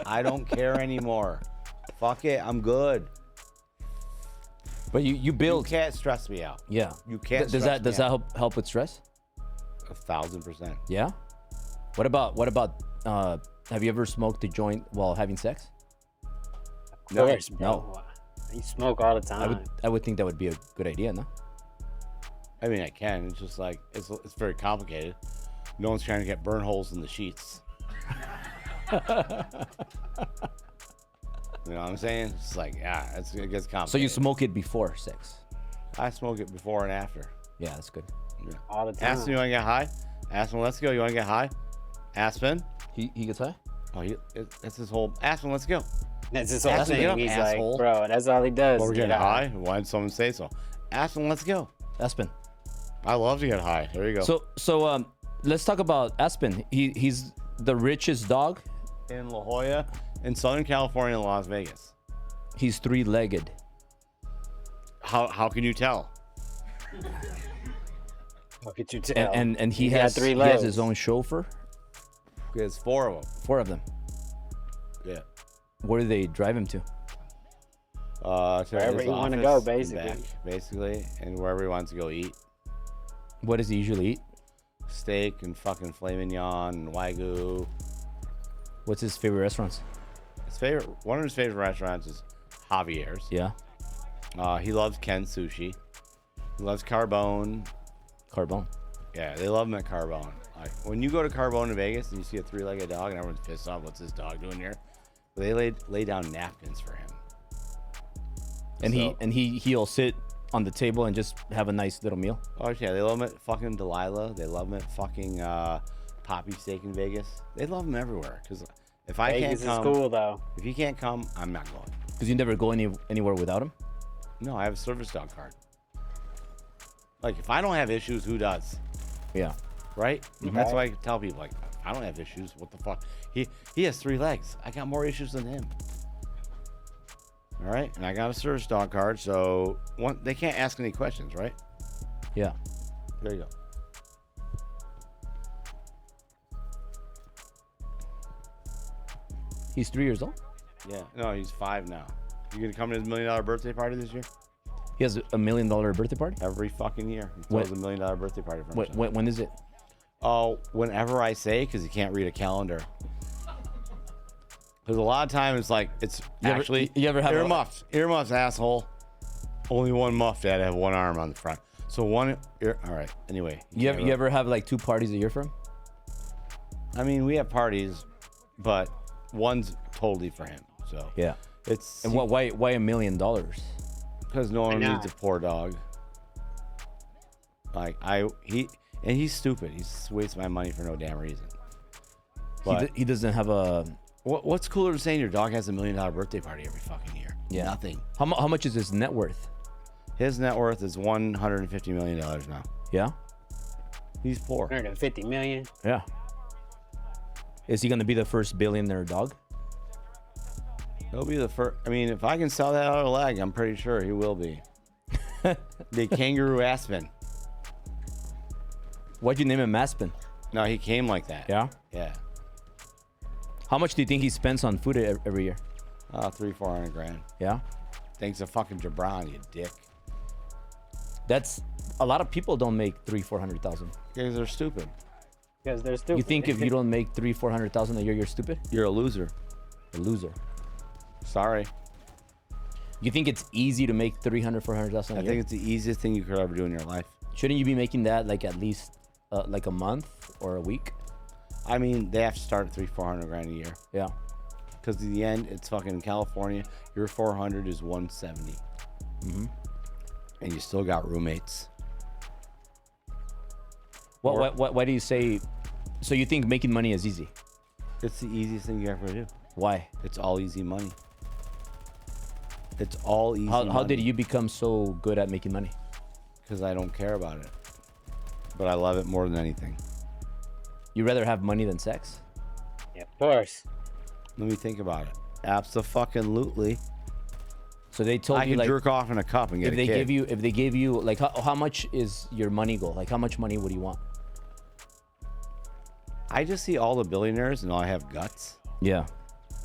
I don't care anymore. Fuck it. I'm good. But you build. You can't stress me out. Yeah. You can't. Does that help with stress? 1,000%. Yeah. What about have you ever smoked a joint while having sex? Of course, bro. You smoke all the time. I would think that would be a good idea, no? I mean, I can. It's just like it's very complicated. No one's trying to get burn holes in the sheets. You know what I'm saying? It's like, yeah, it gets complicated. So you smoke it before sex? I smoke it before and after. Yeah, that's good. Yeah. All the time. Aspen, you want to get high? Aspen, let's go. You want to get high? Aspen? He gets high? Oh, that's his whole. Aspen, let's go. That's his whole Aspen, thing. He's asshole. Like, bro, that's all he does. Well, we're getting high. Why did someone say so? Aspen, let's go. Aspen. I love to get high. There you go. So let's talk about Aspen. He's the richest dog in La Jolla, in Southern California, and Las Vegas. He's three-legged. How can you tell? How could you tell? And he has 3 legs. He has his own chauffeur. He has 4 of them. 4 of them. Yeah. Where do they drive him to? Wherever you want to go, basically, and wherever he wants to go eat. What does he usually eat? Steak and fucking filet mignon and wagyu. What's his favorite restaurants? One of his favorite restaurants is Javier's. Yeah. He loves Ken Sushi. He loves Carbone. Carbone. Yeah, they love him at Carbone. Like when you go to Carbone in Vegas and you see a 3-legged dog and everyone's pissed off, what's this dog doing here? But they lay down napkins for him. And he'll sit on the table and just have a nice little meal. Oh yeah, they love him at fucking Delilah. They love him at fucking Poppy Steak in Vegas. They love him everywhere. Because if I Vegas can't come, is cool though. If he can't come, I'm not going. Because you never go anywhere without him? No, I have a service dog card. Like if I don't have issues, who does? Yeah. Right? Mm-hmm. That's why I tell people like, I don't have issues. What the fuck? He has 3 legs. I got more issues than him. All right, and I got a service dog card, so they can't ask any questions, right? Yeah. There you go. He's 3 years old? Yeah. No, he's 5 now. You gonna come to his $1 million birthday party this year? He has a $1 million birthday party? Every fucking year. He throws a $1 million birthday party for himself. When is it? Oh, whenever I say, because he can't read a calendar. Because a lot of times it's like, you ever have earmuffs, asshole. Only one muff that have one arm on the front. So one ear, all right. Anyway. You ever have like 2 parties a year for him? I mean, we have parties, but one's totally for him. So yeah. It's and why $1 million? Because no one needs a poor dog. Like he's stupid. He wastes my money for no damn reason. But he doesn't have a. What's cooler than saying your dog has $1 million birthday party every fucking year? Yeah. Nothing. How much is his net worth? His net worth is $150 million now. Yeah. He's poor. 150 million. Yeah. Is he going to be the first billionaire dog? He'll be the first. I mean, if I can sell that other leg, I'm pretty sure he will be. The kangaroo Aspen. Why'd you name him Aspen? No, he came like that. Yeah? Yeah. How much do you think he spends on food every year? $300-400 grand. Yeah? Thanks to fucking Jabron, you dick. That's a lot of people don't make $300,000-400,000. Because they're stupid. Because they're stupid. You think if you don't make $300,000-400,000 a year, you're stupid? You're a loser. A loser. Sorry. You think it's easy to make $300,000-400,000 a year? I think it's the easiest thing you could ever do in your life. Shouldn't you be making that like at least like a month or a week? I mean, they have to start at $300-400 grand a year. Yeah. Because in the end, it's fucking California. Your 400 is 170. Mm-hmm. And you still got roommates. Why do you say? So you think making money is easy? It's the easiest thing you ever do. Why? It's all easy money. It's all easy money. How did you become so good at making money? Because I don't care about it. But I love it more than anything. You rather have money than sex? Yeah, of course. Let me think about it. Abso-fucking-lutely. So they told you I like can jerk off in a cup and get a kid. If they gave you like how much is your money goal? Like how much money would you want? I just see all the billionaires and all I have guts. Yeah.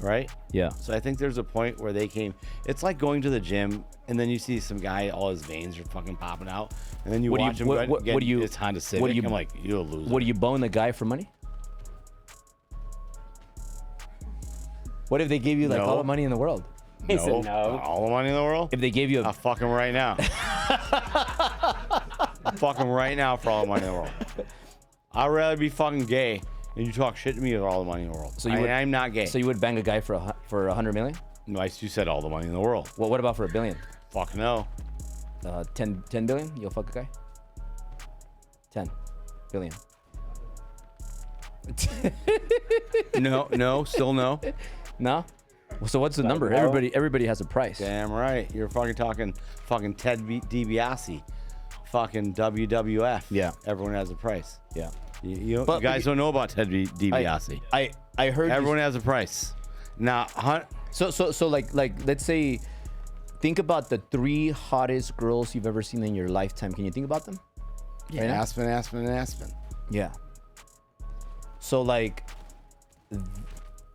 right? Yeah. So I think there's a point where they came. It's like going to the gym and then you see some guy, all his veins are fucking popping out, and then you watch him get his Honda Civic. I'm like, you're a loser. What do you bone the guy for money? What if they gave you like all the money in the world? He said no. All the money in the world? If they gave you I'll fuck him right now. I'll fuck him right now for all the money in the world. I'd rather be fucking gay and you talk shit to me with all the money in the world. So I'm not gay. So you would bang a guy for 100 million? No, you said all the money in the world. Well, what about for $1 billion? Fuck no. 10 billion? You'll fuck a guy? 10 billion. No, still no. No? So what's the number? No. Everybody has a price. Damn right. You're fucking talking fucking Ted DiBiase. Fucking WWF. Yeah. Everyone has a price. Yeah. You guys don't know about Ted DiBiase. I heard everyone has a price. Now, so like let's say, think about the 3 hottest girls you've ever seen in your lifetime. Can you think about them? Yeah. Right Aspen. Yeah. So like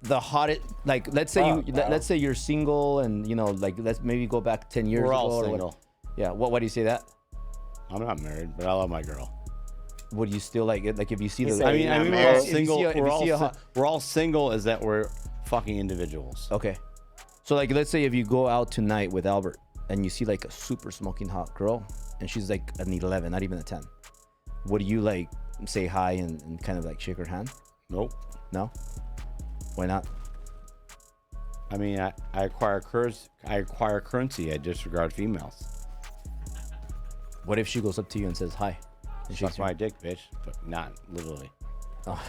the hottest, like let's say let's say you're single and like let's maybe go back 10 years We're ago. all or single. What, yeah. Why do you say that? I'm not married, but I love my girl. Would you still like it? Like if you see the? I mean, we're all single. We're all single. Is that we're fucking individuals? Okay. So like, let's say if you go out tonight with Albert and you see like a super smoking hot girl and she's like an 11, not even a 10. Would you like say hi and kind of like shake her hand? Nope. No. Why not? I mean, I acquire currency. I disregard females. What if she goes up to you and says hi? Suck my dick, bitch. But not literally. Oh.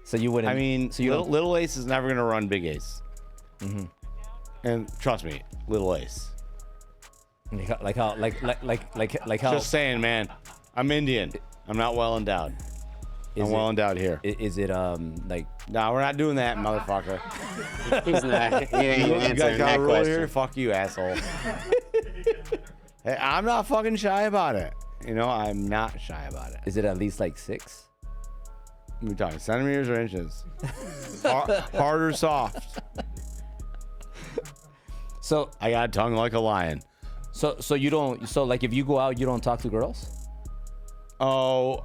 So you wouldn't. I mean, so you little Ace is never gonna run Big Ace. Mm-hmm. And trust me, Little Ace. Like how? Just saying, man. I'm Indian. I'm not well endowed. I'm well endowed here. Is it like? No, we're not doing that, motherfucker. He's not. He ain't answering that question. Here? Fuck you, asshole. Hey, I'm not fucking shy about it. I'm not shy about it. Is it at least like 6? We're talking centimeters or inches? Hard or soft? So I got a tongue like a lion. So you don't. So like if you go out, you don't talk to girls? Oh,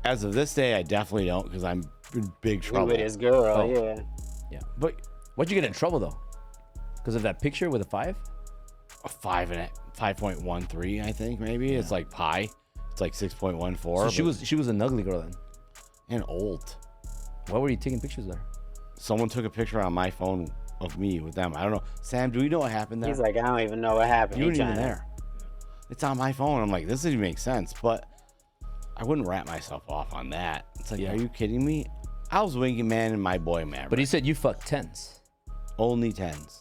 as of this day, I definitely don't because I'm in big trouble. With his girl, yeah. Yeah. But what'd you get in trouble though? Because of that picture with a 5? A 5.13, I think maybe. Yeah. It's like pi. It's like 6.14. So she was an ugly girl then. And old. Why were you taking pictures there? Someone took a picture on my phone of me with them. I don't know. Sam, do we know what happened there? He's like, I don't even know what happened. You weren't even there. It's on my phone. I'm like, this doesn't make sense. But I wouldn't wrap myself off on that. It's like, are you kidding me? I was winging man and my boy man. But he said you fuck 10s. Only 10s.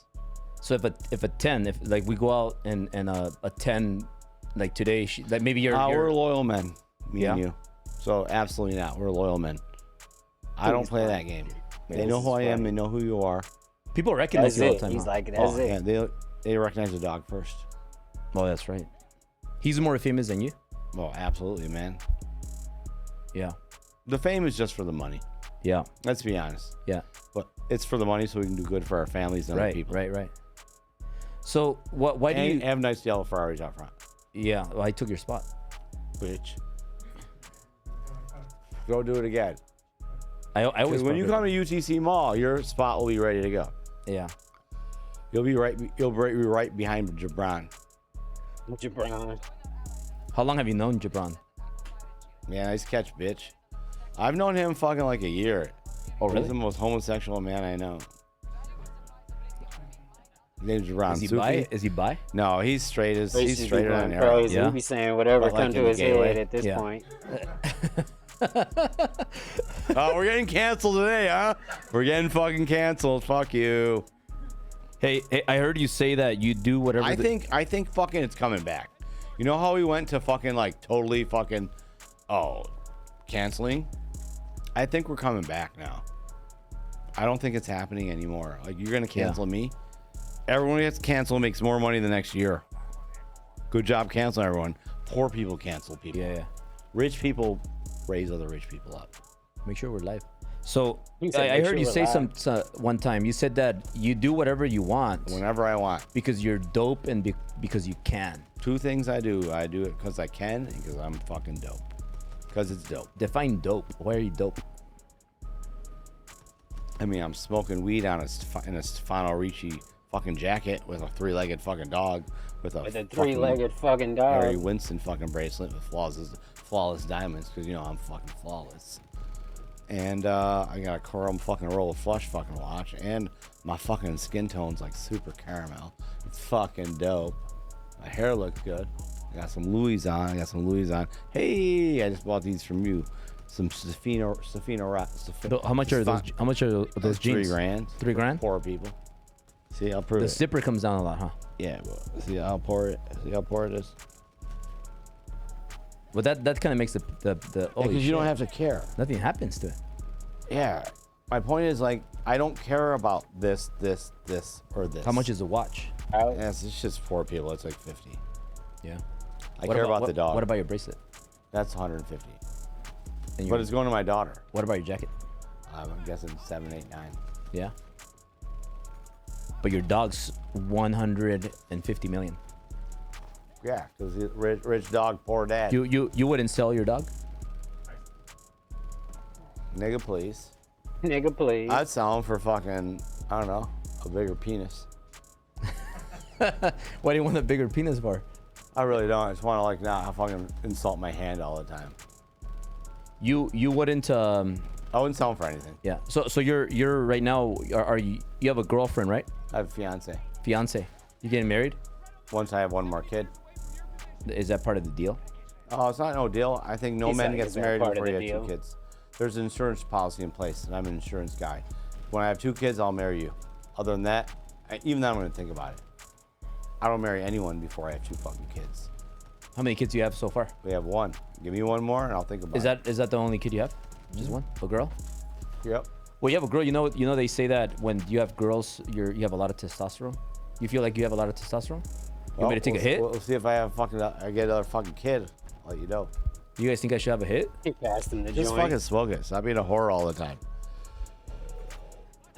So if a 10, if like we go out and a 10, like today, like maybe you're. We're loyal men, me and you. So absolutely not. We're loyal men. I don't play that game. They know who I am. They know who you are. People recognize you all the time. He's like, that's it. Yeah, they recognize the dog first. Oh, that's right. He's more famous than you. Well, absolutely, man. Yeah. The fame is just for the money. Yeah. Let's be honest. Yeah. But it's for the money so we can do good for our families and other people. Right. So why do you have nice yellow Ferraris out front? Yeah, well, I took your spot. Bitch. Go do it again. I always when you come to UTC Mall, your spot will be ready to go. Yeah. You'll be right behind Jabron. Jabron. How long have you known Jabron? Yeah, nice catch, bitch. I've known him fucking like a year. Oh, really? He's the most homosexual man I know. His name's Jabron. Is he bi? No, he's straight as he's straighter than arrow. Crazy. Yeah. He be saying whatever comes to his head at this point. Oh, we're getting canceled today, huh? We're getting fucking canceled. Fuck you. Hey, I heard you say that you do whatever. I think fucking it's coming back. You know how we went to fucking like totally fucking canceling? I think we're coming back now. I don't think it's happening anymore. Like you're gonna cancel me. Everyone who gets canceled makes more money the next year. Good job canceling everyone. Poor people cancel people. Yeah. Rich people raise other rich people up. Make sure we're live. So You said I make heard sure you say relax. one time. You said that you do whatever you want Whenever I want. because you're dope and because you can. Two things I do. I do it because I can and because I'm fucking dope. Because it's dope. Define dope. Why are you dope? I mean, I'm smoking weed in a Stefano Ricci fucking jacket with a three-legged fucking dog with a three-legged fucking dog. Harry Winston fucking bracelet with flawless diamonds because you know I'm fucking flawless. And I got a chrome fucking roll of flush fucking watch, and my fucking skin tone's like super caramel. It's fucking dope. My hair looks good. I got some Louis on. Hey, I just bought these from you. Some Stefano. How much are those? How much are those jeans? $3,000. $3,000. Poor people. See, I'll prove The it. zipper comes down a lot, huh? Yeah, but see, I'll pour it. See how poor it is. But that kind of makes the Because you don't have to care. Nothing happens to it. Yeah. My point is, like, I don't care about this, or this. How much is a watch? It's just poor people. It's like 50. Yeah. I care about the dog. What about your bracelet? That's 150. And But it's going to my daughter. What about your jacket? I'm guessing 7, 8, 9. Yeah. But your dog's 150 million. Yeah, because rich dog, poor dad. You wouldn't sell your dog? Nigga, please. Nigga, please. I'd sell him for fucking, I don't know, a bigger penis. Why do you want a bigger penis for? I really don't. I just want to like not fucking insult my hand all the time. You wouldn't. I wouldn't sell him for anything. Yeah. So you're right now. Are you have a girlfriend, right? I have a fiance. Fiance. You getting married? Once I have one more kid. Is that part of the deal? Oh, it's not no deal. I think no He's man like, gets is that married part of before the you have deal? 2 kids. There's an insurance policy in place, and I'm an insurance guy. When I have 2 kids, I'll marry you. Other than that, even then I'm going to think about it. I don't marry anyone before I have 2 fucking kids. How many kids do you have so far? We have 1. Give me 1 more, and I'll think about it. Is that the only kid you have? Just one? A girl? Yep. Well, you have a girl. You know they say that when you have girls, you have a lot of testosterone. You feel like you have a lot of testosterone. You want me to take a hit? We'll see if I get another fucking kid. I'll let you know. You guys think I should have a hit? He passed him the Just joint. fucking smoke it. Stop being a whore all the time.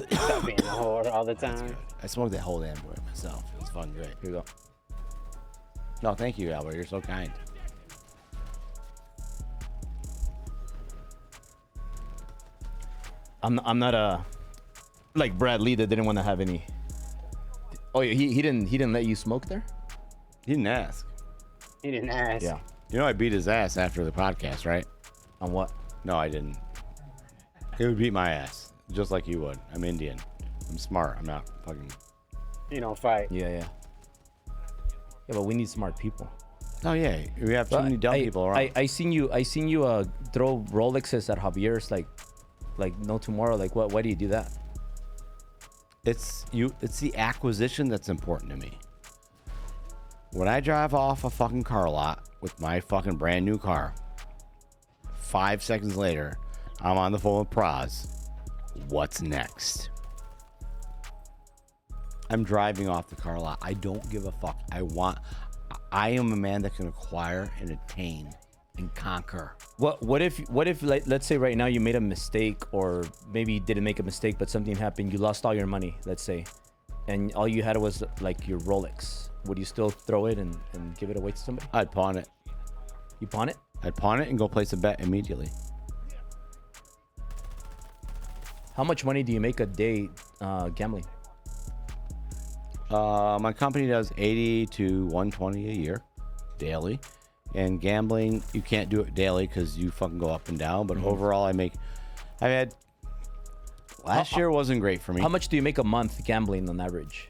Stop being a whore all the time. I smoked that whole damn joint myself. It was fucking great. Here you go. No, thank you, Albert. You're so kind. I'm not a like Brad Lee that didn't want to have any. Oh, he didn't let you smoke there? He didn't ask. He didn't ask. Yeah. You know I beat his ass after the podcast, right? On what? No, I didn't. He would beat my ass, just like you would. I'm Indian. I'm smart. I'm not fucking. You don't fight. Yeah. Yeah, but we need smart people. Oh yeah, we have too many dumb people around. I seen you throw Rolexes at Javier's like no tomorrow. Like why do you do that? It's the acquisition that's important to me. When I drive off a fucking car lot with my fucking brand new car, 5 seconds later, I'm on the phone with Praz. What's next? I'm driving off the car lot. I don't give a fuck. I am a man that can acquire and attain and conquer. What if like, let's say right now you made a mistake, or maybe you didn't make a mistake but something happened, you lost all your money, let's say, and all you had was like your Rolex. Would you still throw it and give it away to somebody? I'd pawn it. You pawn it? I'd pawn it and go place a bet immediately. How much money do you make a day gambling? My company does 80 to 120 a year daily. And gambling, you can't do it daily because you fucking go up and down. But overall, last year wasn't great for me. How much do you make a month gambling on average?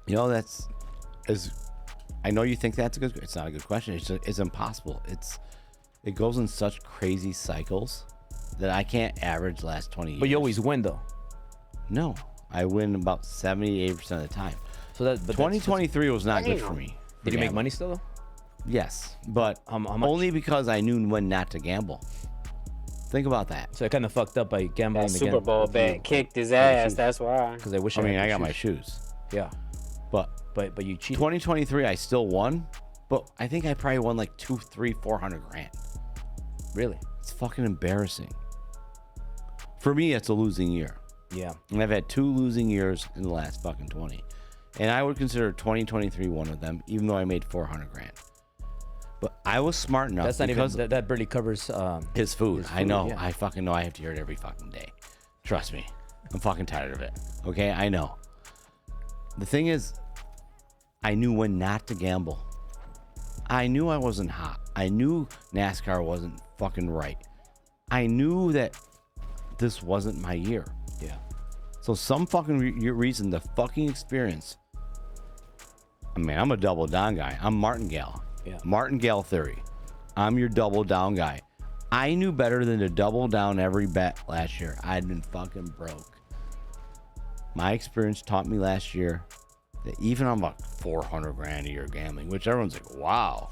You know, I know you think that's it's not a good question. It's impossible. It goes in such crazy cycles that I can't average the last 20 years. But you always win though. No, I win about 78% of the time. So that 2023 was not good for me. Did you make money still though? Yes, but how much? Only because I knew when not to gamble. Think about that. So I kind of fucked up by gambling That again. Super Bowl bet kicked his ass. That's why. Because I wish I got my shoes. Yeah, but you cheated. 2023, I still won, but I think I probably won like 200, 300, 400 grand. Really? It's fucking embarrassing. For me, it's a losing year. Yeah. And I've had 2 losing years in the last fucking 20. And I would consider 2023 one of them, even though I made $400 grand. But I was smart enough. That's not even, that barely covers his food. I know. Yeah. I fucking know. I have to hear it every fucking day. Trust me. I'm fucking tired of it. Okay? I know. The thing is, I knew when not to gamble. I knew I wasn't hot. I knew NASCAR wasn't fucking right. I knew that this wasn't my year. Yeah. So some fucking reason, the fucking experience. I mean, I'm a double down guy. I'm martingale. Yeah. Martingale theory. I'm your double down guy. I knew better than to double down every bet last year. I'd been fucking broke. My experience taught me last year that even on about $400 grand a year gambling, which everyone's like, wow,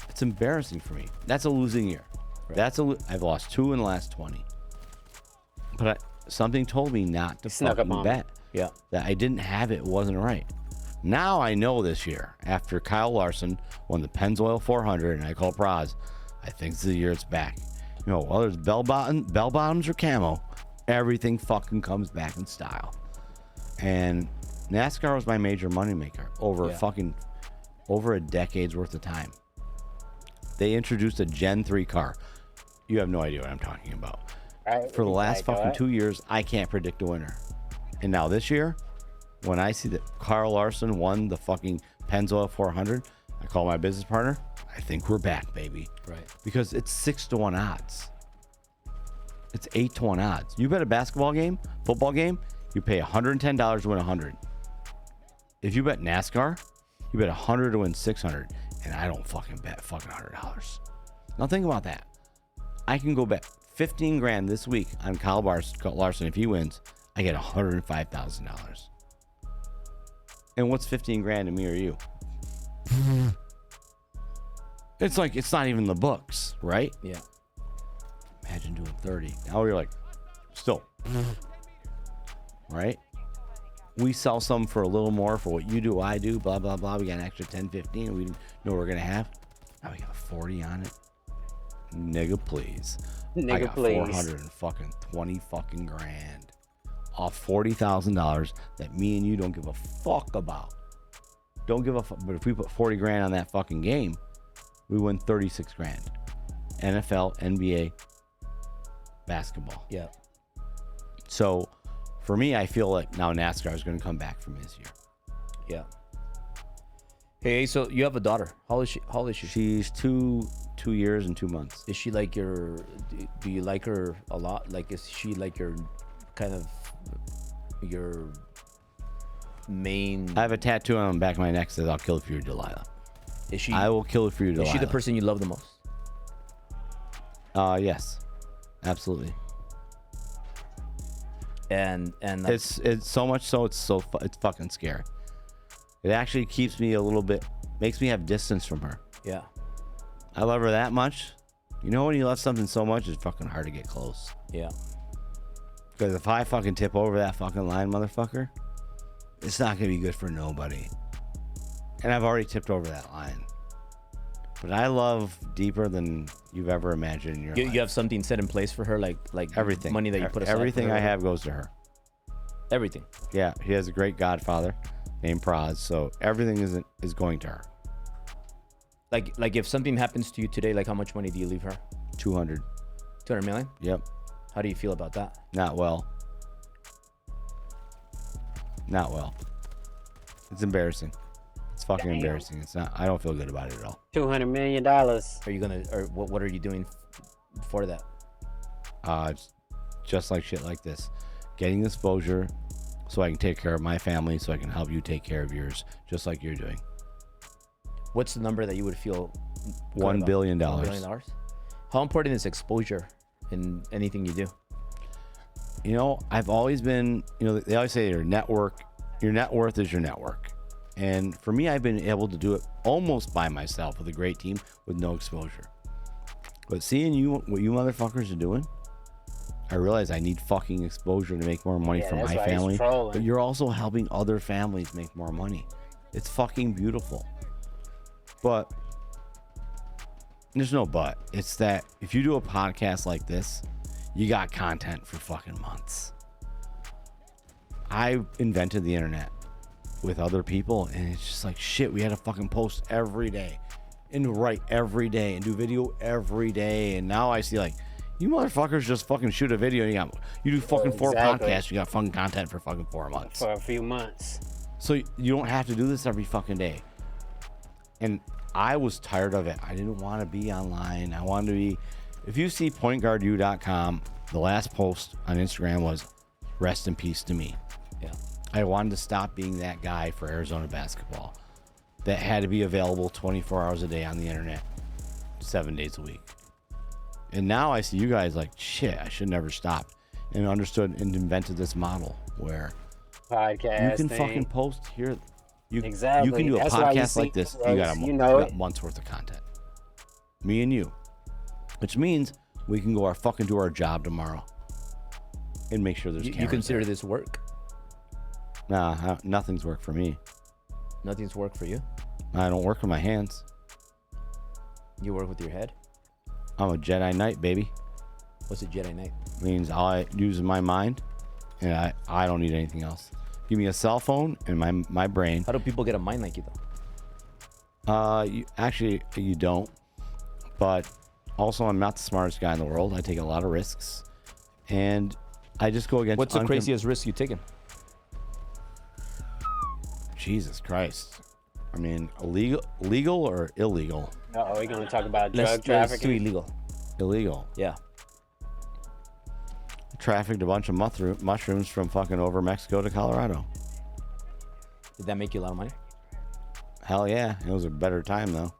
it's embarrassing for me. That's a losing year. Right. I've lost 2 in the last 20. But something told me not to fucking bet. Yeah. That I didn't have it wasn't right. Now I know this year, after Kyle Larson won the Pennzoil 400 and I call Praz, I think this is the year it's back. You know, whether it's bell bottoms or camo, everything fucking comes back in style. And NASCAR was my major moneymaker over a decade's worth of time. They introduced a Gen 3 car. You have no idea what I'm talking about. For the last fucking 2 years, I can't predict a winner. And now this year, when I see that Kyle Larson won the fucking Pennzoil 400, I call my business partner. I think we're back, baby. Right. Because it's 6-1 odds. It's 8-1 odds. You bet a basketball game, football game, you pay $110 to win 100. If you bet NASCAR, you bet 100 to win 600, and I don't fucking bet fucking $100. Now think about that. I can go bet 15 grand this week on Kyle Larson. If he wins, I get $105,000. And what's 15 grand to me or you? It's like, it's not even the books, right? Yeah. Imagine doing 30. Now you're like, still. Right? We sell some for a little more for what you do, I do, blah, blah, blah. We got an extra 10, 15, we know we're going to have. Now we got 40 on it. Nigga, please. Nigga, I got please. 420 fucking grand off $40,000 that me and you don't give a fuck about. Don't give a fuck. But if we put 40 grand on that fucking game, we win 36 grand. NFL, NBA, basketball. Yeah. So for me, I feel like now NASCAR is going to come back from this year. Yeah. Hey, so you have a daughter. How old is she? She's 2 years and 2 months. Is she like your? Do you like her a lot? Like, is she like your kind of your main? I have a tattoo on the back of my neck that says, "I'll kill for you, Delilah." Is she? I will kill for you, Delilah. Is she the person you love the most? Yes, absolutely. And like, it's so much so it's fucking scary. It actually keeps me a little bit, makes me have distance from her. Yeah. I love her that much. You know when you love something so much, it's fucking hard to get close. Yeah. Because if I fucking tip over that fucking line, motherfucker, it's not gonna be good for nobody. And I've already tipped over that line. But I love deeper than you've ever imagined in your life. You have something set in place for her, like everything. Money that you put aside. Everything for her. I have goes to her. Everything. Yeah, he has a great godfather named Praz, so everything is going to her. Like if something happens to you today, like how much money do you leave her? 200. 200 million? Yep. How do you feel about that? Not well. Not well. It's embarrassing. It's fucking embarrassing. It's not. I don't feel good about it at all. $200 million. Are you gonna? Or what are you doing for that? It's just like shit like this, getting exposure, so I can take care of my family, so I can help you take care of yours, just like you're doing. What's the number that you would feel? $1 billion. $1 billion. How important is exposure in anything you do? You know, I've always been. You know, they always say your net worth is your network. And for me, I've been able to do it almost by myself with a great team with no exposure. But seeing what you motherfuckers are doing, I realize I need fucking exposure to make more money for my family. But you're also helping other families make more money. It's fucking beautiful. But There's no but. It's that if you do a podcast like this, you got content for fucking months. I invented the internet with other people, and it's just like shit. We had to fucking post every day and write every day and do video every day. And now I see like, you motherfuckers just fucking shoot a video and you do fucking 4 podcasts. You got fucking content for fucking 4 months. For a few months. So you don't have to do this every fucking day. And I was tired of it. I didn't want to be online. I wanted to be. If you see pointguardu.com, the last post on Instagram was rest in peace to me. Yeah. I wanted to stop being that guy for Arizona basketball that had to be available 24 hours a day on the internet, 7 days a week. And now I see you guys like, shit, I should never stop, and understood and invented this model where podcast you can thing. Fucking post here. Exactly. You can do a That's why you podcast see like this. us, You got you know it. months worth of content. Me and you, which means we can go do our job tomorrow and make sure there's You cameras consider there. this work? Nah, nothing's work for me. Nothing's work for you? I don't work with my hands. You work with your head? I'm a Jedi Knight, baby. What's a Jedi Knight? Means all I use is my mind, and I don't need anything else. Give me a cell phone and my brain. How do people get a mind like you though? You don't. But also, I'm not the smartest guy in the world. I take a lot of risks, and I just go against. What's the craziest risk you've taken? Jesus Christ! I mean, legal or illegal? We're gonna talk about drug Let's trafficking. do illegal. Illegal. Yeah. Trafficked a bunch of mushrooms from fucking over Mexico to Colorado. Did that make you a lot of money? Hell yeah. It was a better time though.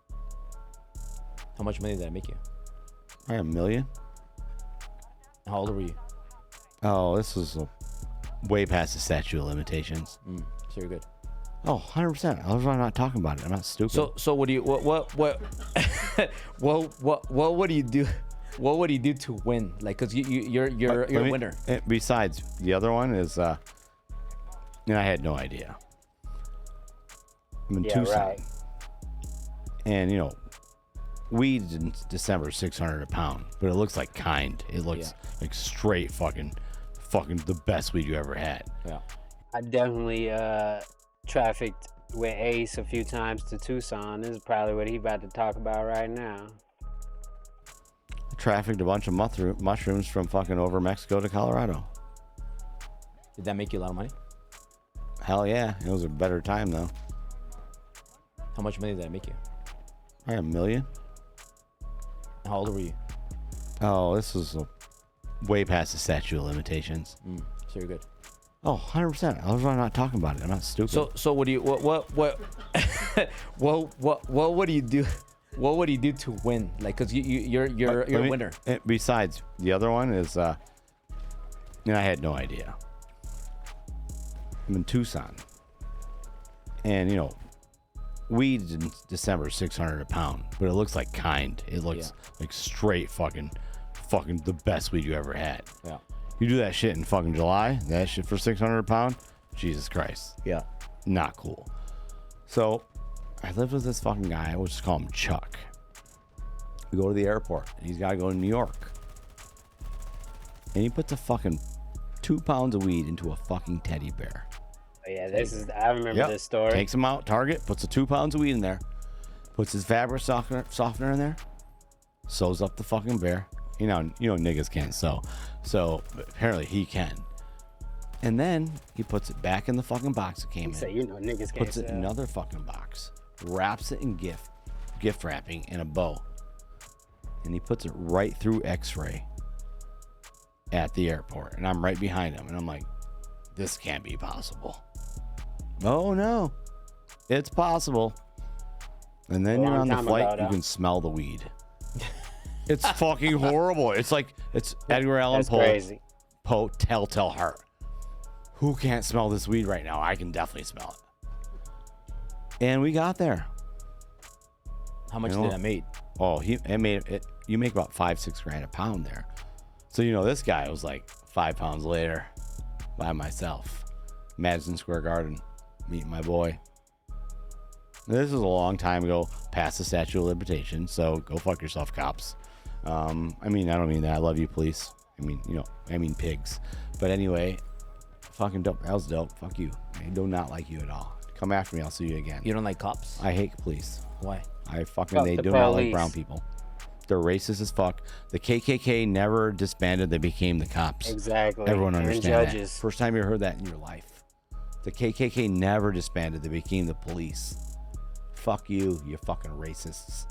How much money did that make you? Probably $1 million. How old were you? Oh, this was way past the statute of limitations. So you're good. Oh, 100%. I was not talking about it. I'm not stupid. So what do you what what do you do? What would you do to win? Like, cause you're a winner. Besides, the other one is, I had no idea. I'm in Tucson, right. And weed in December $600 a pound, but it looks like kind. It looks like straight fucking the best weed you ever had. Yeah. I definitely trafficked with Ace a few times to Tucson. This is probably what he's about to talk about right now. Trafficked a bunch of mushrooms from fucking over Mexico to Colorado. Did that make you a lot of money? Hell yeah. It was a better time though. How much money did that make you? Probably $1 million. How old were you? Oh, this was way past the statute of limitations. So you're good. Oh, 100%. I was not talking about it. I'm not stupid. So what do you what what do you do? What would you do to win? Like, cause you're a winner. Besides, the other one is, I had no idea. I'm in Tucson, and weed in December $600 a pound, but it looks like kind. It looks like straight fucking the best weed you ever had. Yeah. You do that shit in fucking July, that shit for $600 a pound, Jesus Christ. Yeah. Not cool. So I lived with this fucking guy. We'll just call him Chuck. We go to the airport, and he's got to go to New York. And he puts a fucking 2 pounds of weed into a fucking teddy bear. Oh, yeah, I remember this story. Takes him out, Target, puts the 2 pounds of weed in there, puts his fabric softener in there, sews up the fucking bear. You know niggas can't sew. So apparently he can. And then he puts it back in the fucking box it came in. Niggas can't puts it in another fucking box, wraps it in gift wrapping in a bow, and he puts it right through X-ray at the airport. And I'm right behind him, and I'm like, this can't be possible. Oh no, it's possible. And then you're on the flight, you can smell the weed. It's fucking horrible. It's Edgar Allan Poe, Telltale Heart. Who can't smell this weed right now? I can definitely smell it. And we got there. How much did that make? Oh, you make about $5-6 grand a pound there. So this guy was like 5 pounds later by myself. Madison Square Garden, meeting my boy. This is a long time ago, past the statute of limitations. So go fuck yourself, cops. I mean, I don't mean that. I love you, police. I mean, you know, I mean pigs. But anyway, fucking dope. That was dope. Fuck you. I do not like you at all. Come after me. I'll see you again. You don't like cops? I hate police. Why? They do not like brown people. They're racist as fuck. The KKK never disbanded. They became the cops. Exactly. Everyone And understands judges. that. First time you heard that in your life. The KKK never disbanded. They became the police. Fuck you, you fucking racists.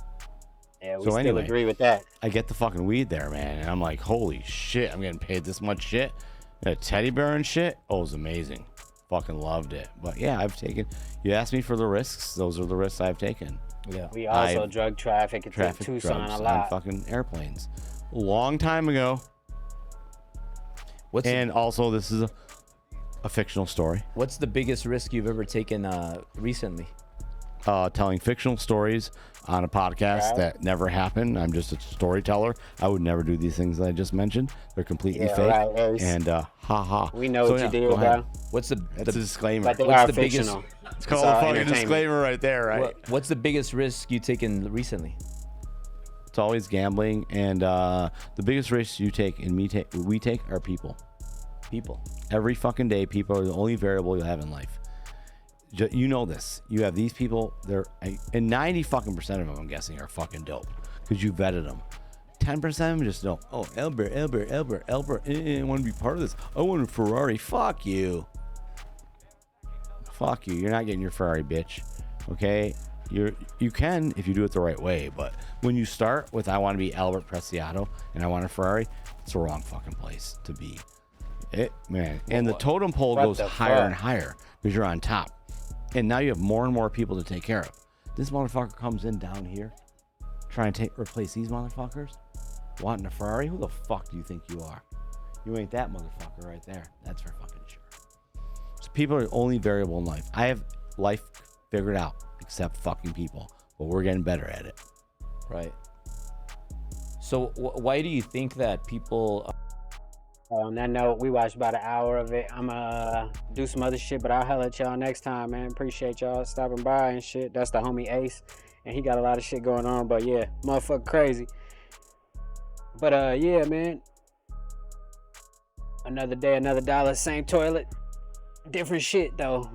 Yeah, we still agree with that. I get the fucking weed there, man. And I'm like, holy shit, I'm getting paid this much shit. A teddy bear and shit. Oh, it was amazing. Fucking loved it. But yeah, you asked me for the risks. Those are the risks I've taken. Yeah. We also drug traffic in Tucson drugs a lot. on fucking airplanes. Long time ago. Also, this is a fictional story. What's the biggest risk you've ever taken recently? Telling fictional stories on a podcast that never happened. I'm just a storyteller. I would never do these things that I just mentioned. They're completely fake. Right, and ha. We know what you did, bro. What's That's a disclaimer. But they what's are the fictional. It's called a fucking disclaimer right there, right? What's the biggest risk you've taken recently? It's always gambling, and the biggest risks you take and we take are people. People. Every fucking day, people are the only variable you have in life. You know this. You have these people. And 90 fucking percent of them, I'm guessing, are fucking dope because you vetted them. 10% of them just don't. Oh, Albert, I want to be part of this. I want a Ferrari. Fuck you. Fuck you. You're not getting your Ferrari, bitch. Okay? You can if you do it the right way, but when you start with I want to be Albert Preciado and I want a Ferrari, it's the wrong fucking place to be. And the totem pole goes higher and higher because you're on top. And now you have more and more people to take care of. This motherfucker comes in down here trying to replace these motherfuckers wanting a Ferrari. Who the fuck do you think you are? You ain't that motherfucker right there. That's for fucking sure. So people are the only variable in life. I have life figured out except fucking people, but we're getting better at it. Right. So why do you think that people... On that note, we watched about an hour of it. I'm gonna do some other shit, but I'll holler at y'all next time, man. Appreciate y'all stopping by and shit. That's the homie Ace, and he got a lot of shit going on, but yeah, motherfucker crazy. But yeah, man. Another day, another dollar, same toilet. Different shit, though.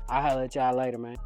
I'll holler at y'all later, man.